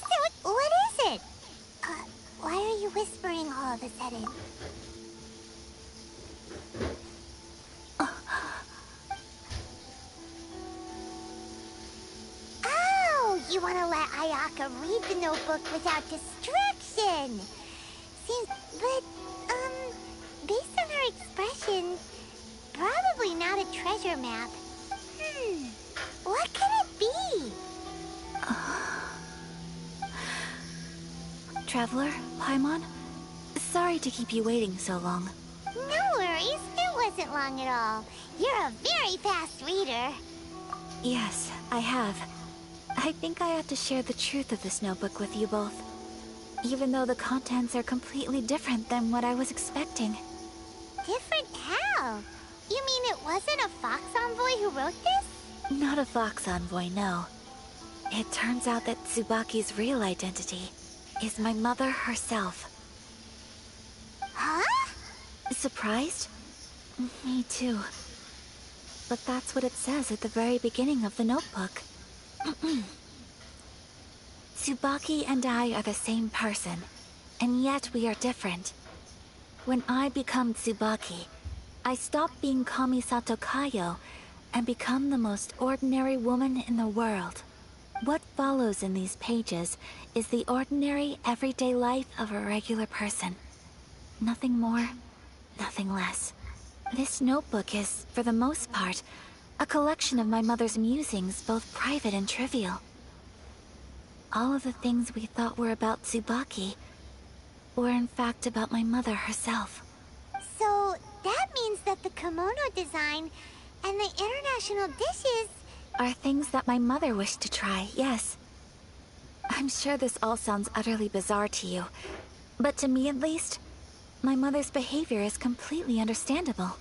B: So, what is it? Why are you whispering all of a sudden? Oh, you want to let Ayaka read the notebook without distraction? direction! Seems... but, based on her expression, probably not a treasure map. What could it be?
K: Traveler, Paimon? Sorry to keep you waiting so long.
B: No worries, it wasn't long at all. You're a very fast reader.
K: Yes, I have. I think I have to share the truth of this notebook with you both. Even though the contents are completely different than what I was expecting.
B: Different how? You mean it wasn't a Fox Envoy who wrote this?
K: Not a Fox Envoy, no. It turns out that Tsubaki's real identity is my mother herself.
B: Huh?
K: Surprised? Me too. But that's what it says at the very beginning of the notebook. Tsubaki and I are the same person, and yet we are different. When I become Tsubaki, I stop being Kamisato Kayo and become the most ordinary woman in the world. What follows in these pages is the ordinary, everyday life of a regular person. Nothing more, nothing less. This notebook is, for the most part, a collection of my mother's musings, both private and trivial. All of the things we thought were about Tsubaki were in fact about my mother herself.
B: So, that means that the kimono design and the international dishes
K: are things that my mother wished to try, yes. I'm sure this all sounds utterly bizarre to you, but to me at least, my mother's behavior is completely understandable.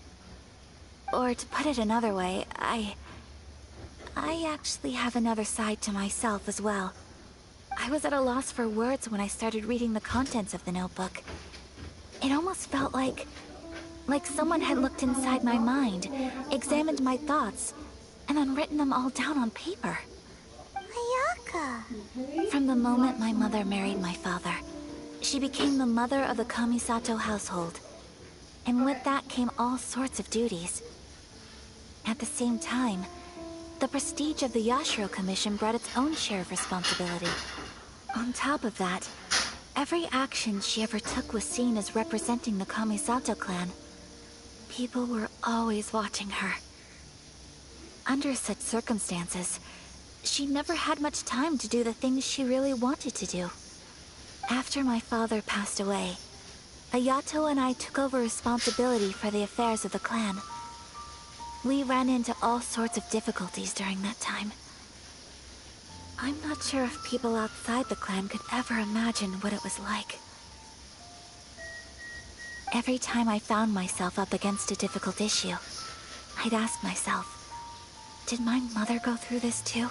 K: Or to put it another way, I actually have another side to myself as well. I was at a loss for words when I started reading the contents of the notebook. It almost felt like someone had looked inside my mind, examined my thoughts, and then written them all down on paper.
B: Ayaka!
K: From the moment my mother married my father, she became the mother of the Kamisato household. And with that came all sorts of duties. At the same time, the prestige of the Yashiro Commission brought its own share of responsibility. On top of that, every action she ever took was seen as representing the Kamisato clan. People were always watching her. Under such circumstances, she never had much time to do the things she really wanted to do. After my father passed away, Ayato and I took over responsibility for the affairs of the clan. We ran into all sorts of difficulties during that time. I'm not sure if people outside the clan could ever imagine what it was like. Every time I found myself up against a difficult issue, I'd ask myself, did my mother go through this too?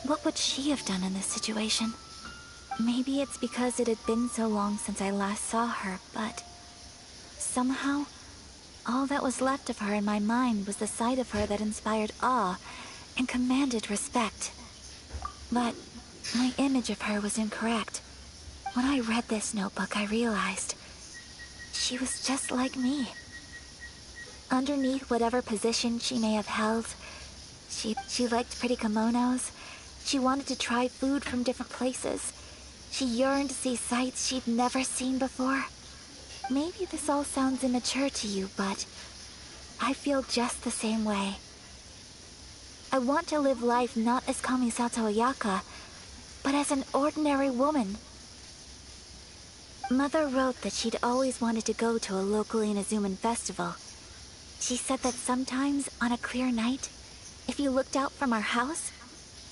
K: What would she have done in this situation? Maybe it's because it had been so long since I last saw her, but somehow, all that was left of her in my mind was the side of her that inspired awe and commanded respect. But my image of her was incorrect. When I read this notebook, I realized she was just like me. Underneath whatever position she may have held, she liked pretty kimonos. She wanted to try food from different places. She yearned to see sights she'd never seen before. Maybe this all sounds immature to you, but I feel just the same way. I want to live life not as Kamisato Ayaka, but as an ordinary woman. Mother wrote that she'd always wanted to go to a local Inazuman festival. She said that sometimes, on a clear night, if you looked out from our house,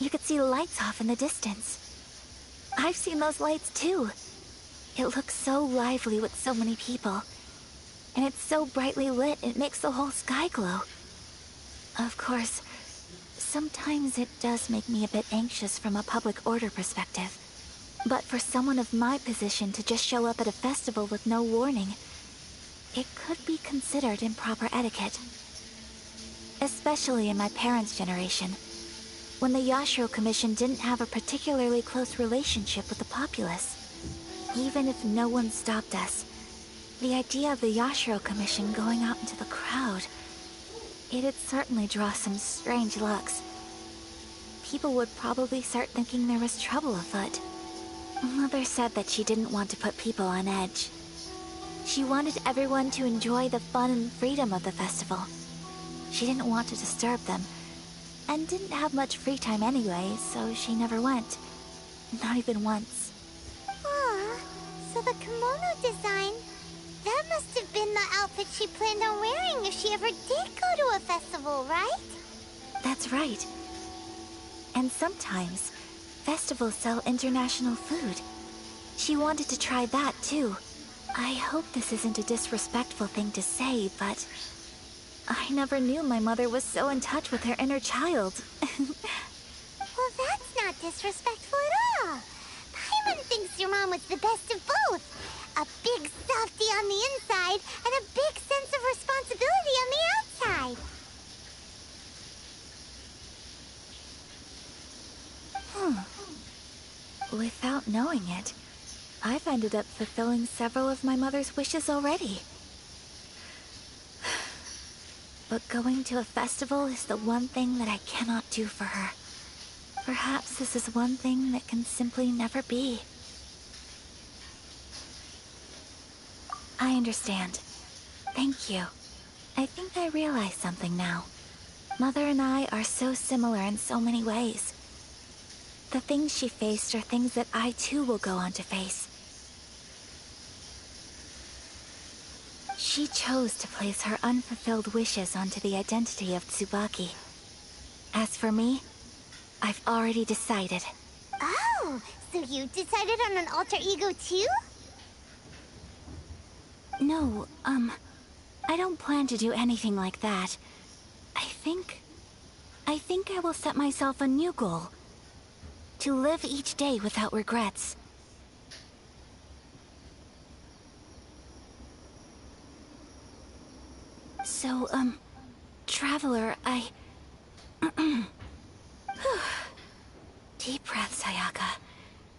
K: you could see lights off in the distance. I've seen those lights too. It looks so lively with so many people. And it's so brightly lit, it makes the whole sky glow. Of course, sometimes it does make me a bit anxious from a public order perspective. But for someone of my position to just show up at a festival with no warning, it could be considered improper etiquette. Especially in my parents' generation, when the Yashiro Commission didn't have a particularly close relationship with the populace. Even if no one stopped us, the idea of the Yashiro Commission going out into the crowd, it'd certainly draw some strange looks. People would probably start thinking there was trouble afoot. Mother said that she didn't want to put people on edge. She wanted everyone to enjoy the fun and freedom of the festival. She didn't want to disturb them, and didn't have much free time anyway, so she never went. Not even once.
B: Aw, so the kimono design, that must have been the outfit she planned on wearing if she ever did go to a festival, right?
K: That's right. And sometimes, festivals sell international food. She wanted to try that too. I hope this isn't a disrespectful thing to say, but I never knew my mother was so in touch with her inner child.
B: Well, that's not disrespectful at all. Paimon thinks your mom was the best of both. A big softie on the inside and a big sense of responsibility on the outside.
K: Without knowing it, I've ended up fulfilling several of my mother's wishes already. But going to a festival is the one thing that I cannot do for her. Perhaps this is one thing that can simply never be. I understand. Thank you. I think I realize something now. Mother and I are so similar in so many ways. The things she faced are things that I too will go on to face. She chose to place her unfulfilled wishes onto the identity of Tsubaki. As for me, I've already decided.
B: Oh, so you decided on an alter ego too?
K: No, I don't plan to do anything like that. I think I will set myself a new goal. To live each day without regrets. So, Traveler, Deep breaths, Ayaka.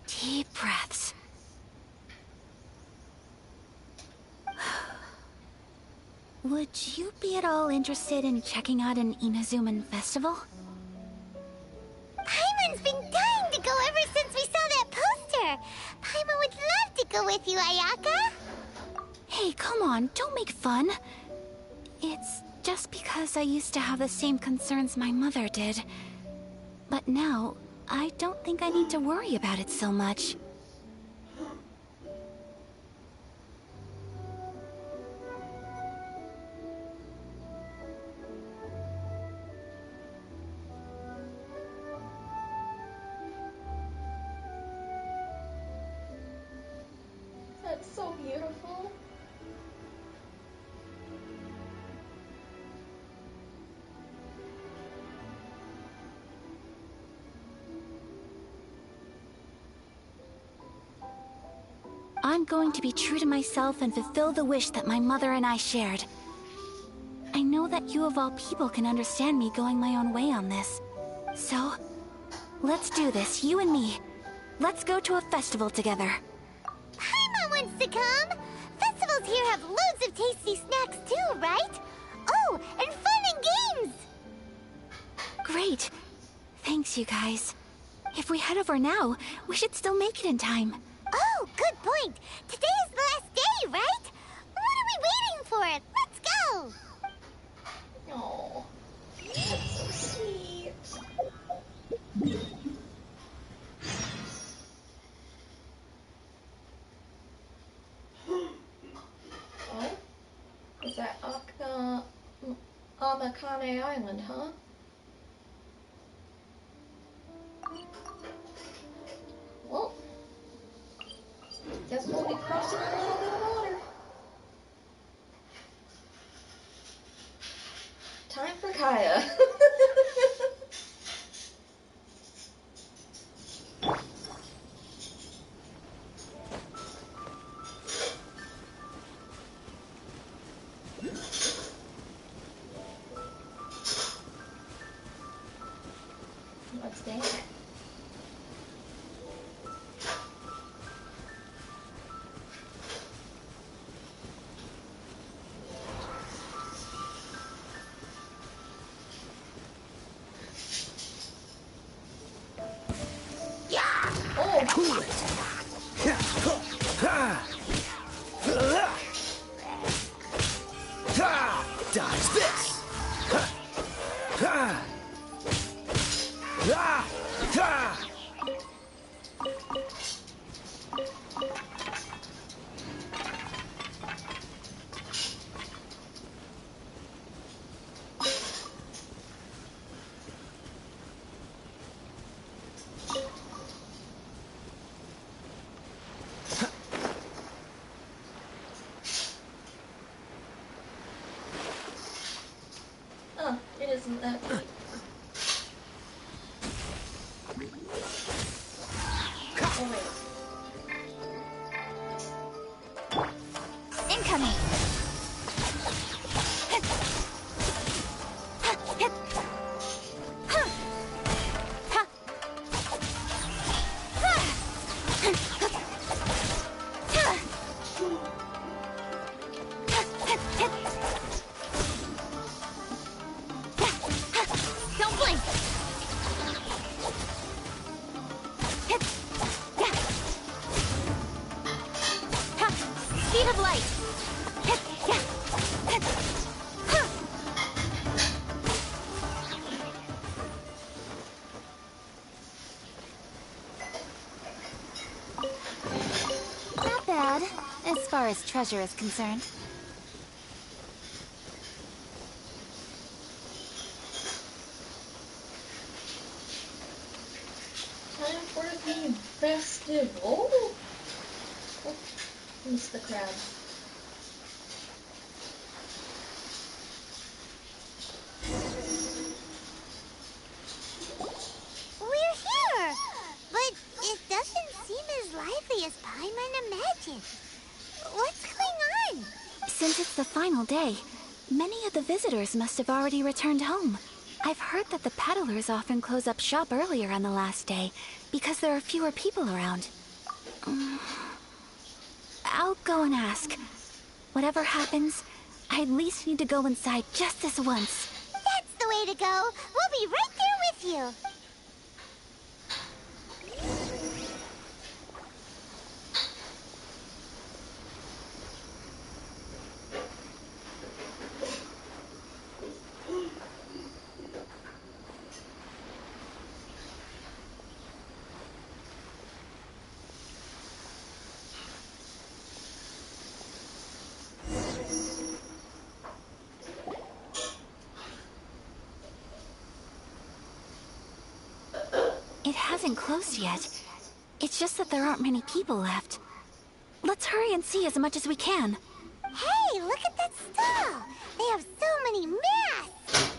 K: Deep breaths. Would you be at all interested in checking out an Inazuman festival?
B: Paimon's been dying to go ever since we saw that poster. Paimon would love to go with you, Ayaka.
K: Hey, come on, don't make fun. It's just because I used to have the same concerns my mother did. But now, I don't think I need to worry about it so much.
A: That's so beautiful.
K: I'm going to be true to myself and fulfill the wish that my mother and I shared. I know that you of all people can understand me going my own way on this. So, let's do this, you and me. Let's go to a festival together.
B: Paimon wants to come. Festivals here have loads of tasty snacks too, right? Oh, and fun and games.
K: Great. Thanks, you guys. If we head over now, we should still make it in time.
B: Oh, good point. Today is the last day, right? What are we waiting for? Let's go.
A: Oh, that's so sweet. Oh, is that Amakane Island, huh? Well, guess we'll be crossing a little bit of water. Time for Kaya. What's that? Oh,
N: cool it.
A: Oh, it isn't that deep. Oh, wait.
K: Incoming!
B: Don't blink!
K: Speed of light!
J: Not bad, as far as treasure is concerned.
A: Time for the festival. Oh, missed the crab.
B: We're here! But it doesn't seem as lively as Paimon imagined. What's going on?
K: Since it's the final day, many of the visitors must have already returned home. I've heard that the peddlers often close up shop earlier on the last day because there are fewer people around. I'll go and ask. Whatever happens, I at least need to go inside just this once.
B: That's the way to go. We'll be right there with you.
K: It hasn't closed yet. It's just that there aren't many people left. Let's hurry and see as much as we can.
B: Hey, look at that stall! They have so many masks!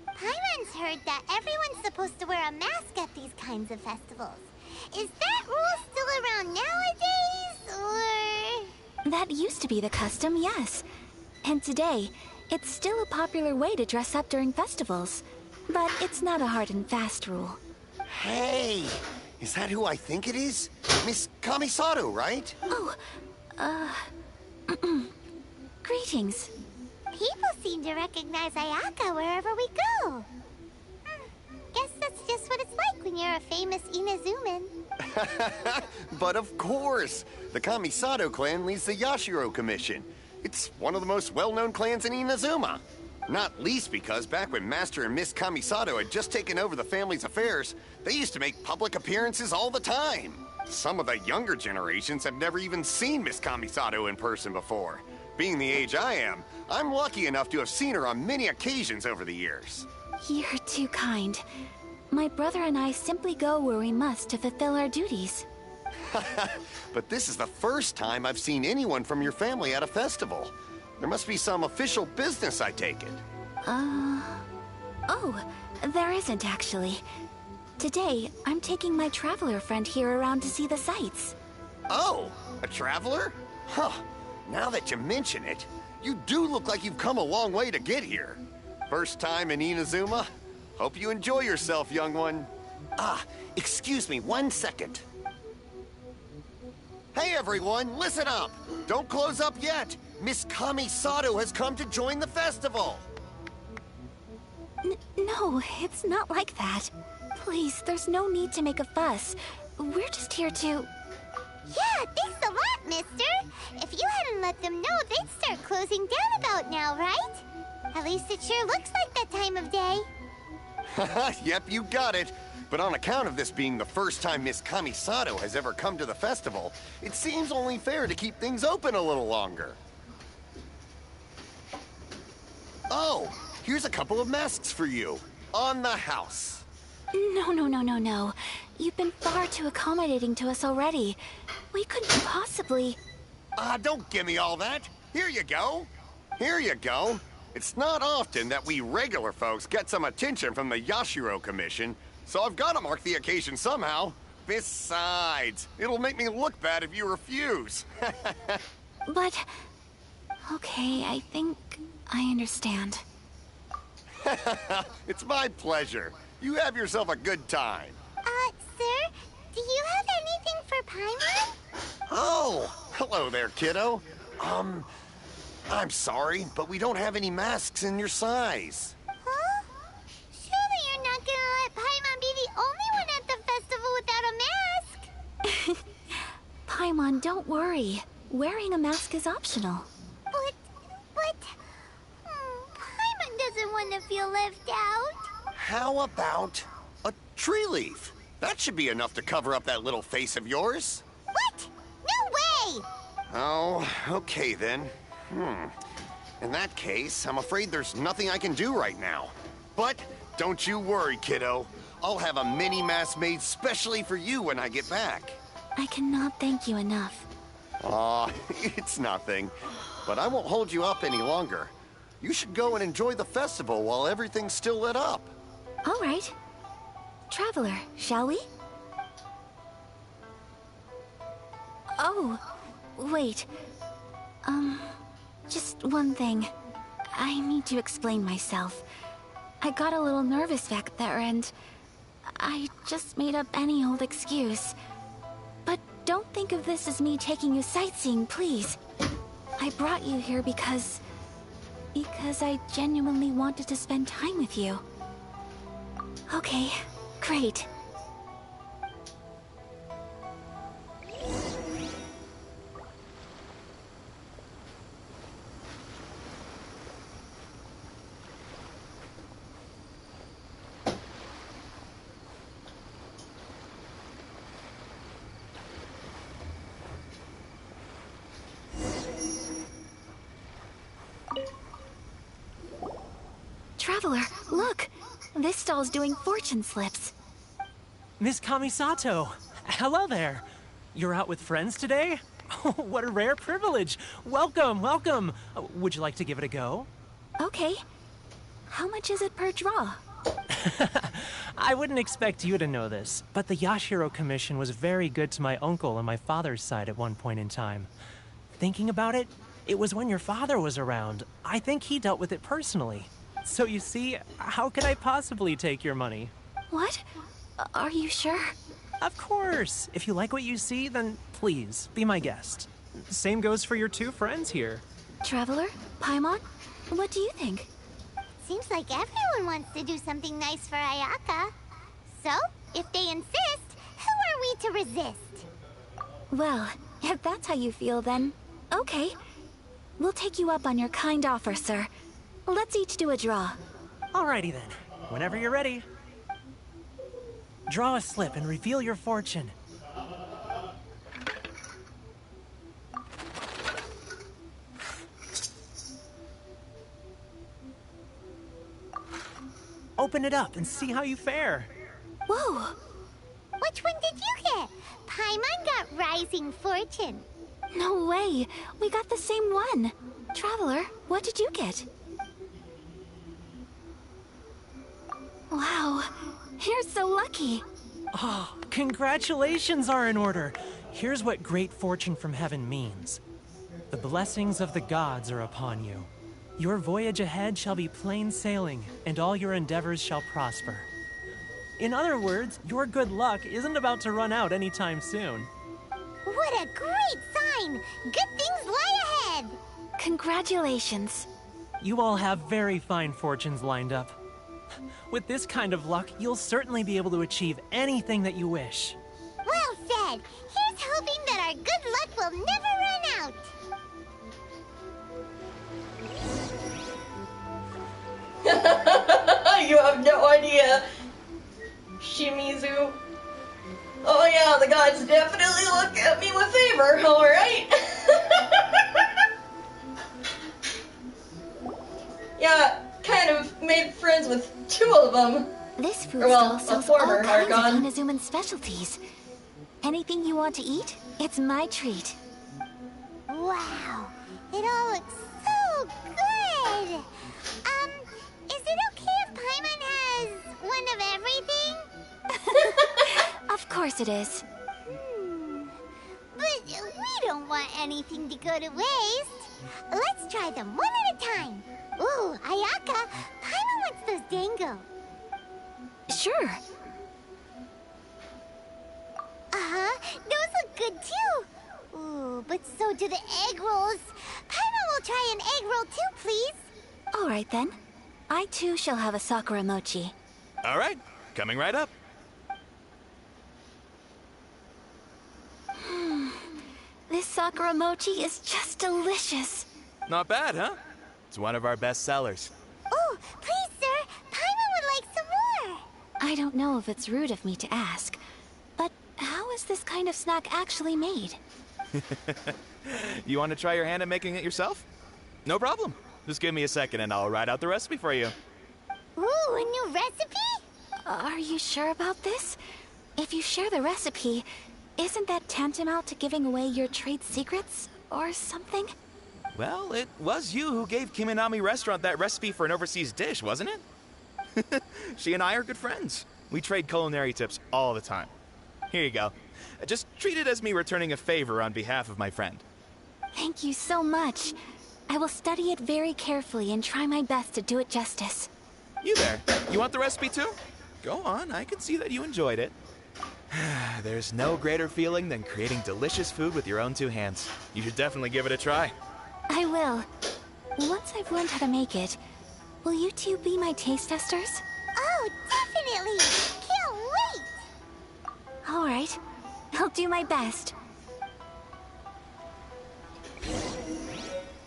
B: Paimon's heard that everyone's supposed to wear a mask at these kinds of festivals. Is that rule still around nowadays, or...?
K: That used to be the custom, yes. And today, it's still a popular way to dress up during festivals. But it's not a hard and fast rule.
T: Hey! Is that who I think it is? Miss Kamisato, right?
K: Oh, greetings.
B: People seem to recognize Ayaka wherever we go. Guess that's just what it's like when you're a famous Inazuman.
T: But of course! The Kamisato clan leads the Yashiro Commission. It's one of the most well-known clans in Inazuma. Not least because back when Master and Miss Kamisato had just taken over the family's affairs, they used to make public appearances all the time. Some of the younger generations have never even seen Miss Kamisato in person before. Being the age I am, I'm lucky enough to have seen her on many occasions over the years.
K: You're too kind. My brother and I simply go where we must to fulfill our duties.
T: But this is the first time I've seen anyone from your family at a festival. There must be some official business, I take it.
K: Oh, there isn't actually. Today, I'm taking my traveler friend here around to see the sights.
T: Oh, a traveler? Huh. Now that you mention it, you do look like you've come a long way to get here. First time in Inazuma? Hope you enjoy yourself, young one. Ah, excuse me 1 second. Hey everyone, listen up! Don't close up yet! Miss Kamisato has come to join the festival!
K: No, it's not like that. Please, there's no need to make a fuss. We're just here to...
B: Yeah, thanks a lot, mister! If you hadn't let them know, they'd start closing down about now, right? At least it sure looks like that time of day.
T: Yep, you got it. But on account of this being the first time Miss Kamisato has ever come to the festival, it seems only fair to keep things open a little longer. Oh, here's a couple of masks for you. On the house.
K: No. You've been far too accommodating to us already. We couldn't possibly...
T: Don't give me all that. Here you go. Here you go. It's not often that we regular folks get some attention from the Yashiro Commission, so I've got to mark the occasion somehow. Besides, it'll make me look bad if you refuse.
K: But... Okay, I think I understand.
T: It's my pleasure. You have yourself a good time.
B: Sir, do you have anything for Paimon?
T: Oh, hello there, kiddo. I'm sorry, but we don't have any masks in your size.
B: Huh? Surely you're not gonna let Paimon be the only one at the festival without a mask?
K: Paimon, don't worry. Wearing a mask is optional.
B: But... Paimon doesn't want to feel left out.
T: How about a tree leaf? That should be enough to cover up that little face of yours.
B: What? No way!
T: Oh, okay then. In that case, I'm afraid there's nothing I can do right now. But don't you worry, kiddo. I'll have a mini mask made specially for you when I get back.
K: I cannot thank you enough.
T: Aw, it's nothing. But I won't hold you up any longer. You should go and enjoy the festival while everything's still lit up.
K: All right. Traveler, shall we? Oh, wait. Just one thing. I need to explain myself. I got a little nervous back there and I just made up any old excuse. But don't think of this as me taking you sightseeing, please. I brought you here because I genuinely wanted to spend time with you. Okay, great. Traveler, look! This stall's doing fortune slips.
R: Miss Kamisato! Hello there! You're out with friends today? Oh, what a rare privilege! Welcome, welcome! Would you like to give it a go?
K: Okay. How much is it per draw?
R: I wouldn't expect you to know this, but the Yashiro Commission was very good to my uncle on my father's side at one point in time. Thinking about it, it was when your father was around. I think he dealt with it personally. So you see, how could I possibly take your money?
K: What? Are you sure?
R: Of course! If you like what you see, then please, be my guest. Same goes for your two friends here.
K: Traveler? Paimon? What do you think?
B: Seems like everyone wants to do something nice for Ayaka. So, if they insist, who are we to resist?
K: Well, if that's how you feel, then okay. We'll take you up on your kind offer, sir. Let's each do a draw.
R: Alrighty then. Whenever you're ready. Draw a slip and reveal your fortune. Open it up and see how you fare.
K: Whoa!
B: Which one did you get? Paimon got Rising Fortune.
K: No way! We got the same one! Traveler, what did you get? Wow, you're so lucky.
R: Oh, congratulations are in order. Here's what great fortune from heaven means. The blessings of the gods are upon you. Your voyage ahead shall be plain sailing, and all your endeavors shall prosper. In other words, your good luck isn't about to run out anytime soon.
B: What a great sign! Good things lie ahead!
K: Congratulations.
R: You all have very fine fortunes lined up. With this kind of luck, you'll certainly be able to achieve anything that you wish.
B: Well said! Here's hoping that our good luck will never run out!
A: You have no idea of them.
M: This food
A: Well,
M: stall
A: a
M: sells all
A: former are
M: kinds of
A: gone.
M: Inazuman specialties. Anything you want to eat, it's my treat.
B: Wow, it all looks so good. Is it okay if Paimon has one of everything?
M: Of course it is.
B: But we don't want anything to go to waste. Let's try them one at a time. Ooh, Ayaka, Paimon wants those dango.
M: Sure.
B: Those look good too. Ooh, but so do the egg rolls. Paimon will try an egg roll too, please.
M: All right then. I too shall have a Sakura mochi.
O: All right, coming right up.
M: This Sakura mochi is just delicious.
O: Not bad, huh? It's one of our best sellers.
B: Oh, please, sir. Paimon would like some more.
M: I don't know if it's rude of me to ask, but how is this kind of snack actually made?
O: You want to try your hand at making it yourself? No problem. Just give me a second and I'll write out the recipe for you.
B: Ooh, a new recipe?
M: Are you sure about this? If you share the recipe, isn't that tantamount to giving away your trade secrets or something?
O: Well, it was you who gave Kiminami Restaurant that recipe for an overseas dish, wasn't it? She and I are good friends. We trade culinary tips all the time. Here you go. Just treat it as me returning a favor on behalf of my friend.
M: Thank you so much. I will study it very carefully and try my best to do it justice.
O: You there. You want the recipe too? Go on, I can see that you enjoyed it. There's no greater feeling than creating delicious food with your own two hands. You should definitely give it a try.
M: I will. Once I've learned how to make it, will you two be my taste testers?
B: Oh, definitely! Can't wait!
M: All right. I'll do my best.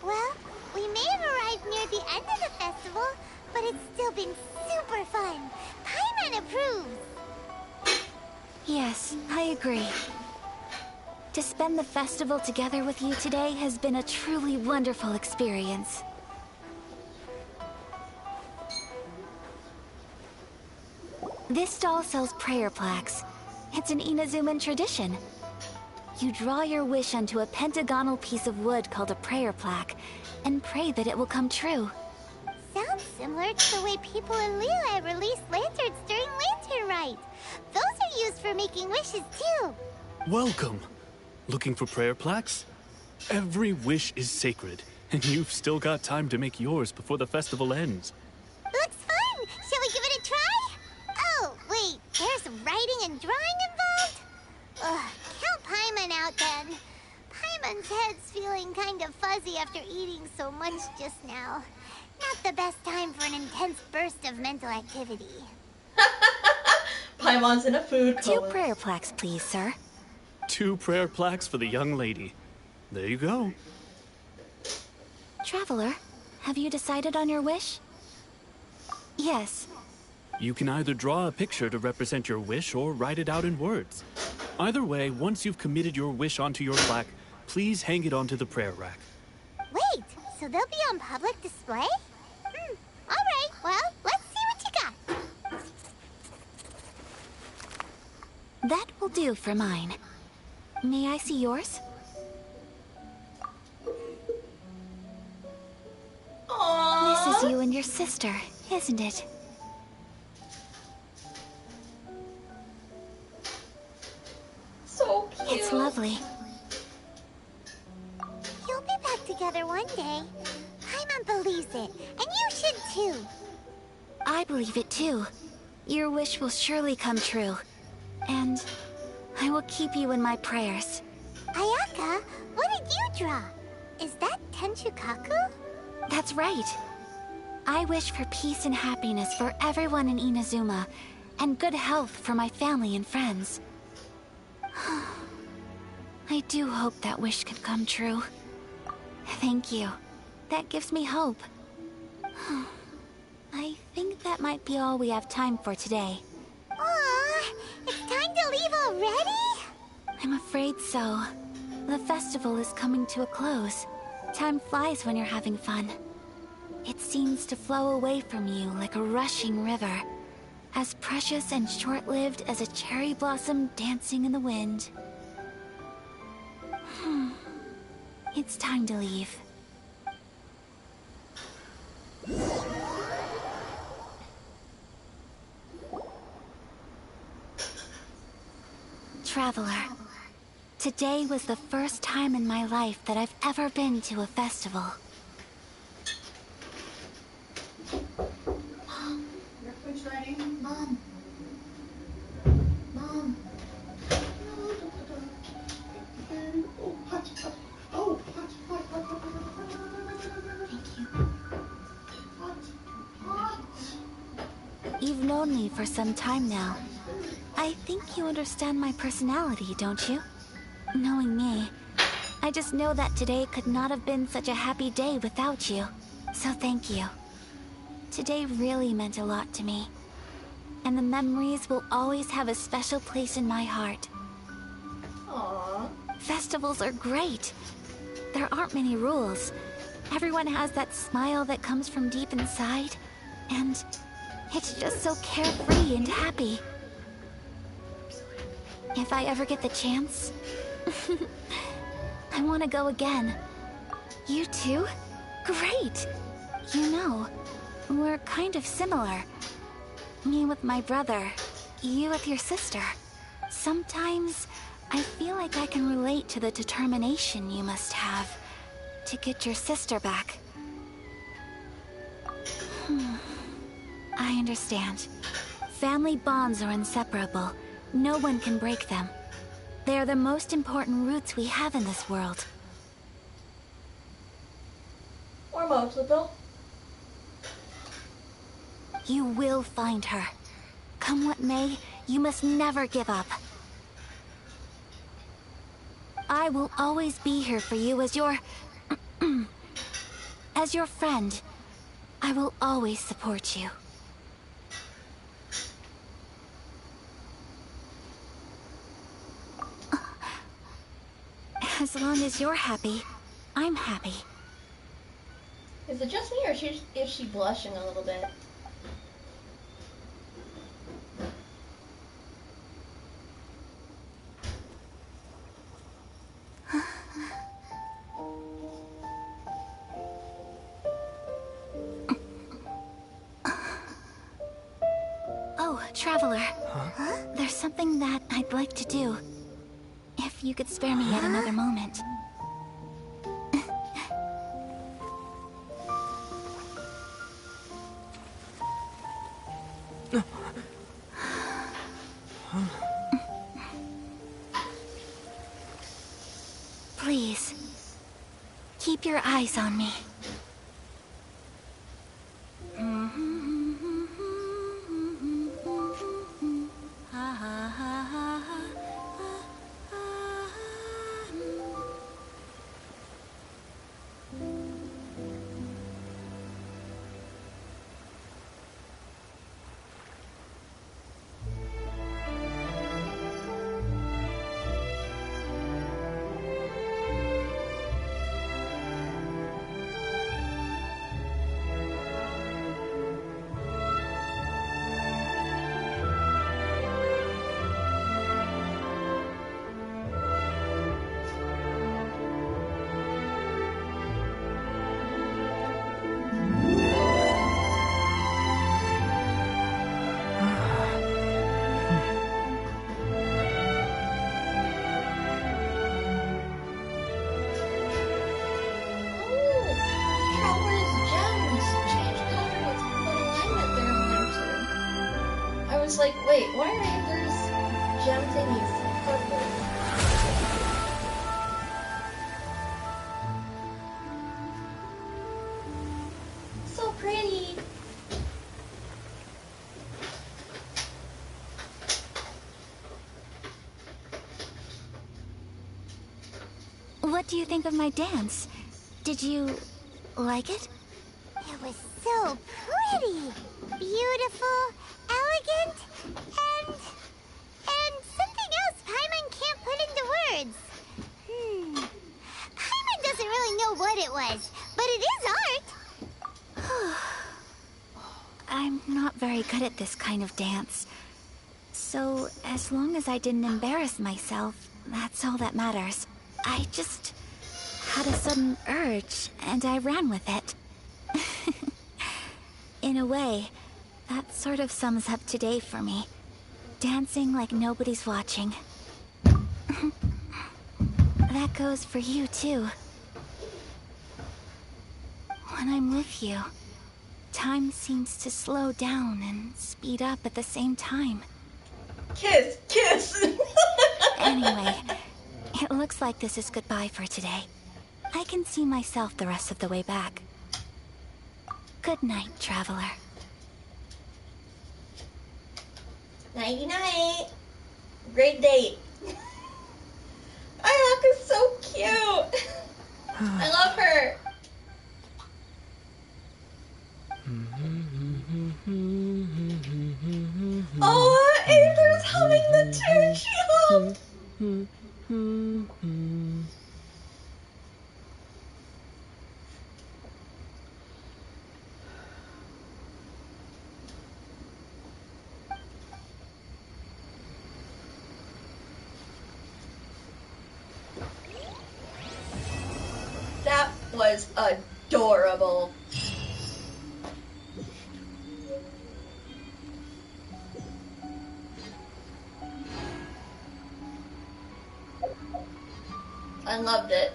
B: Well, we may have arrived near the end of the festival, but it's still been super fun. Paimon approves.
M: Yes, I agree. To spend the festival together with you today has been a truly wonderful experience. This stall sells prayer plaques. It's an Inazuman tradition. You draw your wish onto a pentagonal piece of wood called a prayer plaque, and pray that it will come true.
B: Sounds similar to the way people in Liyue release lanterns during Lantern Rite. Those are used for making wishes too.
U: Welcome. Looking for prayer plaques? Every wish is sacred, and you've still got time to make yours before the festival ends.
B: Looks fun! Shall we give it a try? Oh, wait, there's writing and drawing involved? Ugh, count Paimon out then. Paimon's head's feeling kind of fuzzy after eating so much just now. Not the best time for an intense burst of mental activity.
A: Paimon's in a food coma.
M: 2 prayer plaques, please, sir.
U: 2 prayer plaques for the young lady. There you go.
M: Traveler, have you decided on your wish? Yes.
U: You can either draw a picture to represent your wish or write it out in words. Either way, once you've committed your wish onto your plaque, please hang it onto the prayer rack.
B: Wait, so they'll be on public display? Alright, well, let's see what you got.
M: That will do for mine. May I see yours?
A: Aww.
M: This is you and your sister, isn't it?
A: So cute.
M: It's lovely.
B: You'll be back together one day. Paimon believes it, and you should too.
M: I believe it too. Your wish will surely come true. And I will keep you in my prayers.
B: Ayaka, what did you draw? Is that Tenchukaku?
M: That's right. I wish for peace and happiness for everyone in Inazuma, and good health for my family and friends. I do hope that wish can come true. Thank you. That gives me hope. I think that might be all we have time for today.
B: Aw, it's time to leave already?
M: I'm afraid so. The festival is coming to a close. Time flies when you're having fun. It seems to flow away from you like a rushing river.
K: as precious and short-lived as a cherry blossom dancing in the wind. It's time to leave. Traveler, today was the first time in my life that I've ever been to a festival.
A: Mom. Your food's ready. Mom. Mom.
S: Oh, hot, hot. Oh, hot, hot, hot, hot, hot.
A: Thank you.
S: Hot, hot.
K: You've known me for some time now. I think you understand my personality, don't you? Knowing me, I just know that today could not have been such a happy day without you. So thank you. Today really meant a lot to me. And the memories will always have a special place in my heart.
A: Aww.
K: Festivals are great. There aren't many rules. Everyone has that smile that comes from deep inside. And it's just so carefree and happy. If I ever get the chance, I want to go again. You too? Great! You know, we're kind of similar. Me with my brother, you with your sister. Sometimes I feel like I can relate to the determination you must have to get your sister back. I understand. Family bonds are inseparable. No one can break them. They are the most important roots we have in this world.
A: Or most of them.
K: You will find her. Come what may, you must never give up. I will always be here for you as your... as your friend. I will always support you. As long as you're happy, I'm happy.
A: Is it just me, or is she blushing a little bit?
K: Oh, Traveler. Huh? There's something that I'd like to do. If you could spare me yet another moment. Please, keep your eyes on me.
A: Like, wait, why are Amber's gem thingies purple? So pretty.
K: What do you think of my dance? Did you like it?
B: It was so pretty, beautiful, elegant, and something else Paimon can't put into words. Paimon doesn't really know what it was, but it is art.
K: I'm not very good at this kind of dance. So, as long as I didn't embarrass myself, that's all that matters. I just had a sudden urge, and I ran with it. In a way, that sort of sums up today for me. Dancing like nobody's watching. That goes for you, too. When I'm with you, time seems to slow down and speed up at the same time.
A: Kiss! Kiss!
K: Anyway, it looks like this is goodbye for today. I can see myself the rest of the way back. Good night, traveler.
A: Nighty night. Great date. Ayaka's so cute. I love her. Oh, Aether's humming the tune she hummed. That was adorable. I loved it.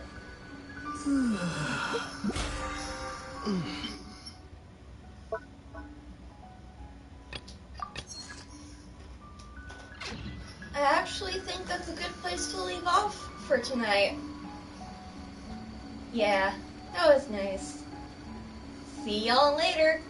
A: I actually think that's a good place to leave off for tonight. Yeah, that was nice. See y'all later.